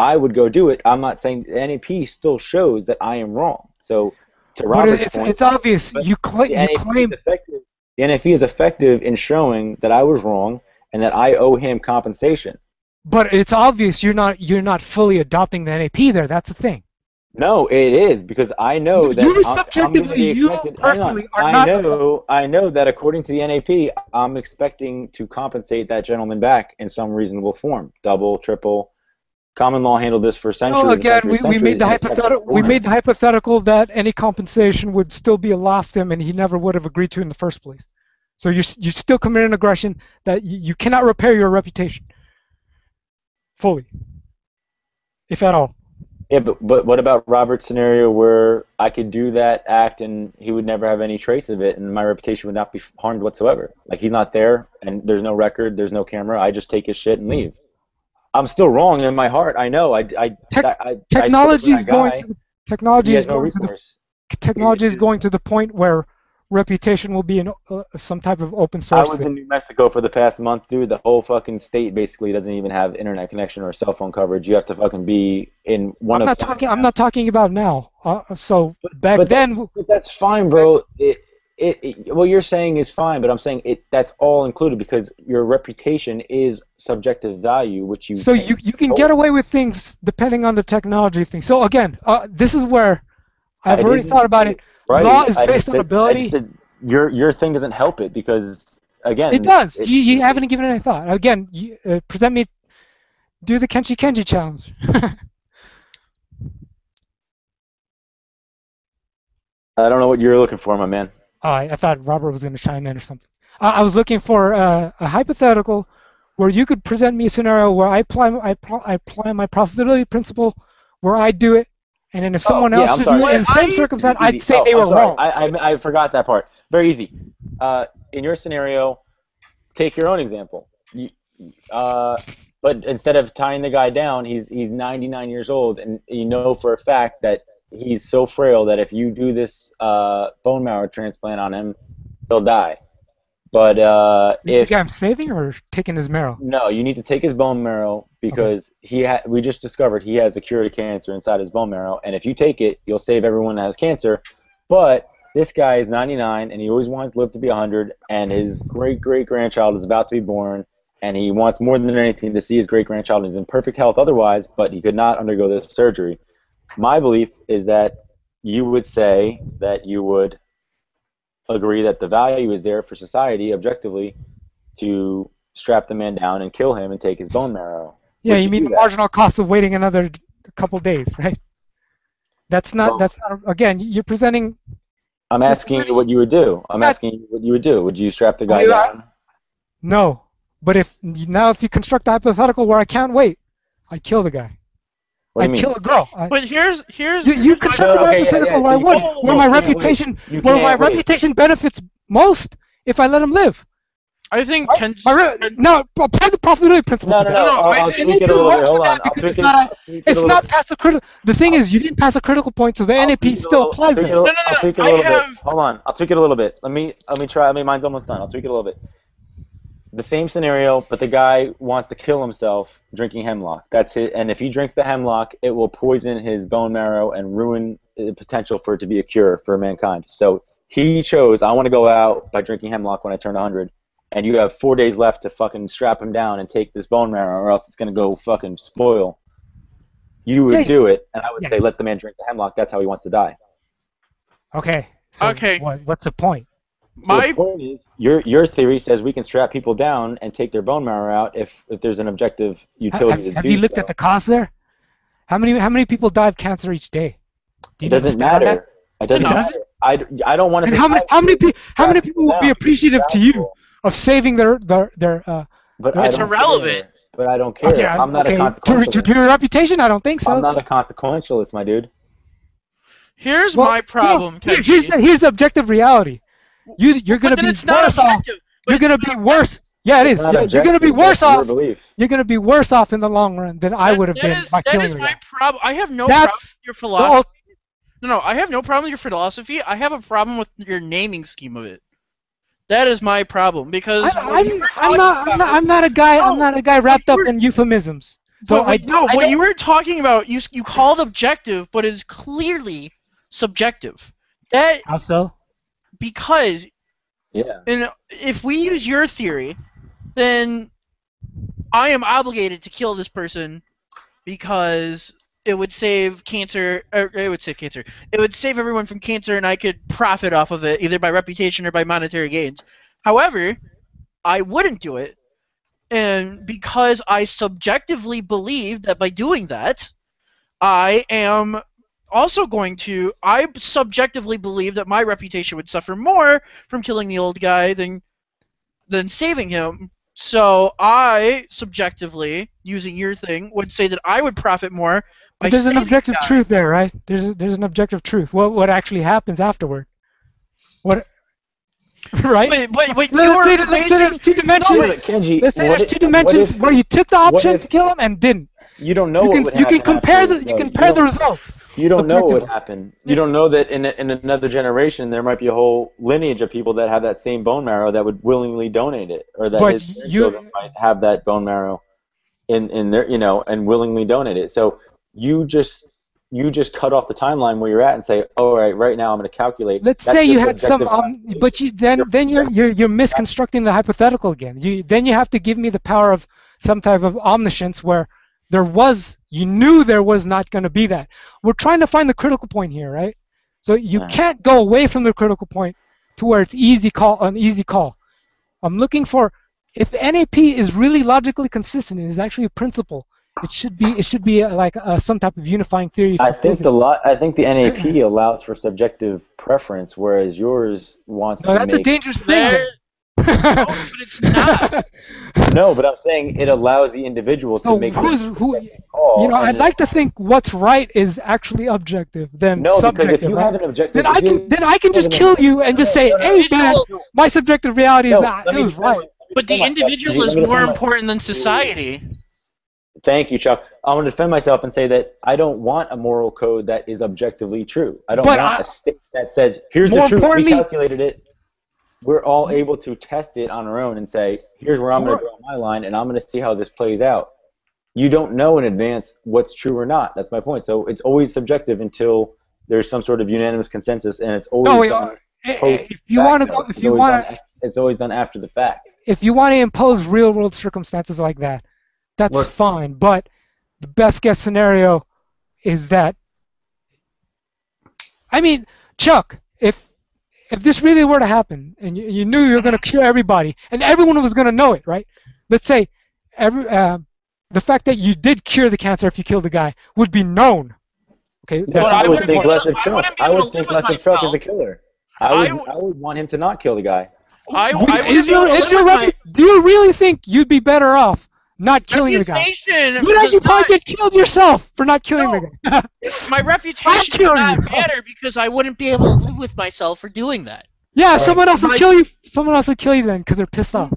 [SPEAKER 2] I would go do it. I'm not saying the NAP still shows that I am wrong. So to
[SPEAKER 4] But
[SPEAKER 2] Robert's point,
[SPEAKER 4] it's obvious. You
[SPEAKER 2] the NAP
[SPEAKER 4] claim.
[SPEAKER 2] is effective. The NAP is effective in showing that I was wrong and that I owe him compensation.
[SPEAKER 4] But it's obvious you're not fully adopting the NAP there. That's the thing.
[SPEAKER 2] No, it is, because I know that
[SPEAKER 4] You
[SPEAKER 2] I'm
[SPEAKER 4] subjectively,
[SPEAKER 2] gonna be
[SPEAKER 4] you
[SPEAKER 2] expected.
[SPEAKER 4] personally are
[SPEAKER 2] I
[SPEAKER 4] not.
[SPEAKER 2] know that according to the NAP, I'm expecting to compensate that gentleman back in some reasonable form, double, triple. Common law handled this for centuries.
[SPEAKER 4] No, again,
[SPEAKER 2] and
[SPEAKER 4] we made the
[SPEAKER 2] and it kept
[SPEAKER 4] hypothetical. We
[SPEAKER 2] going.
[SPEAKER 4] made the hypothetical that any compensation would still be a loss to him, and he never would have agreed to in the first place. So you still committed an aggression that you cannot repair your reputation fully, if at all.
[SPEAKER 2] Yeah, but what about Robert's scenario where I could do that act and he would never have any trace of it and my reputation would not be harmed whatsoever? Like, he's not there and there's no record, there's no camera. I just take his shit and leave. I'm still wrong in my heart. I know.
[SPEAKER 4] Technology is going to the point where reputation will be in some type of open source.
[SPEAKER 2] I was in New Mexico for the past month, dude. The whole fucking state basically doesn't even have internet connection or cell phone coverage. You have to fucking be in one
[SPEAKER 4] I'm not talking about now. But
[SPEAKER 2] that's fine, bro. What you're saying is fine, but I'm saying that's all included because your reputation is subjective value, which you.
[SPEAKER 4] So you can get away with things depending on the technology thing. So again, this is where I've already thought about it.
[SPEAKER 2] Right.
[SPEAKER 4] Law is based on ability.
[SPEAKER 2] Your thing doesn't help it because, again...
[SPEAKER 4] It does. You haven't given it any thought. Again, present me... Do the Kenchi Kenji challenge.
[SPEAKER 2] I don't know what you're looking for, my man.
[SPEAKER 4] Oh, I thought Robert was going to chime in or something. I was looking for a hypothetical where you could present me a scenario where I apply my profitability principle, where I do it, and then if someone else should do it in the same circumstance, I'd say they were wrong.
[SPEAKER 2] I forgot that part. Very easy. In your scenario, take your own example. But instead of tying the guy down, he's 99 years old, and you know for a fact that he's so frail that if you do this bone marrow transplant on him, he'll die. But
[SPEAKER 4] the guy I'm saving or taking his marrow?
[SPEAKER 2] No, you need to take his bone marrow because we just discovered he has a cure to cancer inside his bone marrow, and if you take it, you'll save everyone that has cancer. But this guy is 99, and he always wanted to live to be 100, and his great-great-grandchild is about to be born, and he wants more than anything to see his great-grandchild. He's in perfect health otherwise, but he could not undergo this surgery. My belief is that you would say that you would agree that the value is there for society objectively to strap the man down and kill him and take his bone marrow.
[SPEAKER 4] Yeah, you mean the marginal cost of waiting another couple days, right? That's not again, you're presenting...
[SPEAKER 2] I'm asking you what you would do. Would you strap the guy down?
[SPEAKER 4] No, but if you construct a hypothetical where I can't wait, I'd kill the guy. I'd kill a girl.
[SPEAKER 3] But here's
[SPEAKER 4] you construct a hypothetical where I would, where my reputation benefits most if I let him live.
[SPEAKER 3] I think
[SPEAKER 4] apply the profitability principle to that.
[SPEAKER 2] I'll tweak it a little bit. Hold on.
[SPEAKER 4] It's not past the critical. The thing is, you didn't pass the critical point, so the NAP still applies it.
[SPEAKER 2] I'll tweak it a little bit. Hold on. I'll tweak it a little bit. Let me try. Mine's almost done. I'll tweak it a little bit. The same scenario, but the guy wants to kill himself drinking hemlock. That's it. And if he drinks the hemlock, it will poison his bone marrow and ruin the potential for it to be a cure for mankind. So he chose, I want to go out by drinking hemlock when I turn 100, and you have 4 days left to fucking strap him down and take this bone marrow, or else it's going to go fucking spoil. You would do it, and I would say let the man drink the hemlock. That's how he wants to die.
[SPEAKER 4] Okay. So what's the point?
[SPEAKER 2] The point is, your theory says we can strap people down and take their bone marrow out if there's an objective utility to do so.
[SPEAKER 4] Have you looked at the cost there? How many people die of cancer each day?
[SPEAKER 2] It doesn't matter. It doesn't matter. I don't want to.
[SPEAKER 4] And how many people will be appreciative to you of saving their
[SPEAKER 2] But
[SPEAKER 3] it's irrelevant.
[SPEAKER 2] But I don't care.
[SPEAKER 4] Okay,
[SPEAKER 2] I'm not a consequentialist.
[SPEAKER 4] To your reputation, I don't think so.
[SPEAKER 2] I'm not a consequentialist, my dude.
[SPEAKER 3] Here's my problem,
[SPEAKER 4] here's the objective reality. You're going to be worse off. You're going to be worse. Yeah, it is. You're going to be worse off. You're going to be worse off in the long run than I would have been by killing you.
[SPEAKER 3] That is my problem. I have no problem with your philosophy. No, I have no problem with your philosophy. I have a problem with your naming scheme of it. That is my problem because
[SPEAKER 4] I'm not a guy wrapped up in euphemisms. So
[SPEAKER 3] what you were talking about, you called objective, but is clearly subjective. That
[SPEAKER 4] how so?
[SPEAKER 3] because
[SPEAKER 2] Yeah.
[SPEAKER 3] if we use your theory, then I am obligated to kill this person because it would save cancer. Or it would save cancer. It would save everyone from cancer, and I could profit off of it either by reputation or by monetary gains. However, I wouldn't do it, and because I subjectively believe that by doing that, I am also going to. I subjectively believe that my reputation would suffer more from killing the old guy than saving him. So I subjectively, using your thing, would say that I would profit more by
[SPEAKER 4] But there's an
[SPEAKER 3] saving
[SPEAKER 4] objective
[SPEAKER 3] the guy.
[SPEAKER 4] truth there, right? There's an objective truth. What actually happens afterward? What? Right?
[SPEAKER 3] But
[SPEAKER 4] Let's say there's two dimensions.
[SPEAKER 2] No, but Kenji,
[SPEAKER 4] Let's say
[SPEAKER 2] what
[SPEAKER 4] there's
[SPEAKER 2] if-
[SPEAKER 4] two dimensions
[SPEAKER 2] what if-
[SPEAKER 4] where you took the option
[SPEAKER 2] if-
[SPEAKER 4] to kill him and didn't.
[SPEAKER 2] You don't know
[SPEAKER 4] You
[SPEAKER 2] what
[SPEAKER 4] can
[SPEAKER 2] would
[SPEAKER 4] you can
[SPEAKER 2] happen
[SPEAKER 4] compare
[SPEAKER 2] afterwards,
[SPEAKER 4] the you
[SPEAKER 2] though.
[SPEAKER 4] compare the results.
[SPEAKER 2] You don't know what would
[SPEAKER 4] objectively.
[SPEAKER 2] happen. You don't know that in another generation there might be a whole lineage of people that have that same bone marrow that would willingly donate it, or that
[SPEAKER 4] But
[SPEAKER 2] his children might have that bone marrow in their and willingly donate it. So you just cut off the timeline where you're at and say, oh, right now I'm going to calculate.
[SPEAKER 4] Let's
[SPEAKER 2] That's
[SPEAKER 4] say you
[SPEAKER 2] just
[SPEAKER 4] had some,
[SPEAKER 2] objective
[SPEAKER 4] but you're misconstructing the hypothetical again. Then you have to give me the power of some type of omniscience where you knew there was not going to be that. We're trying to find the critical point here, right? So you can't go away from the critical point to where it's an easy call. I'm looking for, if NAP is really logically consistent, it is actually a principle. It should be like some type of unifying theory. For
[SPEAKER 2] I think
[SPEAKER 4] physics.
[SPEAKER 2] I think the NAP allows for subjective preference, whereas yours wants
[SPEAKER 4] No,
[SPEAKER 2] to
[SPEAKER 4] that's
[SPEAKER 2] make.
[SPEAKER 4] a dangerous thing.
[SPEAKER 3] There- No, but it's not.
[SPEAKER 2] No, but I'm saying it allows the individual
[SPEAKER 4] So
[SPEAKER 2] to make.
[SPEAKER 4] who?
[SPEAKER 2] Call,
[SPEAKER 4] I'd like to think what's right is actually objective than
[SPEAKER 2] No, because
[SPEAKER 4] subjective.
[SPEAKER 2] if you
[SPEAKER 4] right?
[SPEAKER 2] have an objective,
[SPEAKER 4] then I can just kill you and just say, hey man, my subjective reality is that it was right.
[SPEAKER 3] But the individual is more important than society.
[SPEAKER 2] Thank you, Chuck. I'm going to defend myself and say that I don't want a moral code that is objectively true. I don't want a state that says, here's the truth, we calculated it. We're all able to test it on our own and say, here's where I'm going to draw my line, and I'm going to see how this plays out. You don't know in advance what's true or not. That's my point. So it's always subjective until there's some sort of unanimous consensus, and it's always done.
[SPEAKER 4] If you want to go,
[SPEAKER 2] it's always done after the fact.
[SPEAKER 4] If you want to impose real-world circumstances like that, that's fine. But the best-guess scenario is that. I mean, Chuck, if this really were to happen, and you knew you were going to kill everybody, and everyone was going to know it, right? Let's say the fact that you did cure the cancer if you killed the guy would be known. Okay,
[SPEAKER 2] I would think less of Trump. I would think less of Trump as
[SPEAKER 3] myself.
[SPEAKER 2] a killer. I would want him to not kill the guy.
[SPEAKER 4] Do you really think you'd be better off not killing the guy? You'd actually probably get killed yourself for not killing the guy.
[SPEAKER 3] My reputation does not matter because I wouldn't be able to live with myself for doing that.
[SPEAKER 4] Yeah, someone else will kill you. Someone else will kill you then because they're pissed off.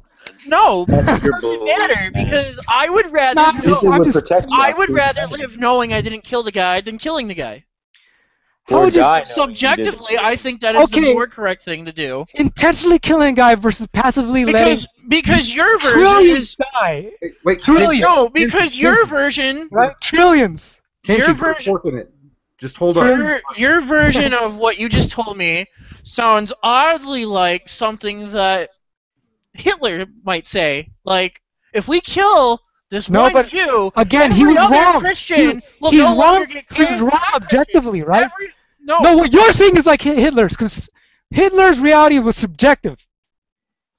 [SPEAKER 3] No, it doesn't matter because I would rather. I would rather live knowing I didn't kill the guy than killing the guy. Subjectively, I think that is the more correct thing to do.
[SPEAKER 4] Intentionally killing a guy versus passively letting
[SPEAKER 3] because your version
[SPEAKER 4] trillions die.
[SPEAKER 1] Wait,
[SPEAKER 4] trillions.
[SPEAKER 3] No, because your version,
[SPEAKER 4] right? Trillions.
[SPEAKER 1] Your version. Just hold on.
[SPEAKER 3] Your version of what you just told me sounds oddly like something that Hitler might say. Like, if we kill this one Jew,
[SPEAKER 4] again, he was wrong.
[SPEAKER 3] Christian will
[SPEAKER 4] he's
[SPEAKER 3] no
[SPEAKER 4] wrong.
[SPEAKER 3] longer get
[SPEAKER 4] He was wrong objectively, right?
[SPEAKER 3] No,
[SPEAKER 4] what you're saying is like Hitler's, because Hitler's reality was subjective.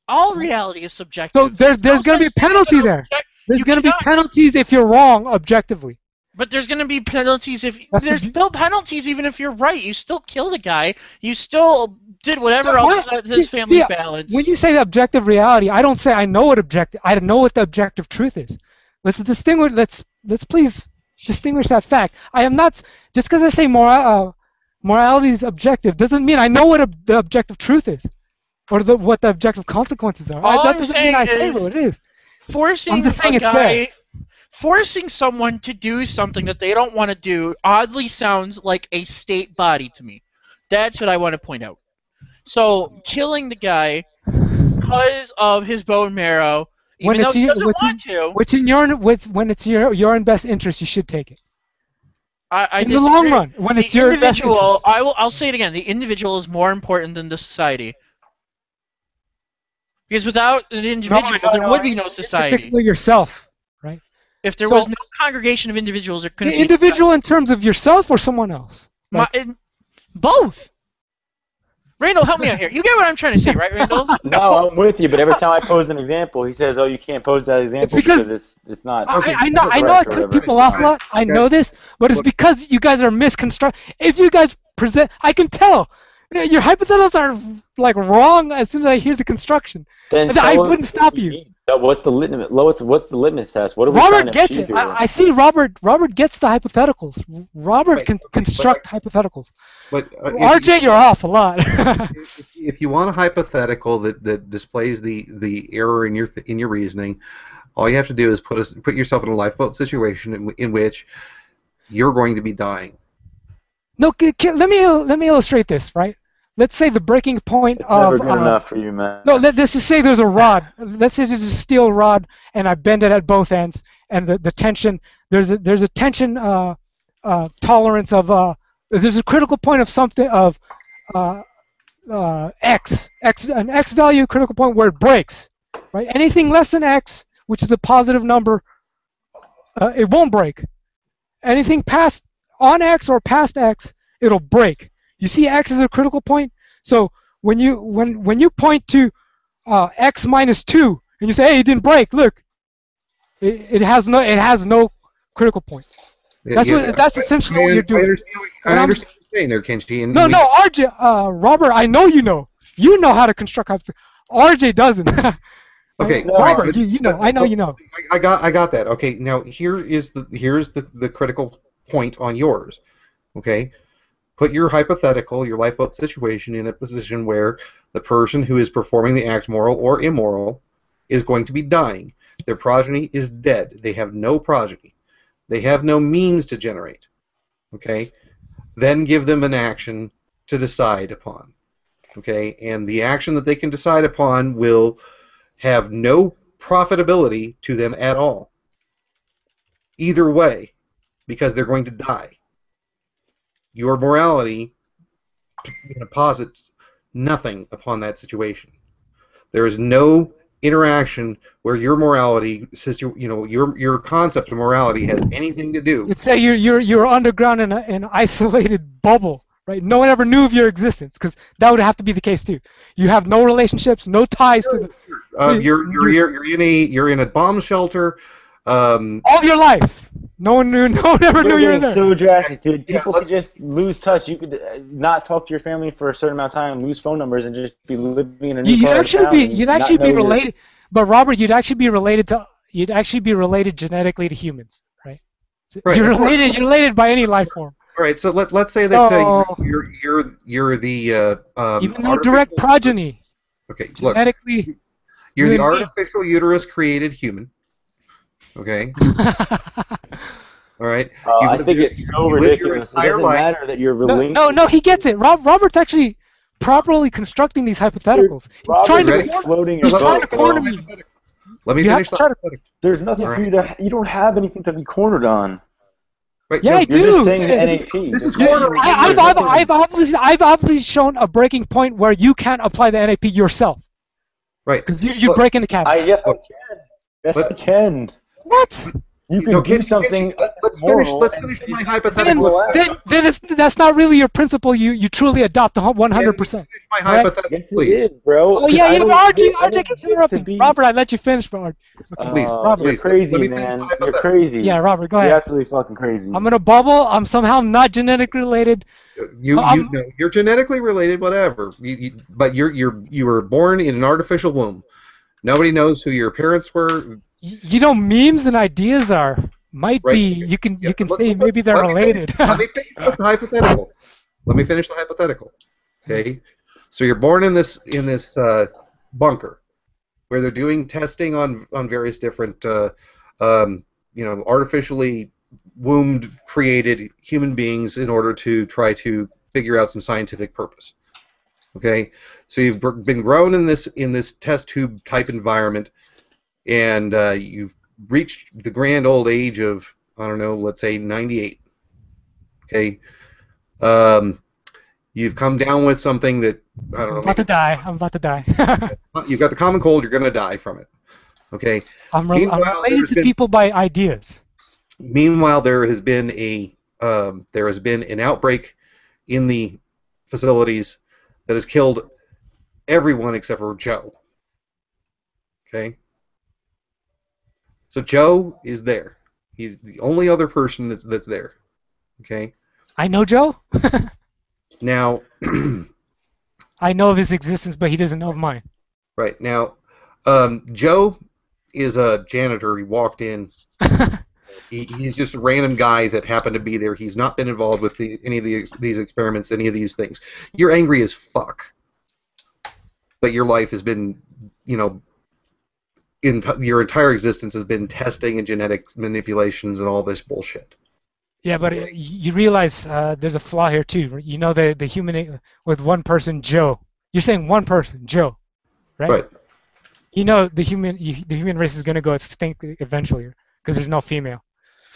[SPEAKER 3] All reality is subjective.
[SPEAKER 4] So there's going to be a penalty there. There's going to be penalties if you're wrong objectively.
[SPEAKER 3] But there's going to be penalties if there's still penalties even if you're right. You still killed a guy. You still did whatever else that his family balanced.
[SPEAKER 4] When you say the objective reality, I don't say I know what the objective truth is. Let's distinguish. Let's please distinguish that fact. I am not just because I say morality is objective doesn't mean I know what the objective truth is, or what the objective consequences are. That doesn't mean I say what it is.
[SPEAKER 3] I'm just saying it's fair. Forcing someone to do something that they don't want to do oddly sounds like a state body to me. That's what I want to point out. So killing the guy because of his bone marrow Even though he doesn't want to.
[SPEAKER 4] When it's your own best interest, you should take it.
[SPEAKER 3] I
[SPEAKER 4] in the long run, when it's your best interest.
[SPEAKER 3] I'll say it again. The individual is more important than the society. Because without an individual, there would be no society.
[SPEAKER 4] Particularly yourself, right?
[SPEAKER 3] If there was no congregation of individuals, there couldn't be
[SPEAKER 4] individual in terms of yourself or someone else.
[SPEAKER 3] Both. Randall, help me out here. You get what I'm trying to say, right, Randall?
[SPEAKER 2] No, I'm with you, but every time I pose an example, he says, "Oh, you can't pose that example because it's not."
[SPEAKER 4] I know I cut people off a lot. I know this, but it's because you guys are misconstruct. If you guys present, I can tell. Your hypotheticals are like wrong as soon as I hear the construction.
[SPEAKER 2] Then
[SPEAKER 4] I wouldn't stop you.
[SPEAKER 2] What's the litmus? What's the litmus test? What are we
[SPEAKER 4] Robert
[SPEAKER 2] trying to
[SPEAKER 4] gets it.
[SPEAKER 2] here?
[SPEAKER 4] I see Robert. Robert gets the hypotheticals. Robert can construct hypotheticals.
[SPEAKER 1] But
[SPEAKER 4] RJ, you're off a lot.
[SPEAKER 1] if you want a hypothetical that displays the error in your reasoning, all you have to do is put yourself in a lifeboat situation in which you're going to be dying.
[SPEAKER 4] No, let me illustrate this, right? Let's say the breaking point of...
[SPEAKER 2] Never good enough for you, man.
[SPEAKER 4] No, let's just say there's a rod. Let's say there's a steel rod, and I bend it at both ends, and the tension... There's a tension tolerance of... there's a critical point of something of x. An x value critical point where it breaks, right? Anything less than x, which is a positive number, it won't break. Anything on x or past x, it'll break. You see x as a critical point, so when you point to x minus 2 and you say, hey, it didn't break, look, it has no critical point. That's essentially what you're doing.
[SPEAKER 1] I understand what you're saying there, Kenji.
[SPEAKER 4] No, RJ, Robert, I know you know how to construct hypotheticals. RJ doesn't.
[SPEAKER 1] Okay,
[SPEAKER 4] Robert, you know, I know you know.
[SPEAKER 1] I got that. Okay, now here's the critical point on yours. Okay, put your hypothetical, your lifeboat situation in a position where the person who is performing the act, moral or immoral, is going to be dying. Their progeny is dead. They have no progeny. They have no means to generate. Okay, then give them an action to decide upon. Okay, and the action that they can decide upon will have no profitability to them at all. Either way, because they're going to die. Your morality posits nothing upon that situation. There is no interaction where your morality, your concept of morality has anything to do.
[SPEAKER 4] You'd say you're underground in an isolated bubble, right? No one ever knew of your existence, because that would have to be the case too. You have no relationships, no ties to the.
[SPEAKER 1] You're in a bomb shelter.
[SPEAKER 4] All your life. No one ever knew you were there.
[SPEAKER 2] So drastic, dude. People could just lose touch. You could not talk to your family for a certain amount of time, lose phone numbers, and just be living in a new
[SPEAKER 4] You'd actually be related, but Robert, you'd actually be related genetically to humans, right?
[SPEAKER 1] Right.
[SPEAKER 4] You're related by any life form.
[SPEAKER 1] All right. So let's say that you're the
[SPEAKER 4] even no direct progeny.
[SPEAKER 1] Okay. Look.
[SPEAKER 4] Genetically.
[SPEAKER 1] You're the artificial uterus created human. Okay. All right.
[SPEAKER 2] I think it's so ridiculous. It doesn't matter that you're related.
[SPEAKER 4] No, he gets it. Robert's actually properly constructing these hypotheticals. He's trying to corner me.
[SPEAKER 1] Let me finish the hypothetical.
[SPEAKER 2] There's nothing for you to. You don't have anything to be cornered on.
[SPEAKER 1] Right,
[SPEAKER 4] yeah, I do.
[SPEAKER 2] You're just saying NAP.
[SPEAKER 1] This is cornering.
[SPEAKER 4] I've obviously shown a breaking point where you can't apply the NAP yourself.
[SPEAKER 1] Right.
[SPEAKER 4] Because you break into capital.
[SPEAKER 2] Yes, I can. Yes, I can.
[SPEAKER 4] What?
[SPEAKER 2] You can do something.
[SPEAKER 1] Let's finish my hypothetical.
[SPEAKER 4] Then that's not really your principle. You truly adopt 100%.
[SPEAKER 1] My hypothetical,
[SPEAKER 2] yes,
[SPEAKER 1] please.
[SPEAKER 2] It is, bro.
[SPEAKER 4] Oh yeah, RJ keeps interrupting. Robert, I let you finish, Robert.
[SPEAKER 1] Please,
[SPEAKER 4] Robert.
[SPEAKER 2] You're crazy, man. You're crazy.
[SPEAKER 4] Yeah, Robert, go ahead.
[SPEAKER 2] You're absolutely fucking crazy.
[SPEAKER 4] I'm in a bubble. I'm somehow not genetically related.
[SPEAKER 1] You're genetically related, whatever. But you were born in an artificial womb. Nobody knows who your parents were.
[SPEAKER 4] Memes and ideas might be. You can say maybe they're related.
[SPEAKER 1] Let me finish the hypothetical. Let me finish the hypothetical. Okay, so you're born in this bunker where they're doing testing on various different artificially wombed created human beings in order to try to figure out some scientific purpose. Okay, so you've been grown in this test tube type environment. and you've reached the grand old age of, I don't know, let's say 98. Okay. You've come down with something that, I don't
[SPEAKER 4] I'm
[SPEAKER 1] know.
[SPEAKER 4] about to die. I'm about to die.
[SPEAKER 1] You've got the common cold. You're going to die from it. Okay.
[SPEAKER 4] I'm
[SPEAKER 1] Meanwhile,
[SPEAKER 4] related to people by ideas.
[SPEAKER 1] Meanwhile, there has been an outbreak in the facilities that has killed everyone except for Joe. Okay. So Joe is there. He's the only other person that's there. Okay.
[SPEAKER 4] I know Joe.
[SPEAKER 1] Now.
[SPEAKER 4] I know of his existence, but he doesn't know of mine.
[SPEAKER 1] Right. Now, Joe is a janitor. He walked in. He's just a random guy that happened to be there. He's not been involved with any of these experiments, any of these things. You're angry as fuck. But your life has been, your entire existence has been testing and genetic manipulations and all this bullshit.
[SPEAKER 4] Yeah, but you realize there's a flaw here too. You know the human with one person, Joe. You're saying one person, Joe, right?
[SPEAKER 1] Right.
[SPEAKER 4] You know the human race is going to go extinct eventually because there's no female.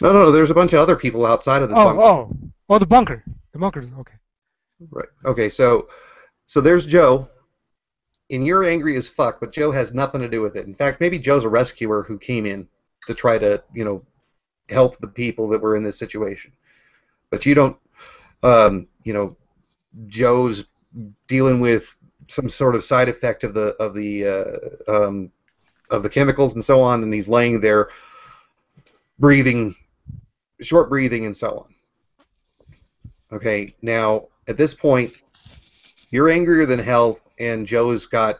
[SPEAKER 1] No. There's a bunch of other people outside of this bunker.
[SPEAKER 4] Oh, the bunker. The bunker's okay.
[SPEAKER 1] Right. Okay. So there's Joe, and you're angry as fuck, but Joe has nothing to do with it. In fact, maybe Joe's a rescuer who came in to try to, help the people that were in this situation. But you don't, Joe's dealing with some sort of side effect of the chemicals and so on, and he's laying there breathing, short breathing and so on. Okay, now at this point, you're angrier than hell, and Joe's got,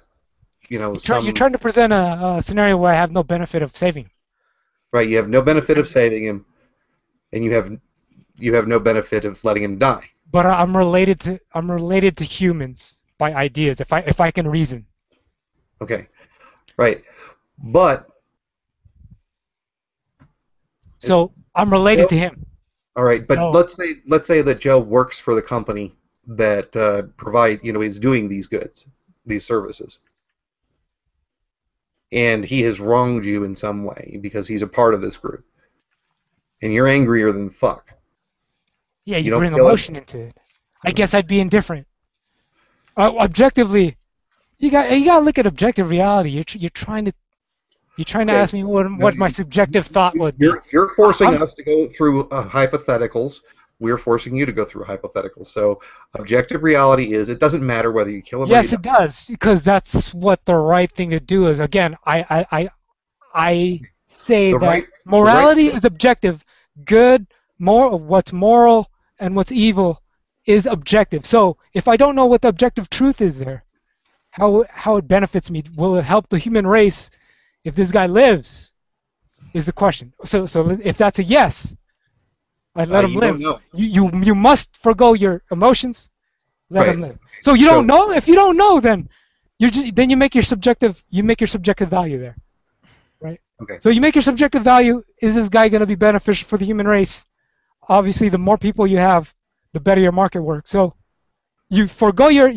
[SPEAKER 4] You're trying to present a scenario where I have no benefit of saving.
[SPEAKER 1] Right, you have no benefit of saving him, and you have no benefit of letting him die.
[SPEAKER 4] But I'm related to humans by ideas if I can reason.
[SPEAKER 1] Okay, right, but
[SPEAKER 4] so I'm related to him.
[SPEAKER 1] All right, but
[SPEAKER 4] So,
[SPEAKER 1] let's say that Joe works for the company that is doing these goods, these services. And he has wronged you in some way because he's a part of this group. And you're angrier than fuck.
[SPEAKER 4] Yeah, you bring emotion into it. I guess I'd be indifferent. Objectively, you got to look at objective reality. You're trying to ask me what my subjective thought would be.
[SPEAKER 1] You're forcing us to go through hypotheticals. We're forcing you to go through hypotheticals. So objective reality is it doesn't matter whether you kill him or
[SPEAKER 4] Yes,
[SPEAKER 1] you
[SPEAKER 4] it does, because that's what the right thing to do is. Again, I say that morality is objective. Good, what's moral and what's evil is objective. So if I don't know what the objective truth is there, how it benefits me, will it help the human race if this guy lives, is the question. So if that's a yes, I'd let him live. You must forgo your emotions. Let him live. So you don't know. If you don't know, then you make your subjective value there, right?
[SPEAKER 1] Okay.
[SPEAKER 4] So you make your subjective value. Is this guy going to be beneficial for the human race? Obviously, the more people you have, the better your market works. So you forgo your.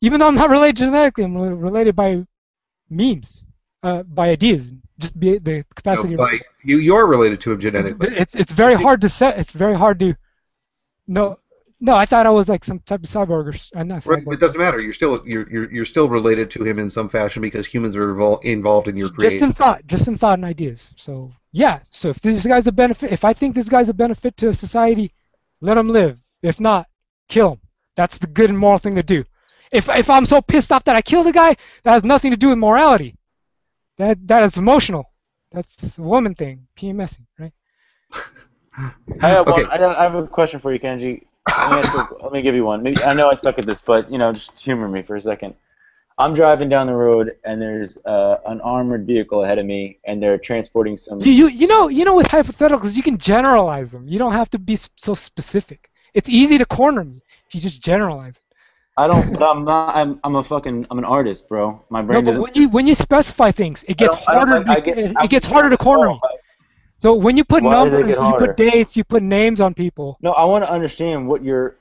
[SPEAKER 4] Even though I'm not related genetically, I'm related by means, by ideas. Just be the capacity.
[SPEAKER 1] You're related to him genetically.
[SPEAKER 4] It's very hard to set. It's very hard to. No, I thought I was like some type of cyborg. I'm not cyborg.
[SPEAKER 1] Right, it doesn't matter. You're still related to him in some fashion because humans are involved in your creation.
[SPEAKER 4] Just in thought and ideas. So yeah. So if this guy's a benefit, if I think this guy's a benefit to society, let him live. If not, kill him. That's the good and moral thing to do. If I'm so pissed off that I killed a guy, that has nothing to do with morality. That is emotional. That's a woman thing, PMSing, right?
[SPEAKER 2] I have a question for you, Kenji. Let me give you one. Maybe, I know I suck at this, but just humor me for a second. I'm driving down the road, and there's an armored vehicle ahead of me, and they're transporting some.
[SPEAKER 4] You know with hypotheticals, you can generalize them. You don't have to be so specific. It's easy to corner me if you just generalize it.
[SPEAKER 2] I don't. But I'm not. I'm an artist, bro. My brain.
[SPEAKER 4] No, but when you specify things, it gets harder. It gets harder to corner me. So when you put numbers, you put dates, you put names on people.
[SPEAKER 2] No, I want to understand what you're.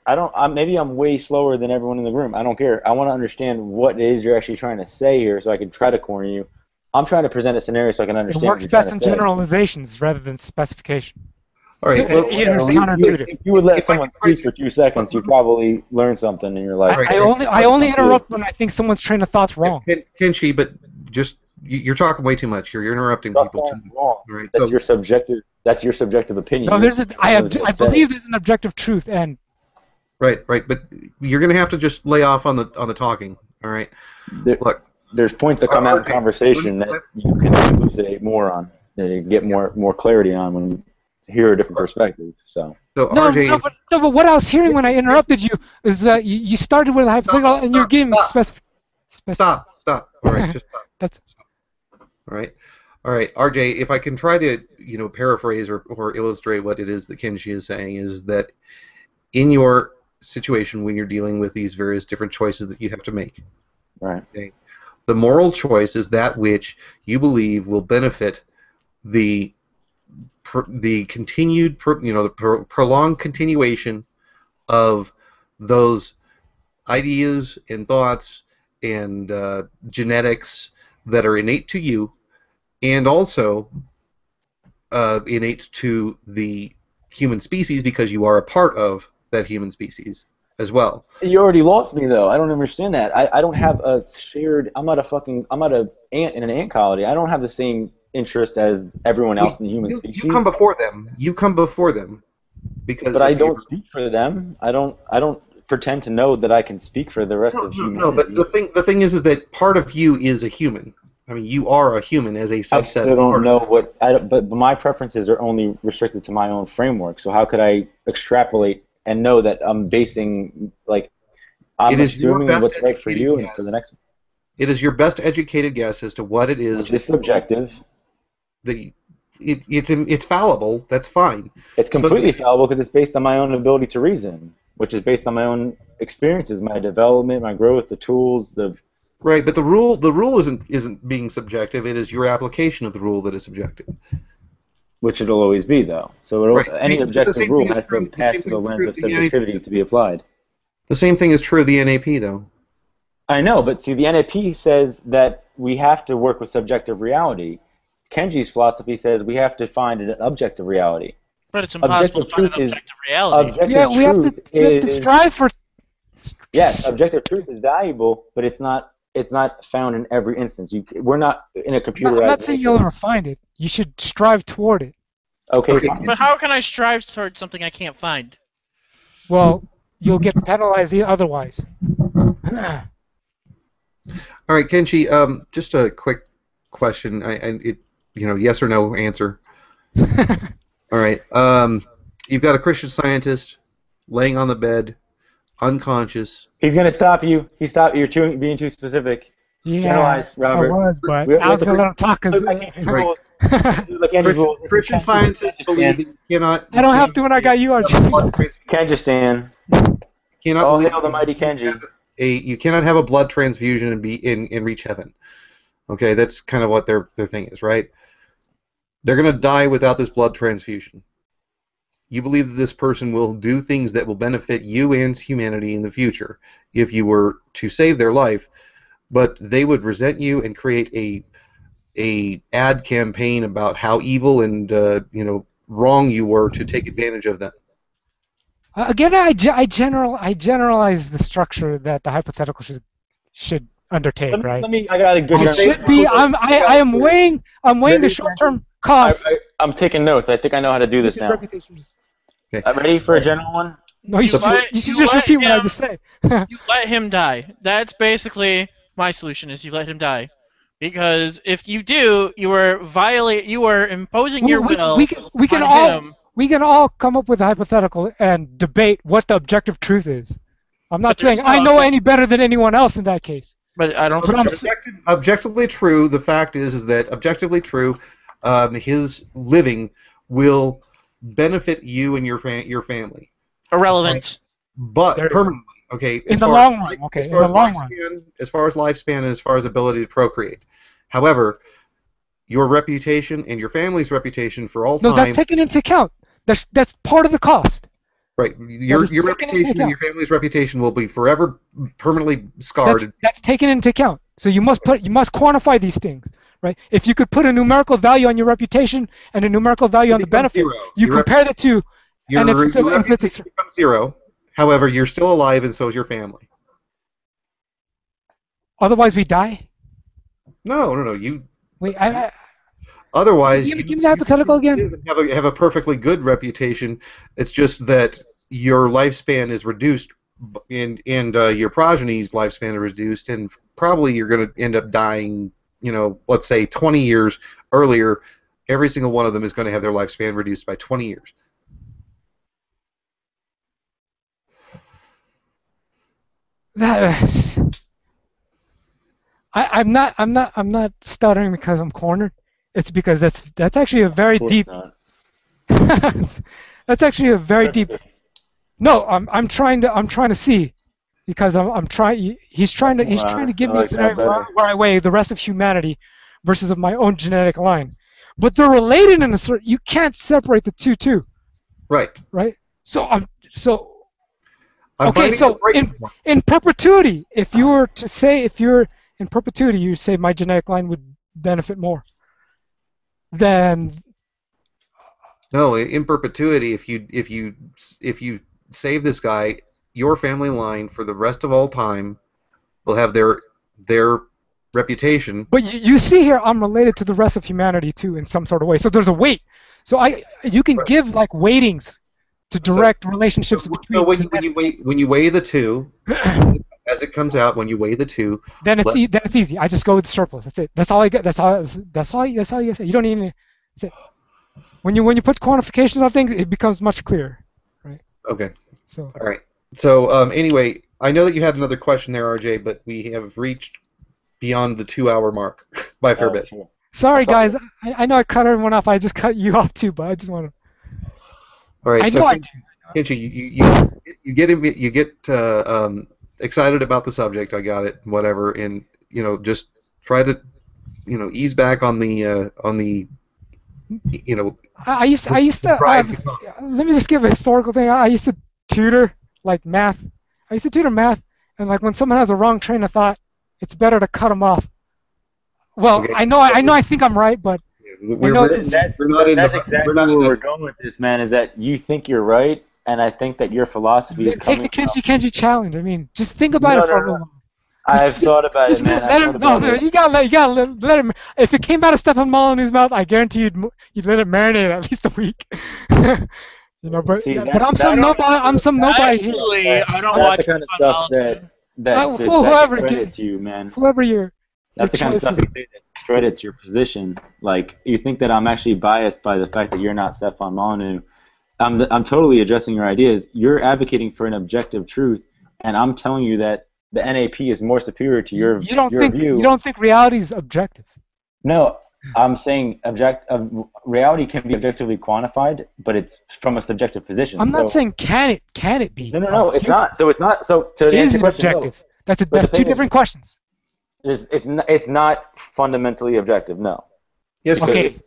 [SPEAKER 2] Maybe I'm way slower than everyone in the room. I don't care. I want to understand what it is you're actually trying to say here, so I can try to corner you. I'm trying to present a scenario so I can
[SPEAKER 4] It
[SPEAKER 2] understand.
[SPEAKER 4] works
[SPEAKER 2] what you're
[SPEAKER 4] best in
[SPEAKER 2] trying to say.
[SPEAKER 4] generalizations rather than specification.
[SPEAKER 1] All right. Well,
[SPEAKER 4] It's
[SPEAKER 2] If
[SPEAKER 4] counterintuitive.
[SPEAKER 2] you would let
[SPEAKER 1] If I
[SPEAKER 2] someone
[SPEAKER 1] could try
[SPEAKER 2] speak for 2 seconds, you probably learn something in your life.
[SPEAKER 1] Right.
[SPEAKER 4] I only interrupt when I think someone's train of thought's wrong.
[SPEAKER 1] Kenshi, but just you're talking way too much here. You're interrupting people too much.
[SPEAKER 2] Wrong.
[SPEAKER 1] Right.
[SPEAKER 2] That's
[SPEAKER 1] So-
[SPEAKER 2] your subjective. That's your subjective opinion.
[SPEAKER 4] No, I believe there's an objective truth, and
[SPEAKER 1] Right. But you're going to have to just lay off on the talking. All right. Look.
[SPEAKER 2] There's points that come out in conversation that you can elucidate more on, that you get more clarity on when you hear a different perspective. So
[SPEAKER 1] RJ,
[SPEAKER 4] but what I was hearing when I interrupted you is you started with a hypothetical and you're giving me
[SPEAKER 1] Stop. All right, just stop.
[SPEAKER 4] That's
[SPEAKER 1] All right, RJ. If I can try to paraphrase or illustrate what it is that Kenshi is saying is that in your situation when you're dealing with these various different choices that you have to make,
[SPEAKER 2] right.
[SPEAKER 1] Okay, the moral choice is that which you believe will benefit the continued, prolonged continuation of those ideas and thoughts and genetics that are innate to you, and also innate to the human species because you are a part of that human species as well.
[SPEAKER 2] You already lost me though. I don't understand that. I don't have a shared. I'm not an ant in an ant colony. I don't have the same interest as everyone else in the human species.
[SPEAKER 1] You come before them. Because
[SPEAKER 2] but I don't speak for them. I don't pretend to know that I can speak for the rest of humanity.
[SPEAKER 1] No, but the thing is that part of you is a human. I mean, you are a human as a subset.
[SPEAKER 2] I still don't know what. But my preferences are only restricted to my own framework. So how could I extrapolate and know that I'm basing I'm assuming what's right for you and for the next one?
[SPEAKER 1] It is your best educated guess as to what it is.
[SPEAKER 2] It's subjective.
[SPEAKER 1] It's fallible. That's fine.
[SPEAKER 2] It's completely fallible because it's based on my own ability to reason, which is based on my own experiences, my development, my growth, the tools, the.
[SPEAKER 1] Right, but the rule isn't being subjective. It is your application of the rule that is subjective.
[SPEAKER 2] Which it'll always be, though. So any objective rule has to pass through the lens of subjectivity to be applied.
[SPEAKER 1] The same thing is true of the NAP, though.
[SPEAKER 2] I know, but see, the NAP says that we have to work with subjective reality. Kenji's philosophy says we have to find an objective reality.
[SPEAKER 3] But it's impossible to find an objective reality.
[SPEAKER 2] Objective
[SPEAKER 4] we have to strive for.
[SPEAKER 2] Yes, objective truth is valuable, but it's not found in every instance. We're not in a computerized.
[SPEAKER 4] I'm not saying you'll ever find it. You should strive toward it.
[SPEAKER 2] Okay.
[SPEAKER 3] But how can I strive towards something I can't find?
[SPEAKER 4] Well, you'll get penalized otherwise.
[SPEAKER 1] All right, Kenshi. Just a quick question. Yes or no answer. All right. You've got a Christian Scientist laying on the bed, unconscious.
[SPEAKER 2] He's gonna stop you. You're being too specific.
[SPEAKER 4] Yeah,
[SPEAKER 2] Generalize, Robert.
[SPEAKER 4] I was, but I was gonna let him talk because.
[SPEAKER 1] Christian Scientists believe that you cannot.
[SPEAKER 4] I don't have to when I got you, RJ.
[SPEAKER 2] Kenjistan.
[SPEAKER 1] Cannot
[SPEAKER 2] hail the mighty Kenji.
[SPEAKER 1] You cannot have a blood transfusion and be and reach heaven. Okay, that's kind of what their thing is, right? They're going to die without this blood transfusion. You believe that this person will do things that will benefit you and humanity in the future if you were to save their life, but they would resent you and create a ad campaign about how evil and wrong you were to take advantage of them.
[SPEAKER 4] Again, I generalize the structure that the hypothetical should undertake, right?
[SPEAKER 2] I got a good.
[SPEAKER 4] I should be. I am weighing the short-term costs.
[SPEAKER 2] I'm taking notes. I think I know how to do this now.
[SPEAKER 1] Okay.
[SPEAKER 2] Ready for a general one?
[SPEAKER 4] No, you should just repeat what I just said.
[SPEAKER 3] You let him die. That's basically my solution. Is you let him die, because if you do, you are imposing your will.
[SPEAKER 4] We can all come up with a hypothetical and debate what the objective truth is. I'm not saying I know any better than anyone else in that case.
[SPEAKER 3] But I don't.
[SPEAKER 1] Objectively true. The fact is that objectively true, his living will benefit you and your family.
[SPEAKER 3] Irrelevant.
[SPEAKER 1] But permanently. Okay.
[SPEAKER 4] In the long run. Okay. In the long run.
[SPEAKER 1] As far as lifespan and as far as ability to procreate. However, your reputation and your family's reputation for all time.
[SPEAKER 4] No, that's taken into account. That's part of the cost.
[SPEAKER 1] Right. Your reputation and your family's reputation will be forever permanently scarred.
[SPEAKER 4] That's taken into account. So you must quantify these things. right? If you could put a numerical value on your reputation and a numerical value on the benefit, you compare the two, and if
[SPEAKER 1] reputation becomes 0. However, you're still alive, and so is your family.
[SPEAKER 4] Otherwise, we die.
[SPEAKER 1] No. You.
[SPEAKER 4] Wait,
[SPEAKER 1] Otherwise,
[SPEAKER 4] give me the hypothetical again.
[SPEAKER 1] Have a perfectly good reputation. It's just that your lifespan is reduced, and your progeny's lifespan is reduced, and probably you're going to end up dying. Let's say 20 years earlier. Every single one of them is going to have their lifespan reduced by 20 years.
[SPEAKER 4] I'm not stuttering because I'm cornered. It's because that's actually a very deep. That's actually a very deep. No, I'm trying to see, because I'm trying. He's trying to give me a scenario where I weigh the rest of humanity versus of my own genetic line, but they're related in a certain. You can't separate the two. Right. So okay. So in perpetuity, if you were to say, if you're in perpetuity, you say my genetic line would benefit more. Then.
[SPEAKER 1] No, in perpetuity, if you save this guy, your family line for the rest of all time will have their reputation.
[SPEAKER 4] But you see here, I'm related to the rest of humanity too in some sort of way. So there's a weight. So you can give like weightings to direct relationships between.
[SPEAKER 1] So when you weigh the two, as it comes out, when you weigh the two,
[SPEAKER 4] then it's easy. I just go with the surplus. That's it. That's all I get. That's all you say. You don't need. That's it. When you put quantifications on things, it becomes much clearer, right?
[SPEAKER 1] Okay.
[SPEAKER 4] So.
[SPEAKER 1] All right. So anyway, I know that you had another question there, RJ, but we have reached beyond the 2-hour mark by a fair bit.
[SPEAKER 2] Sure.
[SPEAKER 4] Sorry, guys. I know I cut everyone off. I just cut you off too, but I just want to.
[SPEAKER 1] All right.
[SPEAKER 4] I know I do.
[SPEAKER 1] Kenshi, you get excited about the subject. I got it. Whatever, and just try to ease back on the.
[SPEAKER 4] I used to let me just give a historical thing. I used to tutor like math. I used to tutor math, and like when someone has a wrong train of thought, it's better to cut them off. Well, okay. I know I think I'm right, but
[SPEAKER 2] that's exactly where we're going with this, man. Is that you think you're right, and I think that your philosophy is coming.
[SPEAKER 4] Take the Kenji challenge. I mean, just think about it for a moment.
[SPEAKER 2] I've thought about it, man.
[SPEAKER 4] You gotta let him. If it came out of Stefan Molyneux's mouth, I guarantee you'd let it marinate at least a week. But I'm some nobody here.
[SPEAKER 3] Actually, I don't
[SPEAKER 2] watch
[SPEAKER 3] watch
[SPEAKER 2] the kind of stuff that discredits you, man.
[SPEAKER 4] Whoever you're.
[SPEAKER 2] That's the kind of stuff you say that discredits your position. Like, you think that I'm actually biased by the fact that you're not Stefan Molyneux. I'm totally addressing your ideas. You're advocating for an objective truth, and I'm telling you that the NAP is more superior to your view.
[SPEAKER 4] You don't think reality is objective?
[SPEAKER 2] No, I'm saying reality can be objectively quantified, but it's from a subjective position.
[SPEAKER 4] I'm not saying can it be?
[SPEAKER 2] No, it's not. So it's not. So to
[SPEAKER 4] is
[SPEAKER 2] answer
[SPEAKER 4] it
[SPEAKER 2] your question,
[SPEAKER 4] objective? No. That's two different questions.
[SPEAKER 2] It's not fundamentally objective. No.
[SPEAKER 1] Yes.
[SPEAKER 4] Okay.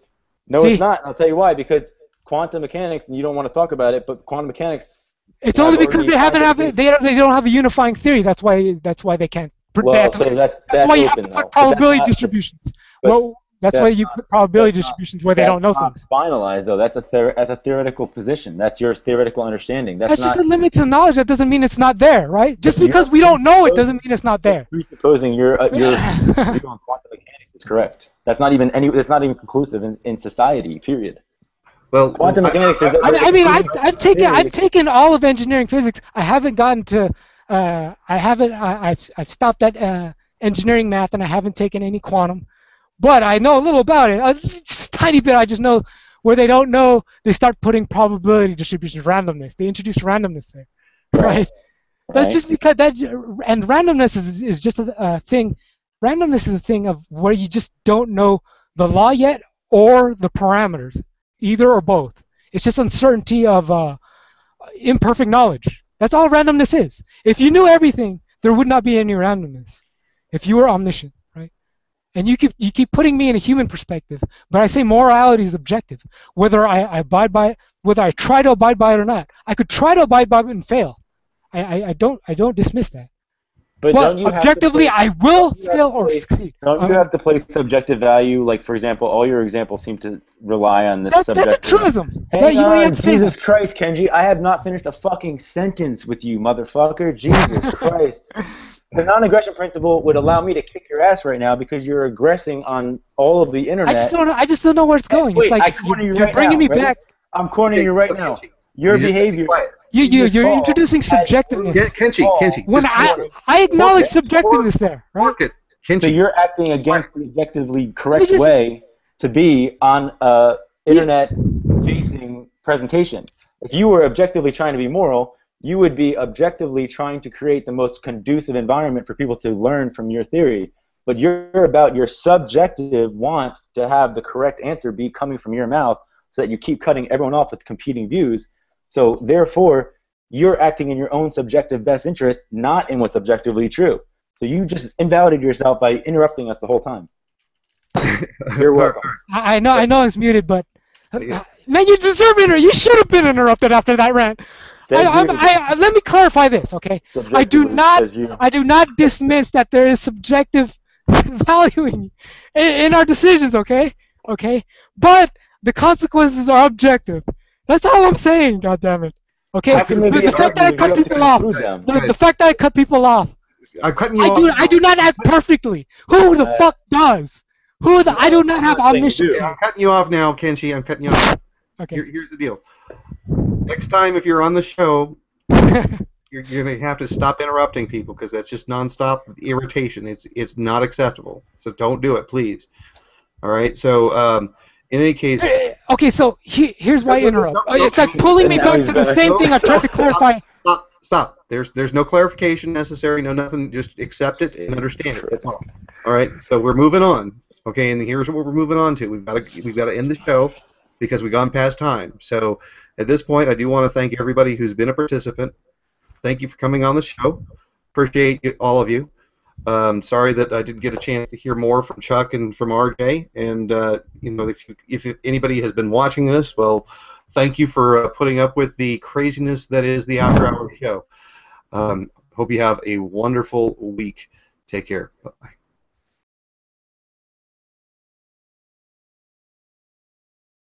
[SPEAKER 2] No, it's not. I'll tell you why. Because quantum mechanics, and you don't want to talk about it, but quantum mechanics.
[SPEAKER 4] It's only because they don't have a unifying theory. That's why they can't.
[SPEAKER 2] That's
[SPEAKER 4] why you have to put probability distributions. That's why you put probability distributions where they don't know things.
[SPEAKER 2] Finalized though. That's a theoretical position. That's your theoretical understanding. That's
[SPEAKER 4] just a limit to knowledge. That doesn't mean it's not there, right? Just because we don't know it doesn't mean it's not there.
[SPEAKER 2] Presupposing your view on quantum mechanics is correct. That's not even conclusive in society. Period.
[SPEAKER 1] Well,
[SPEAKER 2] quantum mechanics is.
[SPEAKER 4] I've taken all of engineering physics. I haven't gotten to. I've stopped at engineering math, and I haven't taken any quantum. But I know a little about it. Just a tiny bit. I just know where they don't know. They start putting probability distributions, randomness. They introduce randomness there, right? That's just because and randomness is just a thing. Randomness is a thing of where you just don't know the law yet or the parameters. Either or both. It's just uncertainty of imperfect knowledge. That's all randomness is. If you knew everything, there would not be any randomness. If you were omniscient, right? And you keep putting me in a human perspective, but I say morality is objective. Whether I abide by it, whether I try to abide by it or not. I could try to abide by it and fail. I don't dismiss that.
[SPEAKER 2] But
[SPEAKER 4] Well,
[SPEAKER 2] don't you
[SPEAKER 4] objectively, I will fail or
[SPEAKER 2] place-
[SPEAKER 4] succeed.
[SPEAKER 2] Don't you have to place subjective value? Like, for example, all your examples seem to rely on this
[SPEAKER 4] That's a
[SPEAKER 2] subjective.
[SPEAKER 4] truism.
[SPEAKER 2] Hang
[SPEAKER 4] You don't
[SPEAKER 2] on,
[SPEAKER 4] have to say
[SPEAKER 2] Jesus
[SPEAKER 4] that.
[SPEAKER 2] Christ, Kenji! I have not finished a fucking sentence with you, motherfucker. Jesus Christ! The non-aggression principle would allow me to kick your ass right now because you're aggressing on all of the internet.
[SPEAKER 4] I just don't know where it's going.
[SPEAKER 2] Wait,
[SPEAKER 4] it's like
[SPEAKER 2] I corner you
[SPEAKER 4] you're
[SPEAKER 2] right
[SPEAKER 4] bringing
[SPEAKER 2] now,
[SPEAKER 4] me
[SPEAKER 2] ready?
[SPEAKER 4] back.
[SPEAKER 2] I'm cornering you right now. Your
[SPEAKER 1] You just have to be
[SPEAKER 2] behavior.
[SPEAKER 1] quiet.
[SPEAKER 4] You're introducing subjectiveness.
[SPEAKER 1] Kenchi,
[SPEAKER 4] When
[SPEAKER 1] just
[SPEAKER 4] I acknowledge subjectiveness there, right?
[SPEAKER 1] work it. Kenchi,
[SPEAKER 2] So you're acting against the objectively correct
[SPEAKER 4] just-
[SPEAKER 2] way to be on a internet-facing presentation. If you were objectively trying to be moral, you would be objectively trying to create the most conducive environment for people to learn from your theory. But you're about your subjective want to have the correct answer be coming from your mouth so that you keep cutting everyone off with competing views. So therefore, you're acting in your own subjective best interest, not in what's objectively true. So you just invalidated yourself by interrupting us the whole time. You're welcome.
[SPEAKER 4] I know I was muted, but man, you deserve it. You should have been interrupted after that rant. Let me clarify this, okay? I do not dismiss that there is subjective valuing in our decisions, okay? Okay, but the consequences are objective. That's all I'm saying. God damn it. Okay. The fact that I cut people off. The fact that I cut people off.
[SPEAKER 1] I'm cutting you off.
[SPEAKER 4] I do not act perfectly. Who the fuck does? I do not have omniscience.
[SPEAKER 1] I'm cutting you off now, Kenshi. I'm cutting you off.
[SPEAKER 4] Okay.
[SPEAKER 1] Here's the deal. Next time, if you're on the show, you're going to have to stop interrupting people because that's just nonstop irritation. It's not acceptable. So don't do it, please. All right. So in any case.
[SPEAKER 4] Okay. So here's why I interrupt. It's like pulling me back to the same thing I tried to clarify.
[SPEAKER 1] Stop. There's no clarification necessary. No nothing. Just accept it and understand it. That's all. All right. So we're moving on. Okay. And here's what we're moving on to. We've got to end the show because we've gone past time. So at this point, I do want to thank everybody who's been a participant. Thank you for coming on the show. Appreciate all of you. Sorry that I didn't get a chance to hear more from Chuck and from RJ. And if anybody has been watching this, well, thank you for putting up with the craziness that is the After Hours show. Hope you have a wonderful week. Take care. Bye.